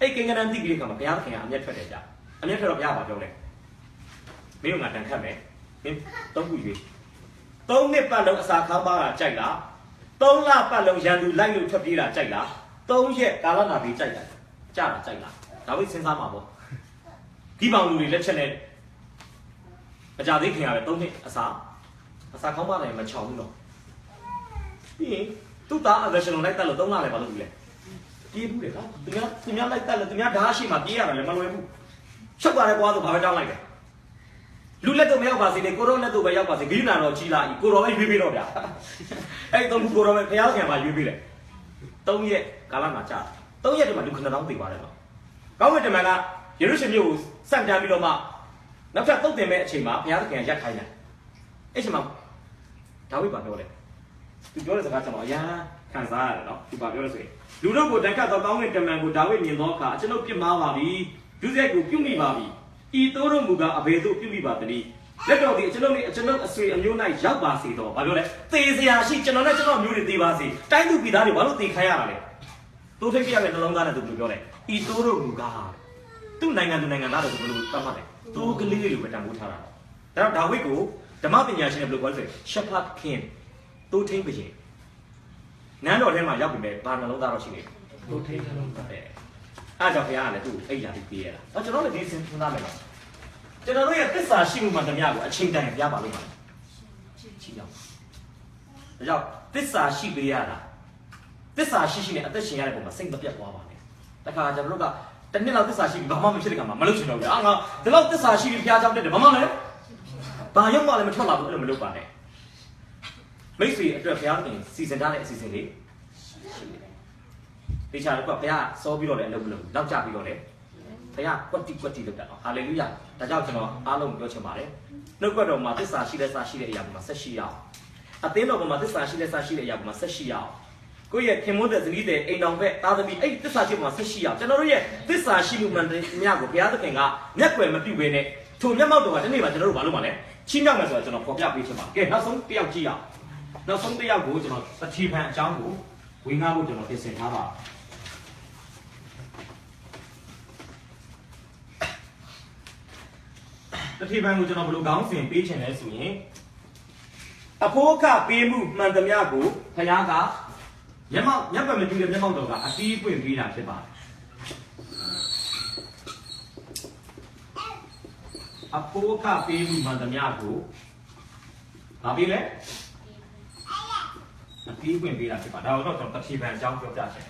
အဲ့ကိန်းကနန်းသိပြီးတဲ့အခါမှာဘုရားသခင်ကအမျက်ထွက်တယ်ဗျအမျက်ထွက်တော့ဘုရားဘာပြောလဲမင်းတို့ငါတန်ခတ်မယ်မင်းတော့ခုရွေး3နှစ်ပတ်လုံးအစာခေါင်းပါတာကြိုက်လား3လပတ်လုံးရန်သူလိုက်လို့ထွက်ပြေးတာကြိုက်လား3ရက်ကာလနာပြီးကြိုက်တာကြတာကြိုက်လားဒါဝိစဉ်းစားမှာပေါ့ဒီပေါင်လူတွေလက်ချက်နဲ့အကြသေးခင်ရတယ်3နှစ်အစာခေါင်းပါတယ်မချောင်ဘူးတော့ပြီးရင်သူ့သားအဗက်ရှင်လုံးလိုက်တက်လို့3လလည်းမလုပ်ဘူးလေပြေးဘူးလေကွာသူများလိုက်တက်လို့သူများဓာတ်ရှိမှပြေးရတယ်လည်းမလွယ်ဘူးချုပ်သွားတယ်ကွာဆိုဘာပဲတောင်းလိုက်တယ် လူလက်တော့မရောက်ပါစေနဲ့ကိုရောလက်တော့ပဲရောက်ပါစေဂိယူနာတော့ကြီးလာကိုရောပဲရွေးပြီးတော့ဗျာအဲ့တော့ကိုရောပဲဖျားခင်မှာရွေးပြီးတယ်3ရက်ကာလမှာကြာ3ရက်တည်းမှာလူ9000သိပါတယ်နော်ကောင်းကင်တမန်ကယေရုရှလင်မြို့ကိုစန့်တန်းပြီးတော့မှနောက်ထပ်တုတ်တင်မဲ့အချိန်မှာဘုရားသခင်ရက်ခိုင်းတယ်အဲ့ချိန်မှာဒါဝိဒ်ပြောတယ်သူပြောတဲ့စကားကျွန်တော်အရန်ခံစားရတယ်နော်သူပြောလို့ဆိုရင်လူတို့ကိုတန်ခတ်သောကောင်းကင်တမန်ကိုဒါဝိဒ်မြင်သောအခါကျွန်ုပ်ပြစ်မှားပါပြီဒုစရိုက်ကိုပြုမိပါပြီဤသို့တို့မူကားအဘယ်သို့ပြုမိပါသနည်းလက်တော်ဒီကျွန်ုပ်နဲ့ကျွန်ုပ်အဆွေအမျိုး၌ရောက်ပါစေတော့ဘာပြောလဲသေစရာရှိကျွန်တော်နဲ့ကျွန်တော်မျိုးတွေသေပါစေတိုင်းသူပြည်သားတွေဘာလို့သေခိုင်းရတာလဲသူထိပ်ပြရတဲ့နှလုံးသားနဲ့သူပြောတယ်ဤသို့တို့မူကားသူ့နိုင်ငံသားတွေဘယ်လိုသတ်မှတ်လဲသူကလေးလေးလိုပဲတန်ဖိုးထားတာဒါတော့ဒါဝိဒ်ကိုဓမ္မပညာရှင်တွေဘယ်လိုပြောလဲဆိုရင် shepherd king သူထိန်းပရှင်နန်းတော်ထဲမှာရောက်ပြီမဲ့ဘာနှလုံးသားတော့ရှိနေသူထိန်းနှလုံးသားတဲ့အားကြောင့်ဘုရားကလည်းသူ့ကိုအိပ်ရာပြီးပေးရတာ။ကျွန်တော်လည်းဒီစဉ်းစားမယ်နော်။ကျွန်တော်တို့ရဲ့သစ္စာရှိမှုမှန်သမျှကိုအချိန်တိုင်းပြပါလို့ပါ။ချီရောက်။ဒါကြောင့်သစ္စာရှိပေးရတာသစ္စာရှိနဲ့အသက်ရှင်ရတဲ့ပုံမှာစိတ်မပြတ်သွားပါနဲ့။တခါကျွန်တော်တို့ကတစ်နှစ်လောက်သစ္စာရှိပြီးဘာမှမဖြစ်တဲ့ကမှာမလုပ်ချင်တော့ဘူး။ငါဒီလောက်သစ္စာရှိပြီးဘုရားကြောင့်တက်တယ်ဘာမှလည်းဘာရောက်မှလည်းမထွက်လာဘူးအဲ့လိုမလုပ်ပါနဲ့။မိတ်ဆွေအတွက်ဘုရားသခင်စီစဉ်ထားတဲ့အစီအစဉ်လေးတေချာတော့ဘုရားစောပြီးတော့လည်းအလုပ်လုပ်နောက်ကျပြီးတော့လည်းဘုရားကွက်တိလုပ်တာနော်ဟာလေလုယာဒါကြောင့်ကျွန်တော်အားလုံးပြောချင်ပါတယ်နှုတ်ကပတ်တော်မှာသစ္စာရှိတဲ့စာရှိတဲ့အရာပေါ်မှာဆက်ရှိရအောင်အသင်းတော်ပေါ်မှာသစ္စာရှိတဲ့စာရှိတဲ့အရာပေါ်မှာဆက်ရှိရအောင်ကိုယ့်ရဲ့ခင်မွန်းတဲ့ဇနီးတဲ့အိမ်တော်ဘက်သားသမီးအဲ့သစ္စာရှိပေါ်မှာဆက်ရှိရအောင်ကျွန်တော်တို့ရဲ့သစ္စာရှိမှုမှန်တဲ့မြတ်ကိုဘုရားသခင်ကမျက်ွယ်မပြုတ်ဘဲနဲ့ထိုမျက်မှောက်တော်ကဒီနေ့မှာကျွန်တော်တို့ဘာလုပ်မှာလဲချီးမြှောက်မယ်ဆိုတော့ကျွန်တော်ဖော်ပြပေးချင်ပါကဲနောက်ဆုံးတစ်ယောက်ကြည့်ရအောင်နောက်ဆုံးတစ်ယောက်ကိုကျွန်တော်ပတိဖန်အကြောင်းကိုဝင်ငါဖို့ကျွန်တော်ပြင်ဆင်ထားပါတတိပံကိုကျွန်တော်ဘယ်လိုကောင်းစဉ်ပေးချင်လဲဆိုရင်အဖို့ခပေးမှုမှန်သမျှကိုဘုရားကမျက်ပတ်မတူတဲ့မျက်မှောက်တော်ကအတီးပွင့်ပေးတာဖြစ်ပါတယ်အဖို့ခပေးမှုမှန်သမျှကိုမပေးလဲအတီးပွင့်ပေးတာဖြစ်ပါဒါတော့ကျွန်တော်တတိပံအကြောင်းပြောပြချင်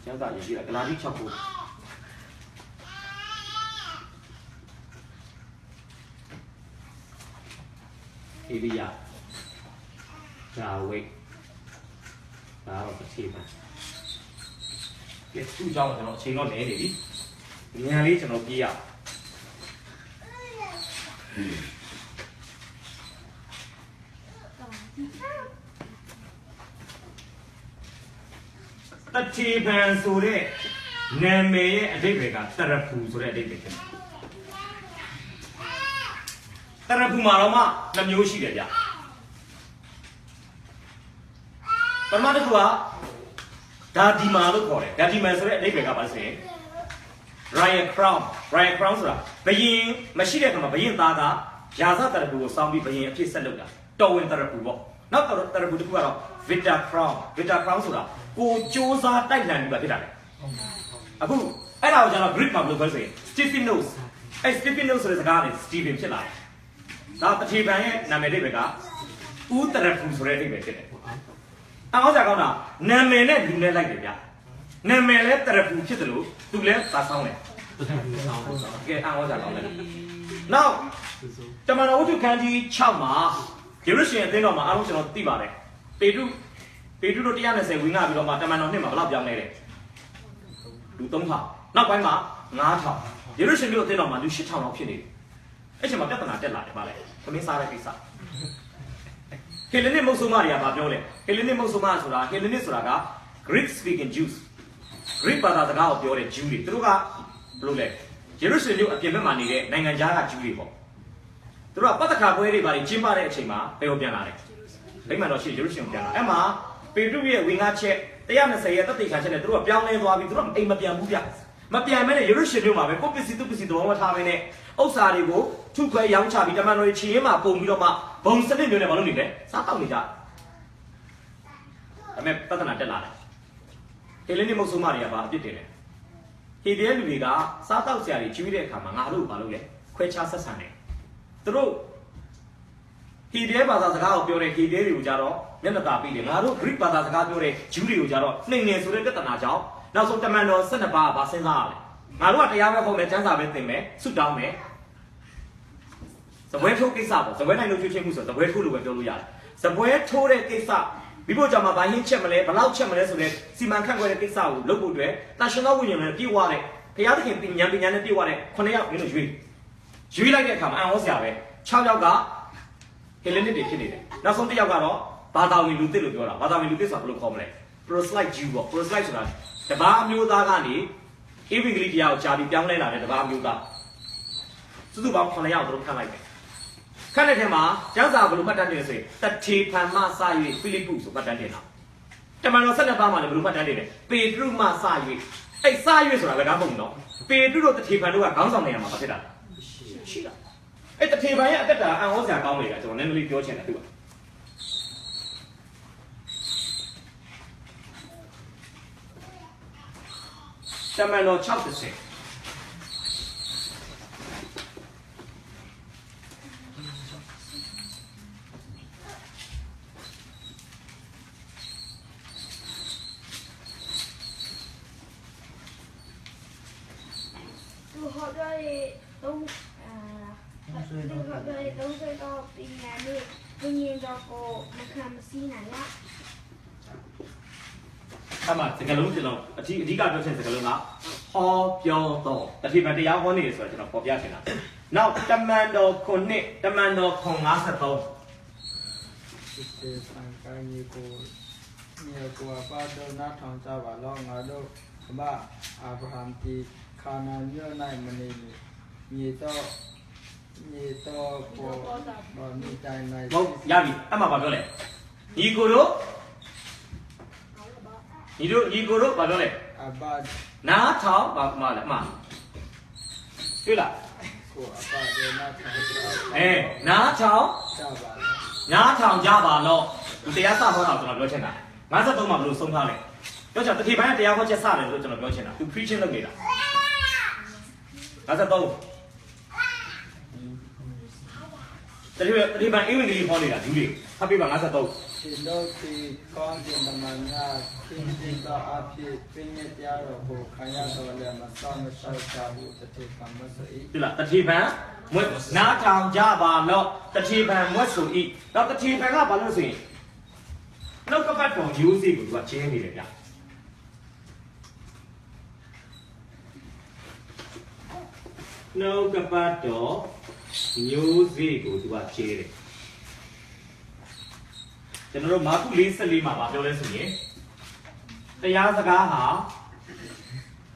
ကျမ်းစာရေးကြည့်လိုက်ဂလာတိ6ခုဧလိယဒါဝိဒ်ဒါတော့တစ်ချိန်ပါကဲသူ့ကြောင့်ကျွန်တော်အချိန်တော့နေနေပြီဉာဏ်လေးကျွန်တော်ပြေးရတတိပံဆိုတဲ့နာမည်ရဲ့အဓိပ္ပာယ်ကတရဖူဆိုတဲ့အဓိပ္ပာယ်ဖြစ်တယ်တရဖူမှာတော့မှနှမျိုးရှိတယ်ဗျပထမတစ်ခုကဒါဒီမာလို့ခေါ်တယ်ဒါဒီမာဆိုတဲ့အဓိပ္ပာယ်ကဘာလဲဆိုရင် Royal Crown ဆိုတာဘယင်မရှိတဲ့အခါမှာဘယင်သားကရာဇတရဖူကိုစောင်းပြီးဘယင်အဖြစ်ဆက်လုပ်တာတော်ဝင်တရဖူပေါ့နောက်တရဖူတစ်ခုကတော့ Victor Crown ဆိုတာကိုစူးစမ်းတိုက်လှန်ပြီးပါဖြစ်တာလေအခုအဲ့ဒါကိုကျွန်တော် Greek မှာဘယ်လိုပြောဆိုရင် Stephanos အဲ့ Stephanos ဆိုတဲ့စကားနဲ့ Stephen ဖြစ်လာတယ်ဒါတတိပံရဲ့နာမည်လေးပဲကဥတရဖူဆိုတဲ့အဓိပ္ပာယ်ဖြစ်တယ်အောက်ကြကောင်းတာနာမည်နဲ့လူနဲ့လိုက်တယ်ဗျနာမည်လည်းတရဖူဖြစ်တယ်လို့သူလည်းသာဆောင်တယ်ကဲအောက်ကြကောင်းတယ်နောက်တမန်တော်ဝတ္ထုခန်းကြီး6မှာယေရုရှလင်အသင်းတော်မှာအားလုံးကျွန်တော်သိပါတယ်ပေတုတို့120ဝင်ငါပြီးတော့မှတမန်တော်နှစ်မှာဘယ်လောက်ပြောင်းလဲတယ်လူ3000နောက်ပိုင်းမှာ9000ယေရုရှလင်မြို့အသင်းတော်မှာလူ8000လောက်ဖြစ်နေတယ်အဲ့ချိန်မှာပြဿနာတက်လာတယ်ဗါလေသမင်းစားတဲ့ကိစ္စဟေလနစ်မုတ်ဆိုးမတွေကဘာပြောလဲဟေလနစ်မုတ်ဆိုးမဆိုတာဟေလနစ်ဆိုတာက Greek speaking Jews Greek ဘာသာစကားကိုပြောတဲ့ Jew တွေသူတို့ကဘယ်လိုလဲယေရုရှလင်မြို့အပြင်ဘက်မှာနေတဲ့နိုင်ငံခြားက Jew တွေပေါ့သူတို့ကပတ်သက်ခါပွဲတွေဘာတွေကျင်းပတဲ့အချိန်မှာဘယ်ကိုပြန်လာလဲလိမ္မာတော်ရှိယေရုရှလင်ပြန်လာအဲ့မှာပေတရုရဲ့ဝင်ငါချက်120ရဲ့တသက်ခံချက်နဲ့သူတို့ကပြောင်းလဲသွားပြီးသူတို့အိမ်မပြန်ဘူးဗျမပြန်မဲနဲ့ယေရုရှလင်မြို့မှာပဲကိုပစ္စည်းသူပစ္စည်းသဘောမထားဘဲနဲ့ဥစ္စာတွေကိုထုခွဲရောင်းချပြီးတမန်တော်တွေခြေရင်းမှာပုံပြီးတော့မှဘုံစနစ်မျိုးနဲ့မလုပ်နေလဲစားတောက်နေကြဒါပေမဲ့ပြဿနာတက်လာတယ်ဟေလနစ်မုတ်ဆိုးမတွေကဘာအပြစ်တင်လဲဟေဒီရဲ့လူတွေကစားတောက်ဆရာတွေကျွေးတဲ့အခါမှာငါတို့ဘာလုပ်လဲခွဲခြားဆက်ဆံတယ်သူတို့ဟေဒီရဲ့ဘာသာစကားကိုပြောတဲ့ဟေဒီတွေကိုကြတော့မျက်နှာသာပြီးတယ်ငါတို့ Greek ဘာသာစကားပြောတဲ့ဂျူးတွေကိုကြတော့နှိမ်နေဆိုတဲ့ပြဿနာကြောင့် နောက်ဆုံးတမန်တော်12ပါးဗာစဉ်းစားရလဲငါတို့ကတရားပဲဟောမယ်ကျမ်းစာပဲသင်မယ်ဆုတောင်းမယ်ဇပွဲထိုးကိစ္စပေါ့ဇပွဲနိုင်လို့ကျွချင်းမှုဆိုဇပွဲထိုးလို့ပဲပြောလို့ရတယ်ဇပွဲထိုးတဲ့ကိစ္စမိဖို့ကြောင့်မှဘာရင်းချက်မလဲဘလောက်ချက်မလဲဆိုတဲ့စီမံခန့်ခွဲတဲ့ကိစ္စကိုလုပ်ဖို့အတွက်တာရှင်သောဝိညာဉ်နဲ့ပြည့်ဝတဲ့ဘုရားသခင်ပညာနဲ့ပြည့်ဝတဲ့9ယောက်မင်းတို့ရွေးလိုက်တဲ့အခါမှာအံ့ဩစရာပဲ6ယောက်ကဟေလနစ်တွေဖြစ်နေတယ်နောက်ဆုံး1ယောက်ကတော့ဘာသာဝင်လူသစ်လို့ပြောတာဘာသာဝင်လူသစ်ဆိုတာဘယ်လိုခေါ်မလဲ proselyte Jew ပေါ့ proselyte ဆိုတာတပါးအမျိုးသားကနေဧဝံဂေလိတရားကိုကြားပြီးပြောင်းလဲလာတဲ့တပါးအမျိုးသားစုစုပေါင်း9ယောက်တို့ခန့်လိုက်တယ်ခန့်တဲ့ထဲမှာကျမ်းစာဘယ်လိုမှတ်တမ်းတင်လဲဆိုရင်တထေဖန်မှစ၍ဖိလိပ္ပုဆိုမှတ်တမ်းတင်တာတမန်တော်12ပါးမှာလည်းဘယ်လိုမှတ်တမ်းတင်လဲပေတရုမှစ၍အဲ့စ၍ဆိုတာလည်းကားမဟုတ်ဘူးနော်ပေတရုတို့တထေဖန်တို့ကခေါင်းဆောင်နေရမှာဖြစ်တာရှိတာအဲ့တထေဖန်ရဲ့အသက်တာအံ့ဩစရာကောင်းနေတာကျွန်တော်နည်းနည်းလေးပြောချင်တယ်သူကတမန်တော်60သူဟောတဲ့3တော့ပညာလေးဘုရင်တော်ကိုမခံမစည်းနိုင်ရအမှစကလုံးကျွန်တော်အဓိကပြောချင်စကလုံးကဟောပြောတော့တတိပံတရားဟောနေတယ်ဆိုတော့ကျွန်တော်ပေါ်ပြချင်တာနောက်တမန်တော်9တမန်တော်53စစ်တေဆံကိုင်းကြီးကိုမြေကိုပါတော်နာထောင်ကြပါတော့ငါတို့အမအာဗြဟံတီခါနာမြို့၌မနေမြေတော့ပေါ်ဘာမိတိုင်း၌ဟုတ်ရပြီအမှဘာပြောလဲညီကိုတို့ဘာပြောလဲအဘနားထောင်ဘာမှလဲအမှတွေ့လားကိုအဘဒေနာထောင်ကြနားထောင်ကြပါလားနားထောင်ကြပါလို့ဒီတရားစဟောတာကျွန်တော်ပြောချင်တာ53မှာဘယ်လိုဆုံးထားလဲပြောချင်တတိပိုင်းတရားဟောချက်စတယ်လို့ကျွန်တော်ပြောချင်တာသူ preaching လုပ်နေတာ53တတိပိုင်းအင်္ဂလိပ်ဟောနေတာဒီလေးဖတ်ပြပါ53ဒီလိုဒီကောင်းတဲ့မညာသင်္ကြန်အဖြစ်ပြင်းတဲ့တရားတော်ကိုခံရတော်လည်းမဆောင်မဆောက်ကြဘူးတတိပံမဆို၏ဒီလားတတိပံမွတ်နားထောင်ကြပါလို့တတိပံမွတ်ဆို၏တော့တတိပံကဘာလို့ဆိုရင်နှုတ်ကပတ်တော်ရိုးစိကိုသူကချင်းနေတယ်ဗျနှုတ်ကပတ်တော်မျိုးစေ့ကိုသူကချေးတယ်ကျွန်တော်တို့မာကု44မှာပြောလဲဆိုရင်တရားစကားဟာ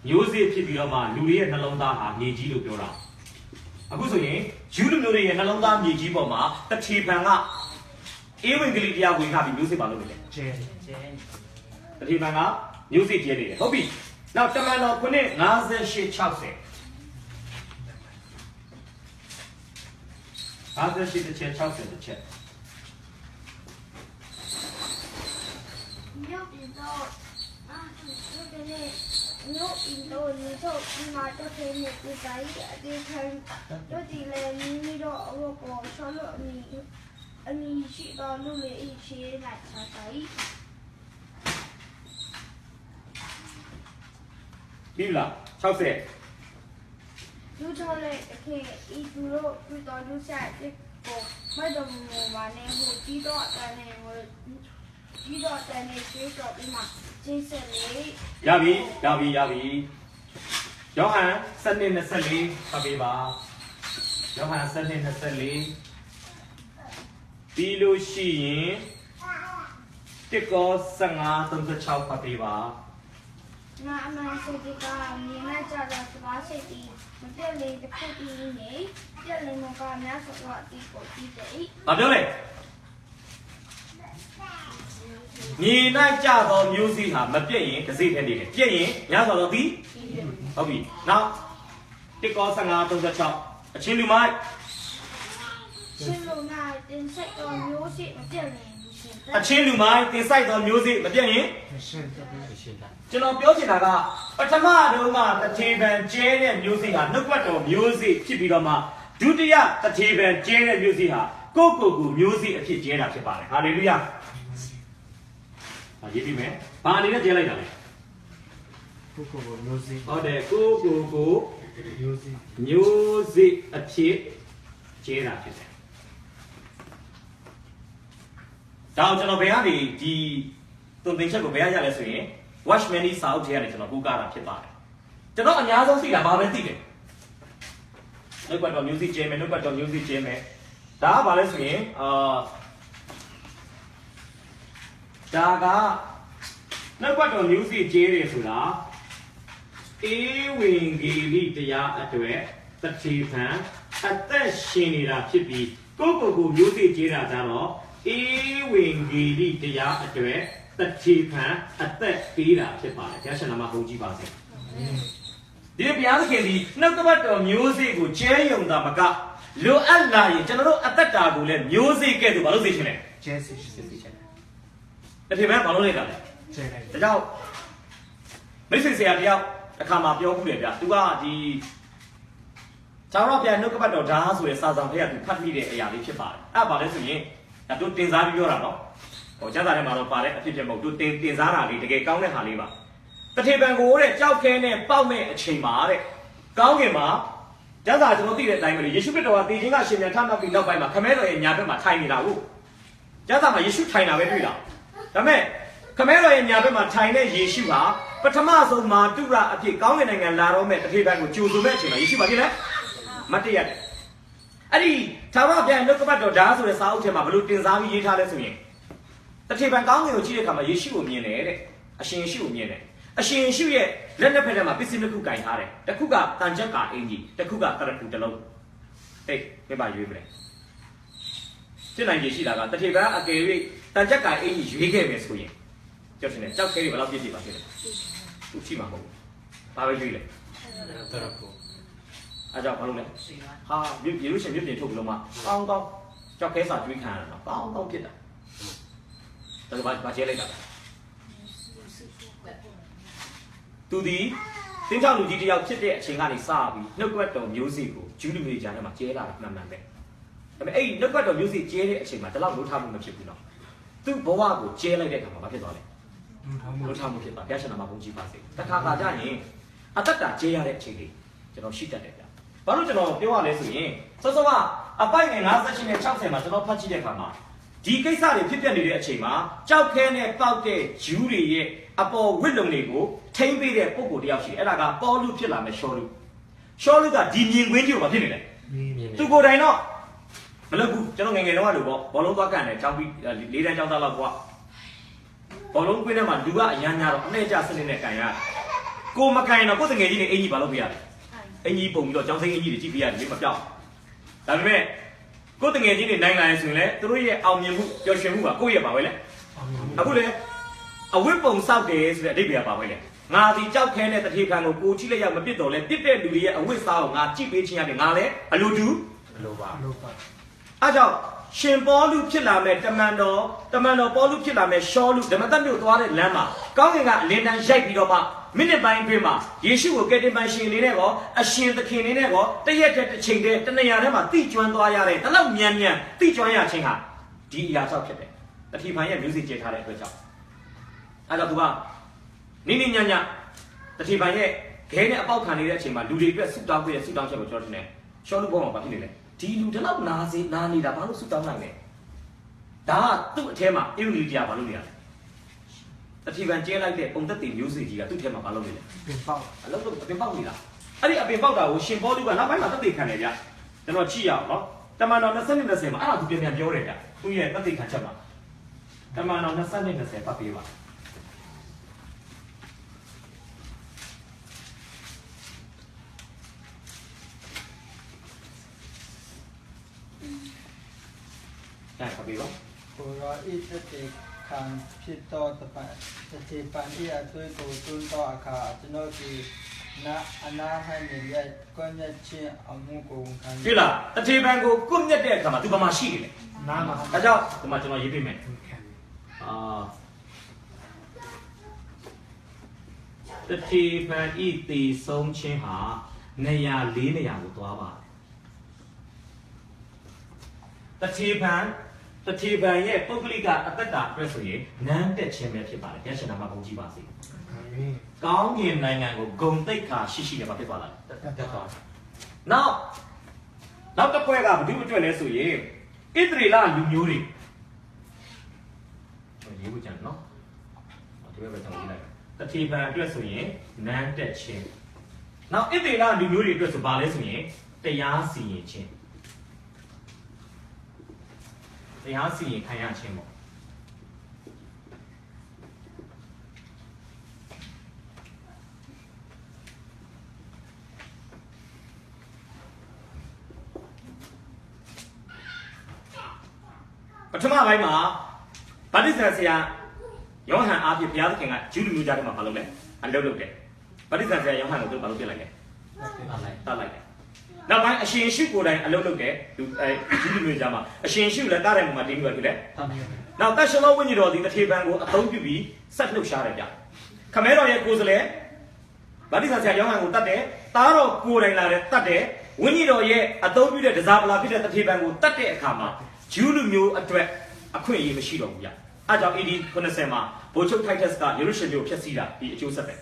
မျိုးစေ့ဖြစ်ပြီးတော့မှလူတွေရဲ့နှလုံးသားဟာမြေကြီးလို့ပြောတာအခုဆိုရင်ယူလူမျိုးတွေရဲ့နှလုံးသားမြေကြီးပေါ်မှာတထေဖန်ကဧဝံဂေလိတရားဝင်ခပြီးမျိုးစေ့ပါလို့လေကျဲတထေဖန်ကမျိုးစေ့ကျဲနေတယ်ဟုတ်ပြီနောက်တမန်တော်958 6058တစ်ချက်60တစ်ချက်မြို့ပြင်တော့မြို့အင်းတို့မြို့ဒီမှာတော့ခင်းနေကြတယ်အတေးခံတို့ဒီလေမိတော့အဝကိုဆောလို့အမီရှိတော့လူလေးအရှိလိုက်စားတိုင်းပြီလား60လူချောလေအခေဤသူတို့ပြတော်လူဆက်တဲ့ကိုမတော်မူပါနဲ့ဟိုကြီးတော့တန်နေဟိုကြီးတော့တန်နေကျေးတော့ဒီမှာကျေးဆက်လေးရပြီယောဟန်7:24ဖတ်ပေးပါယောဟန်7:24ပြီးလို့ရှိရင်တစ်ကော15:36ဖတ်ပေးပါငါအမှန်စိတ်ကမြင်လိုက်ကြတဲ့စကားစိတ်ကြီးမပြည့်လေးတစ်ခုတည်းနေပြည့်လေးကများစွာအတီးကိုတီးတယ်။ဘာပြောလဲ။မြင်လိုက်ကြသောမျိုးစေ့ဟာမပြည့်ရင်တစ်စိတ်ထဲနေတယ်။ပြည့်ရင်များစွာသောသည်ဟုတ်ပြီ။နောက်တစ်ကော15:36အချင်းလူမိုက်ချင်းလူမိုက်တင်ဆိုင်သောမျိုးစေ့မပြည့်ရင်အချင်းလူမိုက်တင်ဆိုင်သောမျိုးစေ့မပြည့်ရင်ကျွန်တော်ပြောချင်တာကပထမတုန်းကတထေပံကျဲတဲ့မျိုးစေ့ဟာနှုတ်ပတ်တော်မျိုးစေ့ဖြစ်ပြီးတော့မှဒုတိယတထေပံကျဲတဲ့မျိုးစေ့ဟာကိုမျိုးစေ့အဖြစ်ကျဲတာဖြစ်ပါတယ်ဟာလေလုယာဟာရေးပြီးမယ်ဘာအနေနဲ့ကျဲလိုက်တာလဲ Kuku music ဟုတ်တယ်ကိုကို music မျိုးစစ်အဖြစ်ကျဲတာဖြစ်တယ်ဒါအောင်ကျွန်တော်ဘယ်ကနေဒီသွန်သင်ချက်ကိုဘယ်ရရလဲဆိုရင် watch many စာအုပ်ထဲကနေကျွန်တော်ပို့ကားတာဖြစ်ပါတယ်ကျွန်တော်အများဆုံးသိတာဘာပဲသိတယ်နှုတ်ပတ်တော် music ကျဲမယ်နှုတ်ပတ်တော် music ကျဲမယ်ဒါကဘာလဲဆိုရင်ဒါကနှုတ်ပတ်တော် music ကျဲတယ်ဆိုတာဧဝံဂေလိတရားအတွက်တတိပံအသက်ရှင်နေတာဖြစ်ပြီးကိုမျိုးစေ့ကျေးတာကြတော့ဧဝံဂေလိတရားအတွက်တတိပံအသက်ပေးတာဖြစ်ပါတယ်ဘုရားရှင်နာမဘုန်းကြီးပါစေဒီဘုရားသခင်ဒီနှုတ်ကပတ်တော်မျိုးစေ့ကိုကျဲယုံတာမကလိုအပ်လာရင်ကျွန်တော်တို့အသက်တာကိုလည်းမျိုးစေ့ကဲ့သို့မလုပ်စေချင်တယ် Jesse တတိပံဘာလို့လဲတာလဲ Jesse ဒါကြောင့်မိတ်ဆွေဆရာတယောက်အခါမှာပြောခုတယ်ဗျာသူကဒီဇာဝရပြန်နှုတ်ကပတ်တော်ဓာတ်ဆိုတဲ့စာဆောင်ထဲကသူဖတ်မိတဲ့အရာလေးဖြစ်ပါတယ်အဲ့ဒါဘာလဲဆိုရင်သူတင်စားပြီးပြောတာနော်ဟိုကျမ်းစာထဲမှာတော့ပါတဲ့အဖြစ်ဖြစ်မဟုတ်သူတင်စားတာလေးတကယ်ကောင်းတဲ့ဟာလေးပါတထေပံကိုတဲ့ကြောက်ခဲနဲ့ပေါက်မဲ့အချိန်မှာတဲ့ကောင်းကင်မှာကျမ်းစာကျွန်တော်သိတဲ့အတိုင်းပဲယေရှုခရစ်တော်ကတည်ခြင်းကရှင်ပြန်ထမြောက်ပြီးနောက်ပိုင်းမှာခမဲတော်ရဲ့ညာဘက်မှာထိုင်နေတာကိုကျမ်းစာမှာယေရှုထိုင်တာပဲတွေ့တာဒါပေမဲ့ခမဲတော်ရဲ့ညာဘက်မှာထိုင်တဲ့ယေရှုဟာပထမဆုံးမာတုရအဖြစ်ကောင်းကင်နိုင်ငံလာတော့မဲ့တထေပံကိုကြိုဆိုမဲ့အချိန်မှာယေရှုဘာဖြစ်လဲမတ်တရက်အဲ့ဒီသာဝရပြန်နှုတ်ကပတ်တော်ဓာတ်ဆိုတဲ့စာအုပ်ထဲမှာဘလို့တင်စားပြီးရေးထားလဲဆိုရင်တထေပံကောင်းကင်ကိုကြည့်တဲ့အခါမှာယေရှုကိုမြင်တယ်တဲ့အရှင်ယေရှုကိုမြင်တယ်အရှင်ယေရှုရဲ့လက်နှစ်ဖက်ထဲမှာပစ္စည်းနှစ်ခုကင်ထားတယ်တစ်ခုကတန်ချက်ကာအင်ကြီးတစ်ခုကကရတူတစ်လုံးဟေးပြပါရွေးမလဲစစ်နိုင်ကြီးရှိတာကတထေပံအကယ်၍တန်ချက်ကာအင်ကြီးရွေးခဲ့မယ်ဆိုရင်ကြောက်ရှင်တယ်ကြောက်ခဲတွေဘယ်လောက်ပြည့်ပြည့်ပါဖြစ်လဲသူရှိမှာမဟုတ်ဘူးဘာပဲရွေးလဲအားကြောင့်ဘာလို့လဲဟာရေလို့ရှင်မြပြင်ထုတ်ပြီးတော့မှကောင်းကြောက်ခဲစာကျွေးခံရတာနော်ကောင်းဖြစ်တာဒါကဘာကျဲလိုက်တာသူဒီတင်းချောင်းလူကြီးတယောက်ဖြစ်တဲ့အချိန်ကနေစပြီးနှုတ်ကပတ်တော်မျိုးစေ့ကိုဂျူးလူမျိုးကြားထဲမှာကျဲလာတယ်မှန်ပဲဒါပေမဲ့အဲ့ဒီနှုတ်ကပတ်တော်မျိုးစေ့ကျဲတဲ့အချိန်မှာတလောက်လို့ထားမှုမဖြစ်ဘူးနော်သူ့ဘဝကိုကျဲလိုက်တဲ့အခါမှာဘာဖြစ်သွားလဲလို့ထားမှုဖြစ်သွားဘုရားရှင်နာမဘုန်းကြီးပါစေတခါခါကြရင်အတ္တတာကျဲရတဲ့အချိန်လေးကျွန်တော်ရှိတတ်တယ်ဗျဘာလို့ကျွန်တော်ပြောရလဲဆိုရင်စောစောကအပိုက်ငယ်58နဲ့60မှာကျွန်တော်ဖတ်ကြည့်တဲ့အခါမှာဒီကိစ္စတွေဖြစ်ပျက်နေတဲ့အချိန်မှာကြောက်ခဲနဲ့ပေါက်တဲ့ဂျူးတွေရဲ့အပေါ်ဝစ်လုံတွေကိုထိမ့်ပေးတဲ့ပုံကိုတယောက်ရှိတယ်အဲ့ဒါကပေါလုဖြစ်လာမယ်ရှောလုကဒီမြင်ကွင်းကြီးကိုမဖြစ်နေလဲသူကိုယ်တိုင်တော့မလုပ်ဘူးကျွန်တော်ငယ်ငယ်တုန်းကလို့ပေါ့ဘောလုံးသွားကန်တယ်ကြောက်ပြီး၄တန်းကြောက်သားလောက်ကွာဘောလုံးကွင်းထဲမှာလူကအရန်များတော့အနဲ့ကျစနစ်နဲ့ကန်ရတယ်ကိုမကန်တော့ကိုယ်တငယ်ကြီးနဲ့အင်ကြီးဘာလုပ်ပြရလဲအင်ကြီးပုံပြီးတော့ကျောင်းစိမ်းအင်ကြီးတွေကြည့်ပြရတယ်မပြောက်ဒါပေမဲ့ကိုယ်တငယ်ချင်းတွေနိုင်လာရင်ဆိုရင်လေသူတို့ရဲ့အောင်မြင်မှုပျော်ရွှင်မှုကကိုယ့်ရဲ့ပါပဲလေအခုလေအဝတ်ပုံစောက်တယ်ဆိုတဲ့အဓိပ္ပာယ်ပါပဲလေငါဒီကြောက်ခဲတဲ့တထေခံကိုကိုကြည့်လိုက်ရမပြစ်တော့လဲပြစ်တဲ့လူတွေရဲ့အဝတ်စားကိုငါကြည့်ပေးခြင်းရတယ်ငါလည်းအလိုတူအလိုပါအားကြောင့်ရှင်ပေါလုဖြစ်လာမဲ့တမန်တော်ပေါလုဖြစ်လာမဲ့ရှောလုဓမ္မသက်မြို့သွားတဲ့လမ်းမှာကောင်းကင်ကအလင်းတန်းရိုက်ပြီးတော့မှမိနစ်ပိုင်းအတွင်းမှာယေရှုကိုကယ်တင်ပိုင်ရှင်လေးနဲ့ကောအရှင်သခင်လေးနဲ့ကောတရက်တစ်ချိန်တည်းတနေရာထဲမှာတိကျွမ်းသွားရတဲ့ဒါလောက်မြန်တိကျွမ်းရခြင်းဟာဒီအရာကြောင့်ဖြစ်တယ်တတိဖန်ရဲ့မျိုးစေ့ကျဲထားတဲ့အတွက်ကြောင့်အဲဒါသူကနိမ့်ညံ့တတိဖန်ရဲ့ခဲနဲ့အပေါက်ခံနေတဲ့အချိန်မှာလူတွေအတွက်ဆူတောင်းပေးတဲ့ဆူတောင်းချက်ကိုကျွန်တော်တင်တယ်ရှောလူဘောမှာဘာဖြစ်နေလဲဒီလူတလောက်နာနေတာဘာလို့ဆူတောင်းနိုင်လဲဒါကသူ့အထဲမှာအင်္ဂလိပ်တရားဘာလို့နေရလဲတတိပံကျဲလိုက်တဲ့ပုံသက်တည်မျိုးစေ့ကြီးကသူ့ထဲမှာဘာလုပ်နေလဲပင်ပေါက်အလုပ်လုပ်ပင်ပေါက်နေတာအဲ့ဒီအပင်ပေါက်တာကိုရှင်ပေါလုကနောက်ပိုင်းမှာသက်သေခံတယ်ဗျကျွန်တော်ကြည့်ရအောင်နော်တမန်တော်20-20မှာအဲ့ဒါသူပြန်ပြောတယ်ဗျသူရဲ့သက်သေခံချက်မှာတမန်တော်20-20ပတ်ပေးပါပတ်ပေးပါကိုရောဣတတေခံဖြစ်တော့တပန်ဒီအသွေးကိုတွန်းတော့အခါကျွန်တော်ဒီအနာဟန်ရဲ့ကွန်ရက်ချင်းအမှုကိုခံကြည့်လားတတိပံကိုကွမြက်တဲ့အခါမှာသူဘာမှရှိနေလဲနားမှာဒါကြောင့်ဒီမှာကျွန်တော်ရေးပေးမယ်တတိပံဤတည်ဆုံးခြင်းဟာနေရာ၄နေရာကိုသွားပါတတိပံ တထေပံရဲ့ပုဂ္ဂလိကအတ္တတာအတွက်ဆိုရင်နန်းတက်ခြင်းပဲဖြစ်ပါတယ်ဘုရားရှင်နာမဘုန်းကြီးပါစေကောင်းကင်နိုင်ငံကိုဂုံတိတ်ခါရှိတယ်ဘာဖြစ်သွားလဲတက်သွားနောက်တစ်ပွဲကဘယ်သူအတွက်လဲဆိုရင်ဣသရေလလူမျိုးတွေရေးဖို့ကြံနော်ဒီဘက်ပဲတောင်းကြည့်လိုက်တထေပံအတွက်ဆိုရင်နန်းတက်ခြင်းနောက်ဣသရေလလူမျိုးတွေအတွက်ဆိုပါလဲဆိုရင်တရားစီရင်ခြင်းတရားစီရင်ခံရခြင်းပေါ့ပထမပိုင်းမှာဗတ္တိဇံဆရာယောဟန်အားဖြင့်ဘုရားသခင်ကဂျူးလူမျိုးကြားထဲမှာမလုပ်လဲအလုပ်လုပ်တယ်ဗတ္တိဇံဆရာယောဟန်ကိုသူမလုပ်ပြလိုက်လဲတတ်လိုက်တယ်နောက်ပိုင်းအရှင်ရှုကိုယ်တိုင်အလုပ်လုပ်တယ်ဂျူးလူမျိုးကြားမှာအရှင်ရှုလည်းတားတယ်မှာတင်းပြီးတော့ဖြစ်တယ်နောက်တက်ရှလောဝိညာဉ်တော်ဒီတထေပံကိုအသုံးပြုပြီးဆက်လှုပ်ရှားတယ်ဗျခမဲတော်ရဲ့ကိုယ်စလဲဗတ္တိဇံဆရာယောဟန်ကိုတတ်တယ်တားတော်ကိုယ်တိုင်လာတယ်တတ်တယ်ဝိညာဉ်တော်ရဲ့အသုံးပြုတဲ့ဒဇာပလာဖြစ်တဲ့တထေပံကိုတတ်တဲ့အခါမှာဂျူးလူမျိုးအတွက်အခွင့်အရေးမရှိတော့ဘူးဗျအဲကြောင့် AD 90မှာဘိုလ်ချုပ်ထိုက်တက်စ်ကယေရုရှလင်ကိုဖျက်ဆီးတာဒီအကျိုးဆက်ပဲ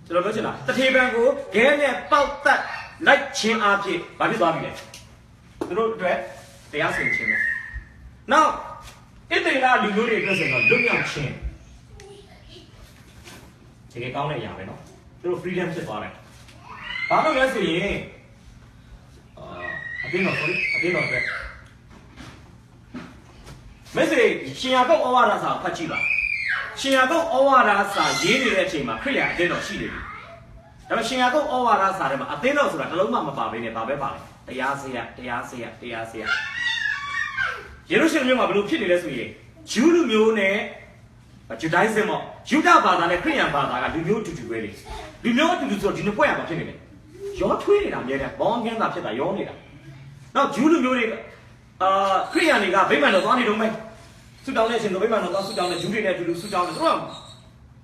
ကျွန်တော်ပြောချင်တာတထေပံကိုခဲနဲ့ပေါက်တက်လိုက်ခြင်းအဖြစ်ဘာဖြစ်သွားပြီလဲသူတို့အတွက်တရားစီရင်ခြင်းပဲနောက်ဣသရေလလူမျိုးတွေအတွက်ဆိုတော့လွတ်မြောက်ခြင်းဒီကေကောင်းတဲ့အရာပဲနော်သူတို့ freedom ဖြစ်သွားတယ်ဘာလို့လဲဆိုရင်အတင်းတော့အတွက်မက်ဆေ့ရှင်ယာကုပ်ဩဝါဒစာဖတ်ကြည့်ပါရှင်ယာကုပ်ဩဝါဒစာရေးနေတဲ့အချိန်မှာခရစ်ယာန်အတင်းတော်ရှိနေပြီဒါပေမဲ့ရှင်ယာကုပ်ဩဝါဒစာထဲမှာအတင်းတော်ဆိုတာတစ်လုံးမှမပါဘဲနဲ့ဘာပဲပါလဲတရားစရာယေရုရှလင်မြို့မှာဘယ်လိုဖြစ်နေလဲဆိုရင်ဂျူးလူမျိုးနဲ့ဂျူဒိုင်းဇမ်ပေါ့ယူဒဘာသာနဲ့ခရစ်ယာန်ဘာသာကလူမျိုးအတူတူပဲလေလူမျိုးအတူတူဆိုတော့ဒီနှစ်ပွဲရမှာဖြစ်နေတယ်ရောထွေးနေတာအများကြီးဘောင်းကန်းသာဖြစ်တာရောနေတာနောက်ဂျူးလူမျိုးတွေခရစ်ယာန်တွေကဗိမာန်တော်သွားနေတော့မယ်ဆုတောင်းတဲ့အချိန်တော့ဗိမာန်တော်သွားဆုတောင်းတဲ့ဂျူးတွေနဲ့အတူတူဆုတောင်းတယ်သူတို့က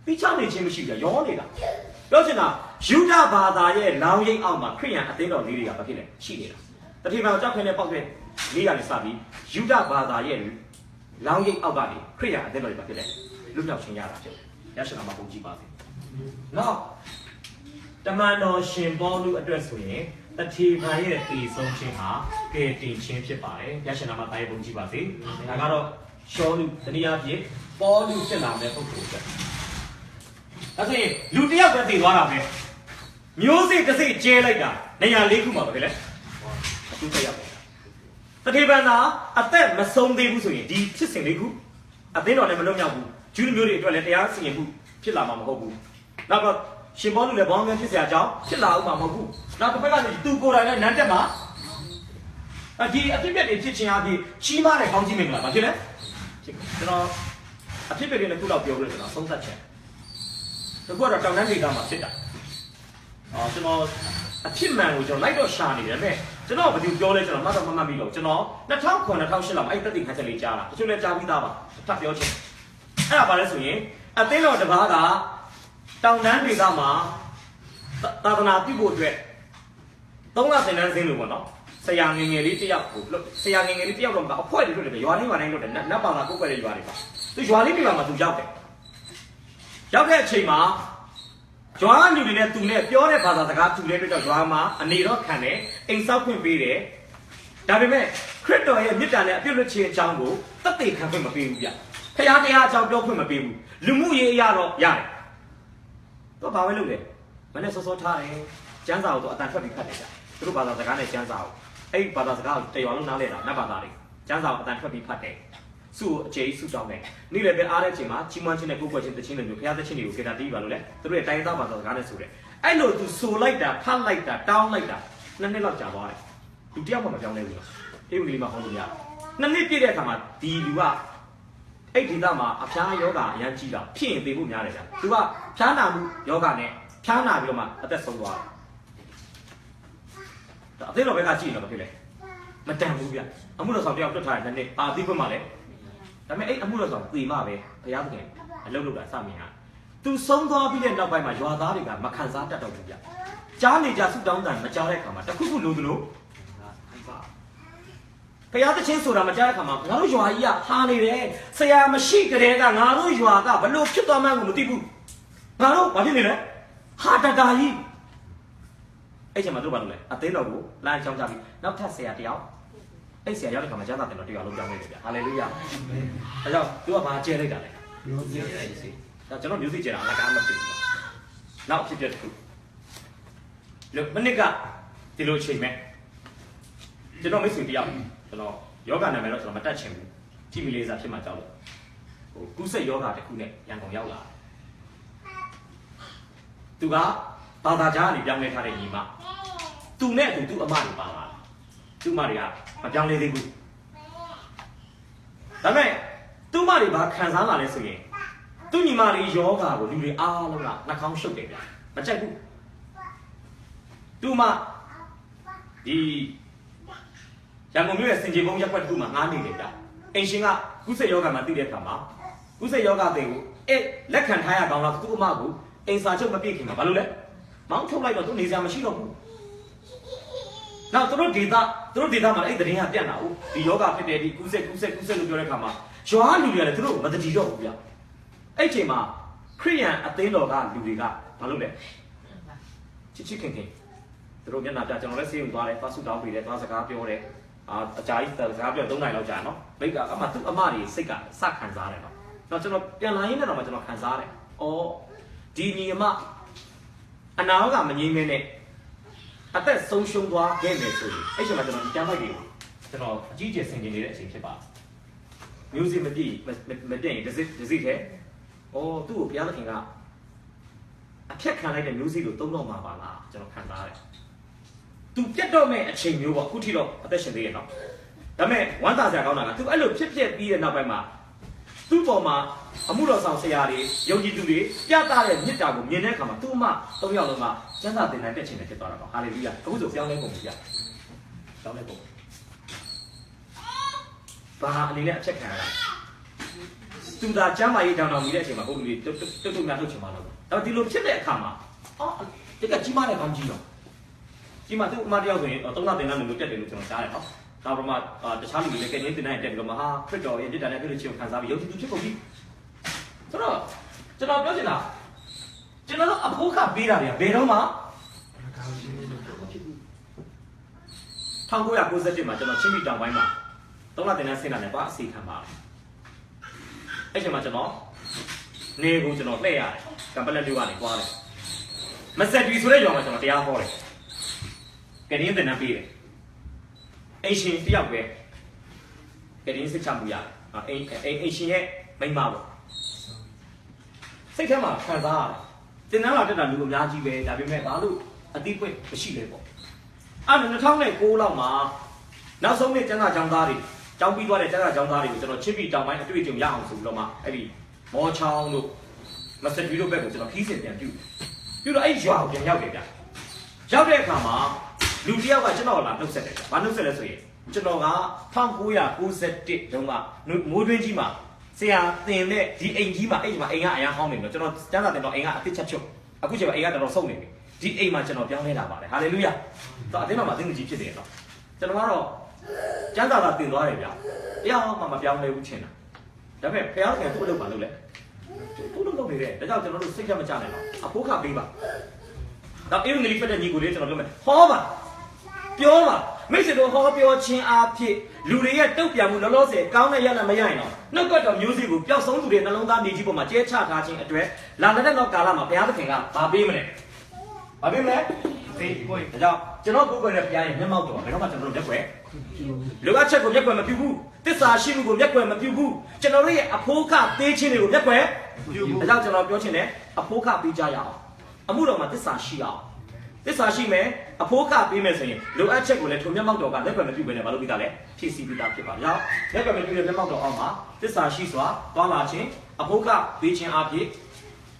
ပြီးချနေခြင်းမရှိဘူးရောနေတာပြောချင်တာယူဒဘာသာရဲ့လောင်ရိပ်အောက်မှာခရစ်ယာန်အသင်းတော်လေးတွေကဘာဖြစ်လဲရှိနေတာတတိယကြောက်ခဲနဲ့ပေါက်တဲ့လေးကနေစပြီးယူဒဘာသာရဲ့လောင်ရိပ်အောက်ကနေခရစ်ယာန်အသင်းတော်တွေဘာဖြစ်လဲလွတ်မြောက်ခြင်းရတာဖြစ်ရရှိနာမှာပုံကြည့်ပါစေနောက်တမန်တော်ရှင်ပေါလုအတွက်ဆိုရင်တတိယရဲ့တည်ဆုံးခြင်းဟာကယ်တင်ခြင်းဖြစ်ပါတယ်ရရှိနာမှာတိုင်းပုံကြည့်ပါစေဒါကတော့ရှောလူတနည်းအားဖြင့်ပေါလုဖြစ်လာတဲ့ပုဂ္ဂိုလ်အတွက်ဒါဆိုရင်လူတစ်ယောက်ပဲတည်သွားတာပဲမျိုးစိတစ်စိကျဲလိုက်တာနေရာ၄ခုမှာပဲလေအခုတစ်ယောက်တတိယနာအသက်မဆုံးသေးဘူးဆိုရင်ဒီဖြစ်စဉ်၄ခုအသင်းတော်လည်းမလွတ်မြောက်ဘူးဂျူးလူမျိုးတွေအတွက်လည်းတရားစီရင်မှုဖြစ်လာမှာမဟုတ်ဘူးနောက်ကရှင်ပေါလုလည်းဘောင်းပြန်ဖြစ်စရာအကြောင်းဖြစ်လာအောင်မှာမဟုတ်ဘူးနောက်တစ်ဖက်ကသူကိုယ်တိုင်လည်းနန်းတက်မှာဒီအဖြစ်အပျက်တွေဖြစ်ခြင်းအပြင်ကြီးမားတဲ့ကောင်းကြီးမင်္ဂလာဘာဖြစ်လဲကျွန်တော်အဖြစ်အပျက်တွေနဲ့ခုလောက်ပြောလို့ကျွန်တော်သုံးသပ်ချက်ဒီကတော့တောင်တန်းဒေသမှာဖြစ်တာကျွန်တော်အဖြစ်မှန်ကိုကျွန်တော်လိုက်တော့ရှာနေတယ်မဲ့ကျွန်တော်ဘယ်သူပြောလဲကျွန်တော်မှတ်တော့မမှတ်မိတော့ကျွန်တော်2009 2008လောက်အဲ့တက်တိခါချက်လေးကြားတာတချို့လည်းကြားပြီးသားပါထပ်ပြောချင်အဲ့ဒါဘာလဲဆိုရင်အသင်းတော်တစ်ပါးကတောင်တန်းဒေသမှာသာသနာပြုဖို့အတွက်3လသင်တန်းဆင်းလို့ပေါ့နော်ဆရာငယ်ငယ်လေးတယောက်ကိုဆရာငယ်ငယ်လေးတယောက်တော့အဖွဲတွေလွတ်တယ်ရွာတိုင်းလွတ်တယ်နတ်ပါလာကိုယ်ကွယ်တဲ့ရွာတွေပါသူရွာလေးတွေမှာသူရောက်တယ်ရောက်တဲ့အချိန်မှာရွာလူတွေနဲ့သူနဲ့ပြောတဲ့ဘာသာစကားသူနဲ့တွေ့တော့ရွာမှာအနေတော့ခံတယ်အိမ်ဆောက်ခွင့်ပေးတယ်ဒါပေမဲ့ခရစ်တော်ရဲ့မြစ်တာနဲ့အပြည့်လွတ်ခြင်းအကြောင်းကိုတသက်ခံခွင့်မပေးဘူးဗျဖခင်တရားအကြောင်းပြောခွင့်မပေးဘူးလူမှုရေးအရာတော့ရတယ်တော့ဘာပဲလုပ်လဲမနဲ့စောစောထားတယ်ကျမ်းစာကိုတော့အတန်ထွက်ပြီးဖတ်တယ်ဗျသူတို့ဘာသာစကားနဲ့ကျမ်းစာကိုအဲ့ဘာသာစကားကိုတရွာလုံးနားလဲတာနတ်ဘာသာတွေကျမ်းစာကိုအတန်ထွက်ပြီးဖတ်တယ်စုအခြေစုတောင်းတယ်နေ့လည်းပဲအားတဲ့အချိန်မှာကြီးမွမ်းခြင်းနဲ့ကိုယ်ကွယ်ခြင်းတခြင်းတွေမျိုးဖခင်သခြင်းတွေကိုကေတာတီးပါလို့လေသူတို့ရဲ့တိုင်းသားဘာသာစကားနဲ့ဆိုတယ်အဲ့လိုသူဆိုလိုက်တာဖတ်လိုက်တာတောင်းလိုက်တာ2 နှစ်လောက်ကြာသွားတယ်လူတယောက်မှမပြောင်းလဲဘူးအေးဝင်ကလေးမှဟောလို့ရတယ်2 နှစ်ပြည့်တဲ့အခါမှာဒီလူကအဲ့ဒီသားမှာအဖျားယောဂအရန်ကြီးတာဖြစ်ရင်သေဖို့များတယ်ဗျသူကဖျားနာမှုယောဂနဲ့ဖျားနာပြီးတော့မှအသက်ဆုံးသွားတယ်အသေးတော်ဘက်ကကြည့်ရင်တော့ဖြစ်လေမတန်ဘူးဗျအမှုတော်ဆောင်တယောက်တွတ်ထားတဲ့2 နှစ်အာသိခွင့်မှလည်းဒါပေမဲ့အဲ့အမှုတော်ဆောင်သေမှပဲဘုရားသခင်အလုပ်လုပ်တာစမြင်ဟာသူဆုံးသွားပြီးတဲ့နောက်ပိုင်းမှာရွာသားတွေကမခံစားတတ်တော့ဘူးဗျကြားနေကြဆုတောင်းတန်မကြားတဲ့အခါမှာတခုခုလိုသလို ဖျားသချင်းဆိုတာမကြားတဲ့ခါမှာငါတို့ရွာကြီးကဟာနေတယ်ဆရာမရှိကြတဲ့ကငါတို့ရွာကဘလို့ဖြစ်သွားမှန်းကိုမသိဘူးငါတို့ဘာဖြစ်နေလဲဟာတတာကြီးအဲ့ချိန်မှာတို့ဘာလုပ်လဲအသိတော်ကိုလမ်းချောင်းချပြီးနောက်ထပ်ဆရာတယောက်အဲ့ဆရာရောက်တဲ့ခါမှာကျမ်းစာတင်တော်တရားလုံးကြောင်းနေတယ်ဗျဟာလေလုယာအဲကြောင့်သူကဘာကျဲလိုက်တာလဲမျိုးစိဒါကျွန်တော်မျိုးစိကျဲတာအလကားမဖြစ်ဘူးနောက်ဖြစ်တဲ့တစ်ခုလို့မနစ်ကဒီလိုချိန်မဲ့ကျွန်တော်မိတ်ဆွေတယောက်ကျွန်တော်ယောဂနာမည်တော့ကျွန်တော်မတတ်ချင်ဘူးကြည့်မိလေးစားဖြစ်မှကြောက်လို့ဟိုကုသယောဂတစ်ခုနဲ့ရန်ကုန်ရောက်လာသူကဘာသာကြားကနေပြောင်းလဲထားတဲ့ညီမသူနဲ့သူအမတွေပါလာသူ့မတွေကမပြောင်းလဲသေးဘူးဒါပေမဲ့သူ့မတွေဘာခံစားလာလဲဆိုရင်သူ့ညီမလေးယောဂကိုလူတွေအားလုံးကနှာခေါင်းရှုပ်တယ်ဗျမကြိုက်ဘူးသူ့မဒီရန်ကုန်မြို့ရဲ့စင်ကြေဘုံရက်ွက်တစ်ခုမှာငားနေတယ်ဗျအိမ်ရှင်ကကုသယောဂမှာတည်တဲ့အခါမှာကုသယောဂတဲ့ကိုလက်ခံထားရကောင်းလားသူ့အမကိုအိမ်စာချုပ်မပြည့်ခင်မှာဘာလို့လဲမောင်းထုတ်လိုက်တော့သူနေစရာမရှိတော့ဘူးနောက်သူတို့ဒေတာမှာအဲ့သတင်းကပြန့်လာဘူးဒီယောဂဖြစ်တယ်ဒီကုသလို့ပြောတဲ့အခါမှာရွာလူတွေကလည်းသူတို့မတည်တော့ဘူးဗျအဲ့ချိန်မှာခရိယန်အသင်းတော်ကလူတွေကဘာလုပ်လဲချစ်ခင်သူတို့မျက်နှာပြကျွန်တော်လည်းဆေးရုံသွားတယ်သွားဆုတောင်းပေးတယ်သွားစကားပြောတယ်အကြာကြီးစကားပြော3နိုင်လောက်ကြာနော်မိကအမသူ့အမတွေစိတ်ကစခံစားတယ်နော်တော့ကျွန်တော်ပြန်လာရင်းနဲ့တော့မှကျွန်တော်ခံစားတယ်ဒီညီအမအနာကမငြိမ်းမဲနဲ့အသက်ဆုံးရှုံးသွားခဲ့မယ်ဆိုရင်အဲ့ချိန်မှာကျွန်တော်ကြမ်းဖိုက်တွေကိုကျွန်တော်အကြီးကျယ်ဆင်ခြင်နေတဲ့အချိန်ဖြစ်ပါမျိုးစိမပြည့်မတည့်ရင်တစ်စိထဲသူ့ကိုဘုရားသခင်ကအဖြတ်ခံလိုက်တဲ့မျိုးစိကိုသုံးတော့မှာပါလားကျွန်တော်ခံစားရတယ်သူပြတ်တော့မဲ့အချိန်မျိုးပေါ့အခုထိတော့အသက်ရှင်သေးရဲ့နော်ဒါပေမဲ့ဝမ်းသာစရာကောင်းတာကသူအဲ့လိုဖြစ်ပြီးတဲ့နောက်ပိုင်းမှာသူ့ပေါ်မှာအမှုတော်ဆောင်ဆရာတွေယုံကြည်သူတွေပြသတဲ့မြတ်တာကိုမြင်တဲ့အခါမှာသူ့အမ၃ယောက်လုံးကကျမ်းစာသင်နိုင်တဲ့ချိန်နဲ့ဖြစ်သွားတာပေါ့ဟာလေလုယာအခုဆိုပြောင်းလဲပုံပြပြောင်းလဲပုံဘာအနေနဲ့အချက်ခံရတာသူသာကျမ်းမာရေးတောင်တောင်ကြီးတဲ့အချိန်မှာပုံလေးတွတ်များထုတ်ချင်ပါတော့ဒါပေမဲ့ဒီလိုဖြစ်တဲ့အခါမှာဒီကကြီးမားတဲ့ကောင်းကြီးတော့ဒီမှာသူ့အမတယောက်ဆိုရင်3လတင်တဲ့လူတက်တယ်လို့ကျွန်တော်ကြားတယ်နော်ဒါပေမဲ့တခြားလူတွေလည်းကဲနေတင်နိုင်တက်ပြီးတော့မှဟာခရစ်တော်ရဲ့မြတ်တာနဲ့ခရစ်ချင်းကိုခံစားပြီးယုံကြည်သူဖြစ်ကုန်ပြီဆိုတော့ကျွန်တော်ပြောချင်တာကျွန်တော်တို့အဖို့ခပေးတာတွေကဘယ်တော့မှ1997မှာကျွန်တော်ချင်းပြည်တောင်ပိုင်းမှာ3လတင်တဲ့ဆင်းလာတယ်ပါအစီခံပါတယ်အဲ့ချိန်မှာကျွန်တော်နေကိုကျွန်တော်လှည့်ရတယ်ကံပလက်လူကနေသွားတယ်မဆက်ပြီးဆိုတဲ့ကြောင်မှာကျွန်တော်တရားဟောတယ်ကဲရင်တင်နေပြီးတယ်အိမ်ရှင်တယောက်ပဲကဲရင်စစ်ချမှုရတယ်အိမ်ရှင်ရဲ့မိန်းမပေါ့စိတ်ထဲမှာခံစားရတယ်တင်နန်းလာတက်တာလူအများကြီးပဲဒါပေမဲ့ဘာလို့အတိပွင့်မရှိလဲပေါ့အဲ့2009လောက်မှာနောက်ဆုံးနေ့ကျန်းစာကျောင်းသားတွေကျောင်းပြီးသွားတဲ့ကျန်းစာကျောင်းသားတွေကိုကျွန်တော်ချစ်ပြီးတောင်ပိုင်းအတွေ့အကြုံရအောင်ဆိုပြီးတော့မှအဲ့ဒီမောချောင်းတို့မစတူတို့ဘက်ကိုကျွန်တော်ခီးစဉ်ပြန်ပြုတော့အဲ့ရွာကိုပြန်ရောက်တယ်ဗျရောက်တဲ့အခါမှာလူတယောက်ကကျွန်တော်လာနှုတ်ဆက်တယ်။ဘာနှုတ်ဆက်လဲဆိုရင်ကျွန်တော်က1991တုန်းကမိုးတွင်းကြီးမှာဆရာတင်တဲ့ဒီအိမ်ကြီးမှာအိမ်ကအရန်ဟောင်းနေတယ်ကျွန်တော်ကျမ်းစာတင်တော့အိမ်ကအသစ်ချက်ချုပ်အခုကျတော့အိမ်ကတော်တော်ဆုံးနေပြီဒီအိမ်မှာကျွန်တော်ပြောင်းလဲလာပါတယ်ဟာလေလုယာတော့အတင်းမှာအသိဉာဏ်ကြီးဖြစ်တယ်နော်ကျွန်တော်ကတော့ကျမ်းစာသာတင်သွားတယ်ဗျတရားဟောမှမပြောင်းလဲဘူးချင်တာဒါပေမဲ့ဖခင်ကသူ့အလုပ်ပါလို့လေသူ့လုပ်နေတယ်ဒါကြောင့်ကျွန်တော်တို့စိတ်ကြမကြနိုင်တော့အဖို့ခပေးပါတော့အင်္ဂလိပ်ဖတ်တဲ့ညီကိုလေးကျွန်တော်ပြောမယ်ဟောပါပြောပါမိတ်ဆွေတို့ဟောပြောခြင်းအားဖြင့်လူတွေရဲ့တုတ်ပြန်မှုလောလောဆယ်ကောင်းတဲ့ရလမရရင်တော့နှုတ်ကတော်မျိုးစိကိုပျောက်ဆုံးသူတွေနှလုံးသားနေကြီးပေါ်မှာကျဲချထားခြင်းအတွက်လာတဲ့နောက်ကာလမှာဘုရားသခင်ကဘာပေးမလဲဘာပေးမလဲသိကိုဒါကြောင့်ကျွန်တော်ကိုယ်ကိုယ်နဲ့ဘုရားရဲ့မျက်မှောက်တော်ဘယ်တော့မှကျွန်တော်တို့မျက်ွယ်လူအချက်ကိုမျက်ွယ်မပြုဘူးတစ္ဆာရှိမှုကိုမျက်ွယ်မပြုဘူးကျွန်တော်တို့ရဲ့အဖိုးခသေးခြင်းတွေကိုမျက်ွယ်ဒါကြောင့်ကျွန်တော်ပြောချင်တယ်အဖိုးခပေးကြရအောင်အမှုတော်မှာတစ္ဆာရှိအောင်သစ္စာရှိမယ်အဖိုးခပေးမယ်ဆိုရင်လိုအပ်ချက်ကိုလည်းထုံမျက်မှောက်တော်ကလက်ွယ်မပြုဘဲနဲ့မလုပ်ပြီးသားလဲဖြည့်ဆည်းပြီးသားဖြစ်ပါကြောင်းလက်ွယ်မပြုတဲ့မျက်မှောက်တော်အောက်မှာသစ္စာရှိစွာသွားလာခြင်းအဖိုးခပေးခြင်းအဖြစ်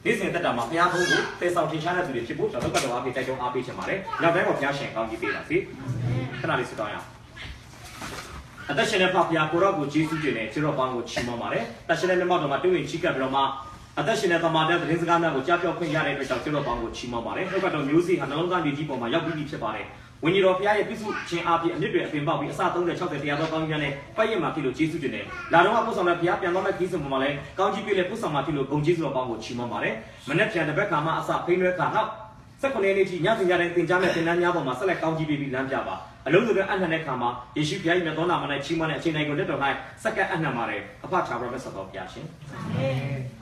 နေ့စဉ်တက်တာမှာဘုရားဘုန်းကိုသေဆောင်ထင်ရှားတဲ့သူတွေဖြစ်ဖို့ကျွန်တော်တို့ကတော့အဖြစ်တိုက်တွန်းအားပေးချင်ပါတယ်။နောက်ပိုင်းမှာဘုရားရှင်ကောင်းကြီးပေးပါစေ။ခဏလေးဆုတောင်းရအောင်။အသက်ရှင်တဲ့ဘုရားကိုရောကိုယေရှုတင်နဲ့ခြေတော်ပေါင်းကိုချီးမွမ်းပါတယ်။တန်ရှင်တဲ့မျက်မှောက်တော်မှာတွင်ချီးကပ်ပြီးတော့မှ အသက်ရှင်တဲ့သမာဓိသတင်းစကားများကိုကြားပြောခွင့်ရတဲ့အတွက်ကြောင့်ကျွန်တော်ပေါင်းကိုချီးမွမ်းပါတယ်နှုတ်ကတော်မျိုးစေ့ဟာနှလုံးသားမြေကြီးပေါ်မှာရောက်ပြီးဖြစ်ပါတယ်ဝိညာဉ်တော်ဘုရားရဲ့ပြည့်စုံခြင်းအပြင်အမြင့်တွေအပင်ပေါက်ပြီးအစ30 60တရားတော်ကောင်းကြီးများနဲ့ပတ်ရမှာဖြစ်လို့ယေရှုတင်တယ်လာတော့ပို့ဆောင်တဲ့ဘုရားပြန်တော်မဲ့ခီးစံပေါ်မှာလည်းကောင်းကြီးပြည့်လေပို့ဆောင်မှာဖြစ်လို့ဂုဏ်ကျေးဇူးတော်ပေါင်းကိုချီးမွမ်းပါတယ်မနေ့ပြန်တဲ့ဘက်ကမှအစဖိနှဲခါနောက်19ရက်နေ့ထိညစဉ်ညတိုင်းသင်ကြားမဲ့သင်တန်းများပေါ်မှာဆက်လက်ကောင်းကြီးပေးပြီးလမ်းပြပါအလုံးစုံတဲ့အနှံ့တဲ့ခါမှာယေရှုဘုရားရဲ့မြတ်သောနာမနဲ့ချီးမွမ်းတဲ့အချိန်တိုင်းကိုလက်တော်၌စက္ကန့်အနှံ့ပါတယ်အဖထာဝရမြတ်စွာဘုရားရှင်အာမင်